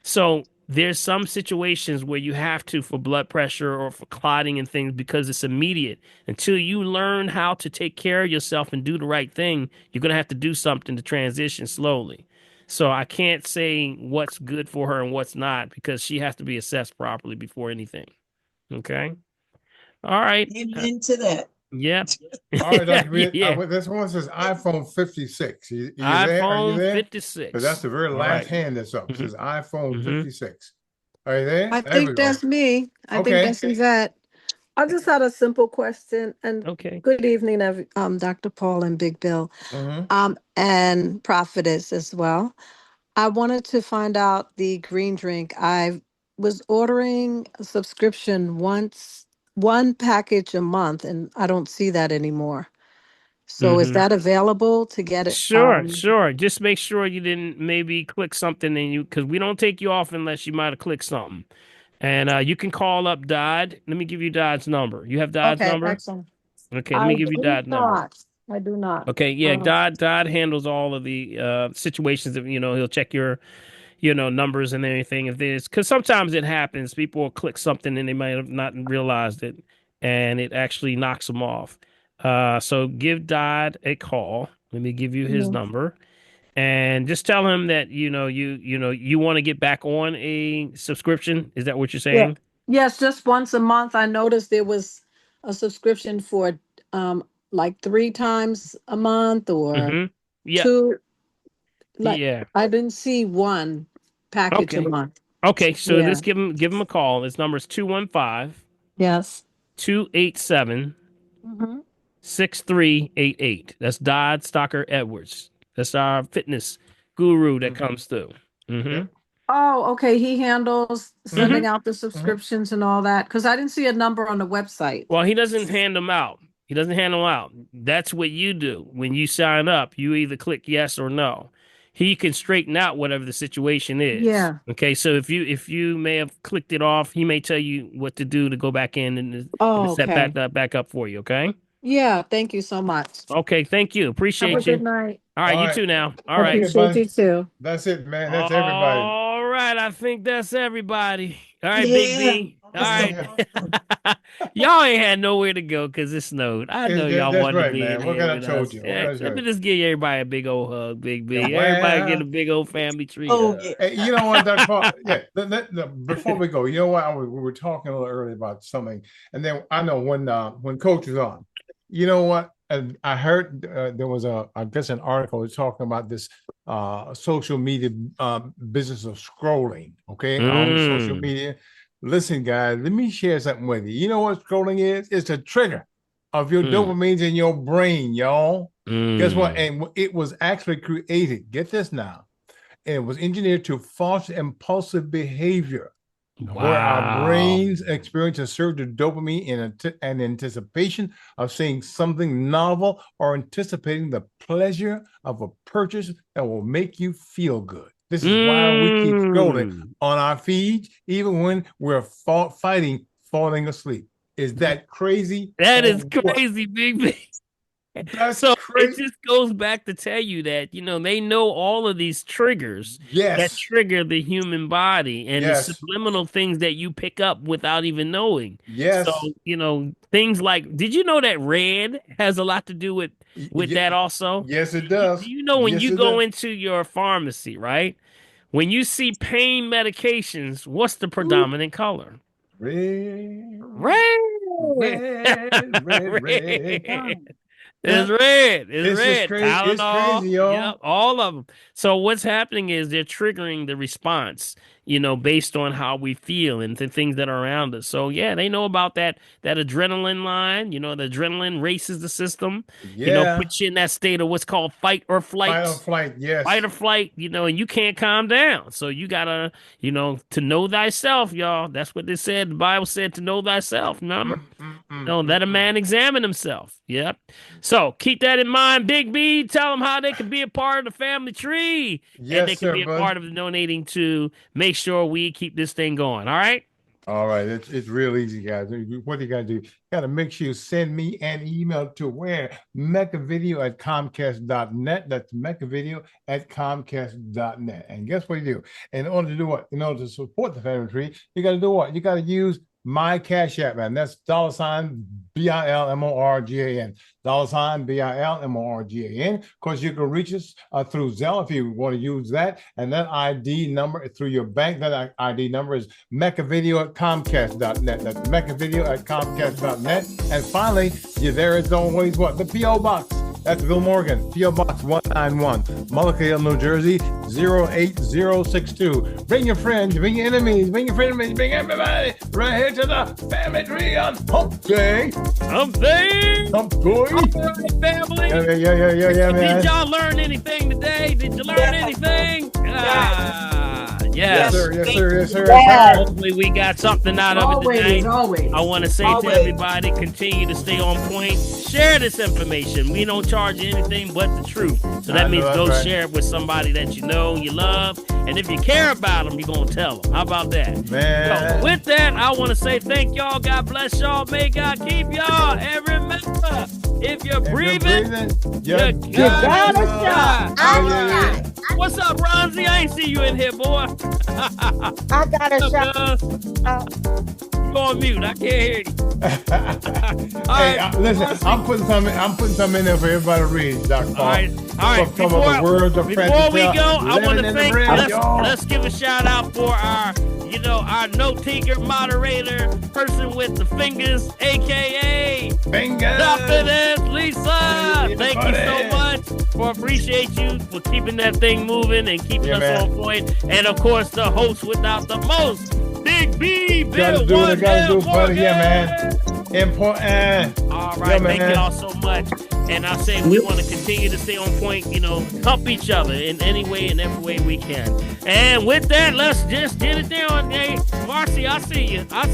So there's some situations where you have to for blood pressure or for clotting and things because it's immediate. Until you learn how to take care of yourself and do the right thing, you're going to have to do something to transition slowly. So I can't say what's good for her and what's not because she has to be assessed properly before anything. Okay. All right. Amen to that. Yep. All right, Dr. B. This one says iPhone 56. You there? Are you there? 56. Because that's the very last hand that's up. It says iPhone 56. Are you there? I think that's me. I think that's Yvette. I just had a simple question. And good evening, Dr. Paul and Big Bill, and Prophetess as well. I wanted to find out the green drink. I was ordering a subscription one package a month, and I don't see that anymore. So is that available to get it? Sure. Just make sure you didn't maybe click something because we don't take you off unless you might have clicked something. And you can call up Dodd. Let me give you Dodd's number. You have Dodd's number? Excellent. Okay, let me give you Dodd's number. I do not. Okay, yeah, Dodd handles all of the situations that, he'll check your, numbers and everything. If there's, because sometimes it happens, people will click something and they might have not realized it, and it actually knocks them off. So give Dodd a call. Let me give you his number. And just tell him that you want to get back on a subscription. Is that what you're saying? Yes, just once a month. I noticed there was a subscription for like 3 times a month or 2. I didn't see one package a month. Okay, so just give him a call. His number is 215. Yes. 287 6388. That's Dodd Stocker Edwards. That's our fitness guru that comes through. Oh, okay. He handles sending out the subscriptions and all that because I didn't see a number on the website. Well, he doesn't hand them out. That's what you do. When you sign up, you either click yes or no. He can straighten out whatever the situation is. Yeah. Okay. So if you may have clicked it off, he may tell you what to do to go back in and set back up for you. Okay. Yeah. Thank you so much. Okay. Thank you. Appreciate you. Have a good night. All right. You too now. All right. Appreciate you too. That's it, man. That's everybody. All right. I think that's everybody. All right, Big B. All right. Y'all ain't had nowhere to go because it snowed. I know y'all wanted to be in here with us. Let me just give everybody a big old hug, Big B. Everybody get a big old family tree. Hey, you know what, Dr. Paul? Before we go, you know what? We were talking a little earlier about something, and then I know when Coach is on, you know what? And I heard there was I guess an article talking about this social media business of scrolling. Okay, on social media. Listen, guys, let me share something with you. You know what scrolling is? It's a trigger of your dopamines in your brain, y'all. Guess what? And it was actually created. Get this now. it was engineered to foster impulsive behavior. Wow. Where our brains experience a surge of dopamine in anticipation of seeing something novel or anticipating the pleasure of a purchase that will make you feel good. This is why we keep scrolling on our feeds, even when we're fighting falling asleep. Is that crazy? That is crazy, Big B. So crazy. it just goes back to tell you that, they know all of these triggers that trigger the human body and the subliminal things that you pick up without even knowing. Yes. So, things like, did you know that red has a lot to do with that also? Yes, it does. You know, when you go into your pharmacy, right? When you see pain medications, what's the predominant color? Red. It's red. It's red. Just crazy. Tylenol, It's crazy, y'all. Yep, all of them. So what's happening is they're triggering the response, based on how we feel and the things that are around us. So yeah, they know about that adrenaline line. The adrenaline races the system. Puts you in that state of what's called fight or flight. Fight or flight, yes. Fight or flight, and you can't calm down. So you gotta, to know thyself, y'all. That's what they said. The Bible said to know thyself. Remember? Let a man examine himself. Yep. So keep that in mind, Big B. Tell them how they can be a part of the family tree. Yes, and they can be a part of the donating to make sure we keep this thing going. All right? All right. It's real easy, guys. What you got to do, you got to make sure you send me an email to where? mechavideo@comcast.net. That's mechavideo@comcast.net. And guess what you do? In order to do what? In order to support the family tree, you got to do what? You got to use my Cash App, man. That's $BILMORGAN. $BILMORGAN. Of course, you can reach us through Zelle if you want to use that. And that ID number through your bank, that ID number is mechavideo@comcast.net. That's mechavideo@comcast.net. And finally, there is always what? The P.O. Box. That's Bill Morgan, P.O. Box 191, Mullica, New Jersey, 08062. Bring your friends, bring your enemies, bring everybody right here to the family tree on Hump Day. Hump Day. Hump Day. All right, family. Yeah, man. Did y'all learn anything today? Did you learn anything? Yes. Yes, sir. Hopefully we got something out of it today. Always. I want to say to everybody, continue to stay on point. Share this information. We don't charge you anything but the truth. So that means go share it with somebody that you know, you love. And if you care about them, you're going to tell them. How about that? Man. So with that, I want to say thank y'all. God bless y'all. May God keep y'all. And remember, if you're breathing, you got a shot. What's up, Ronzi? I ain't see you in here, boy. I got a shot. You on mute. I can't hear you. Listen, I'm putting something in there for everybody to read, Dr. Paul. All right. Before we go, I want to thank. Let's give a shout out for our note taker, moderator, person with the fingers, aka Prophetess Lisa. Thank you so much. Appreciate you for keeping that thing moving and keeping us on point. And of course, the host without the most, Big B, Bill. Gotta do, buddy. Yeah, man. Important. All right, thank y'all so much. And I say we want to continue to stay on point, help each other in any way and every way we can. And with that, let's just get it down. Hey, Marcy, I see you. Tap.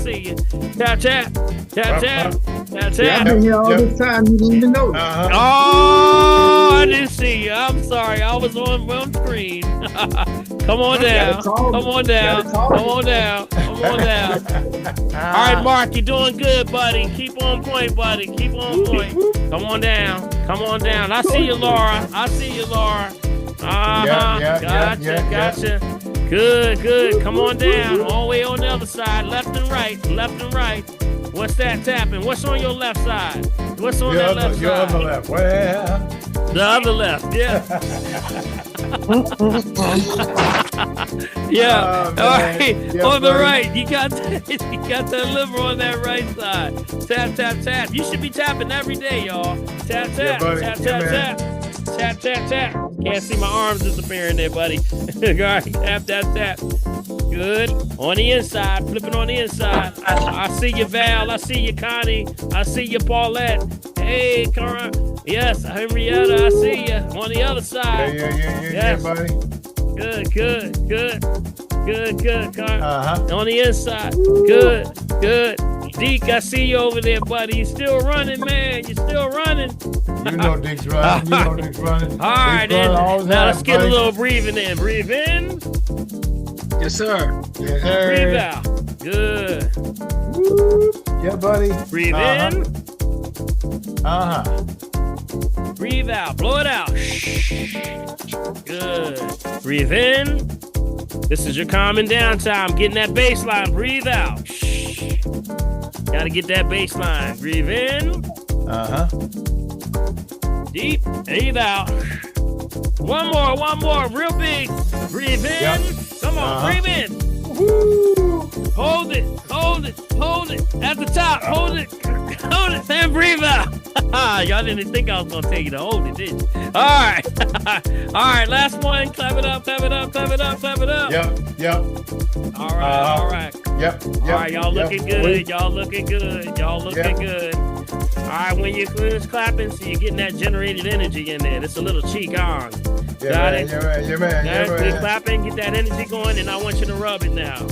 I've been here all this time. You didn't even know. Oh, I didn't see you. I'm sorry. I was on screen. Come on down. All right, Mark, you're doing good, buddy. Keep on point, buddy. Keep on point. Come on down. I see you, Laura. Gotcha. Good. Come on down. All the way on the other side. Left and right. What's that tapping? What's on your left side? What's on that left side? Your other left. Well. The other left, yeah. Yeah. All right. Yeah, on the right, you got that liver on that right side. Tap. You should be tapping every day, y'all. Tap. Tap. Can't see my arms disappearing there, buddy. All right. Tap. Good. On the inside, flipping on the inside. I see you, Val. I see you, Connie. I see you, Paulette. Hey, Cara. Yes, Henrietta, I see you on the other side. Yeah, buddy. Good. On the inside. Good. Deke, I see you over there, buddy. You're still running, man. You're still running. You know Dick's running. All right, then. Now let's get a little breathing in. Breathe in. Yes, sir. Yes, sir. Breathe out. Good. Yeah, buddy. Breathe in. Breathe out. Blow it out. Good. Breathe in. This is your calming down time. Getting that baseline. Breathe out. Gotta get that baseline. Breathe in. Deep. Breathe out. One more. Real big. Breathe in. Yep. Come on. Breathe in. Hold it. At the top. Hold it. And breathe out. Y'all didn't think I was gonna tell you to hold it, did you? All right. Last one. Clap it up. Yep. All right. Yep. All right, y'all looking good. Y'all looking good. All right, when you're finished clapping, so you're getting that generated energy in there. It's a little qigong. Got it? Yeah, man. Good clapping. Get that energy going, and I want you to rub it now.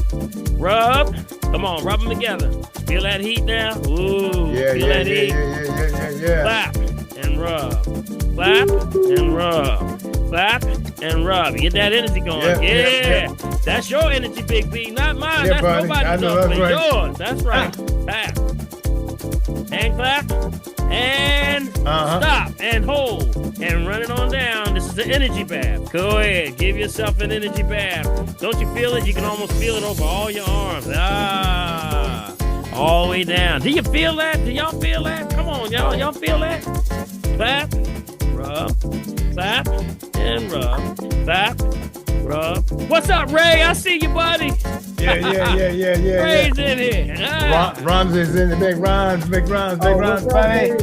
Rub. Come on, rub them together. Feel that heat now? Ooh. Feel that heat? Yeah. Clap and rub. Clap and rub. Clap and rub. Get that energy going. Yeah. That's your energy, Big B, not mine. Yeah, that's buddy. nobody's That's right. yours. That's right. Clap. And clap. And stop. And hold. And run it on down. This is an energy bath. Go ahead. Give yourself an energy bath. Don't you feel it? You can almost feel it over all your arms. All the way down. Do you feel that? Do y'all feel that? Come on, y'all. Y'all feel that? Clap. Rub. Clap. And rub. Clap. Rub. What's up, Ray? I see you, buddy. Yeah. Ray's in here. Ron's is in the big Ron's, buddy.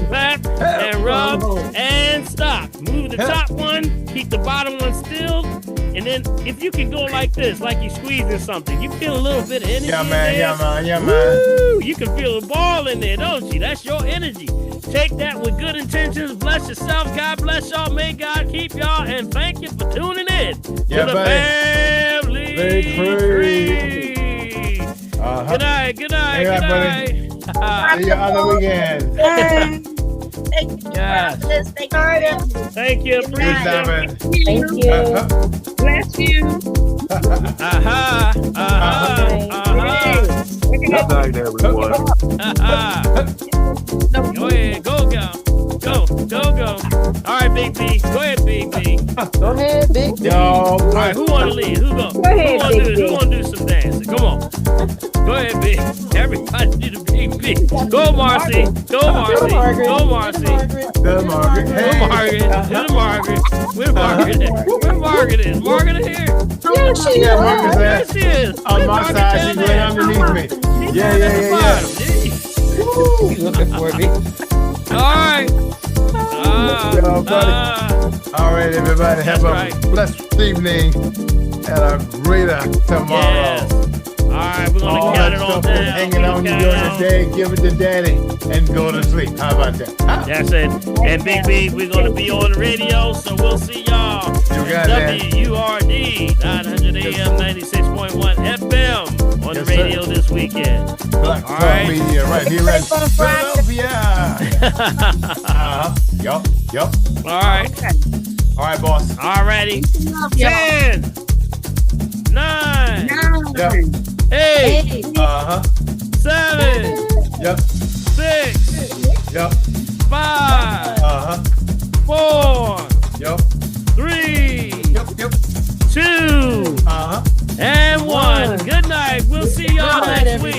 Clap and rub and stop. Move the top one. Keep the bottom one still. And then if you can go like this, like you're squeezing something, you feel a little bit of energy. Yeah, man. Woo! You can feel a ball in there, don't you? That's your energy. Take that with good intentions. Bless yourself. God bless y'all. May God keep y'all. And thank you for tuning in to the Family Tree. Good night. See you on the weekend. Thank you. Appreciate it. Thank you. Bless you. Good night, everyone. Go ahead. Go. All right, Big B. Go ahead, Big B. Go ahead, Big B. All right, who want to lead? Who ahead, who want to do some dancing? Come on. Go ahead, Big. Everybody do the Big B. Go, Marcy. Go, Marcy. There's Margaret. Where's Margaret? Where's Margaret? Is Margaret here? Yeah, She is. On my side, she's right underneath me. Yeah. You looking for me? All right. All right, everybody. Have a blessed evening and a greater tomorrow. Yes. All right, we're going to count it on down. Hanging on you during the day, give it to daddy, and go to sleep. How about that? That's it. And Big B, we're going to be on the radio, so we'll see y'all. You got that. WURD 900 AM 96.1 FM on the radio this weekend. Black All right. Media right here in Philadelphia. Yup. All right. All right, boss. All righty. 10, 9, Yep. 8, 7, Yep. 6, Yep. 5, 4, Yep. 3, Yep. 2, and 1. Good night. We'll see y'all next week.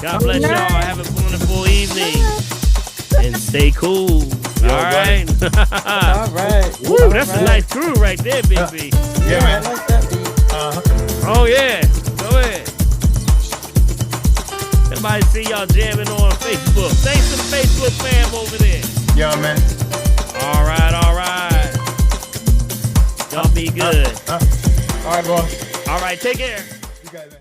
God bless y'all. Have a wonderful evening. And stay cool. All right. All right. Woo, that's a nice crew right there, Big B. Yeah, man. I like that beat. Oh, yeah. Go ahead. Everybody see y'all jamming on Facebook. Thanks to the Facebook fam over there. Yeah, man. All right. Y'all be good. All right, boss. All right, take care. You got that.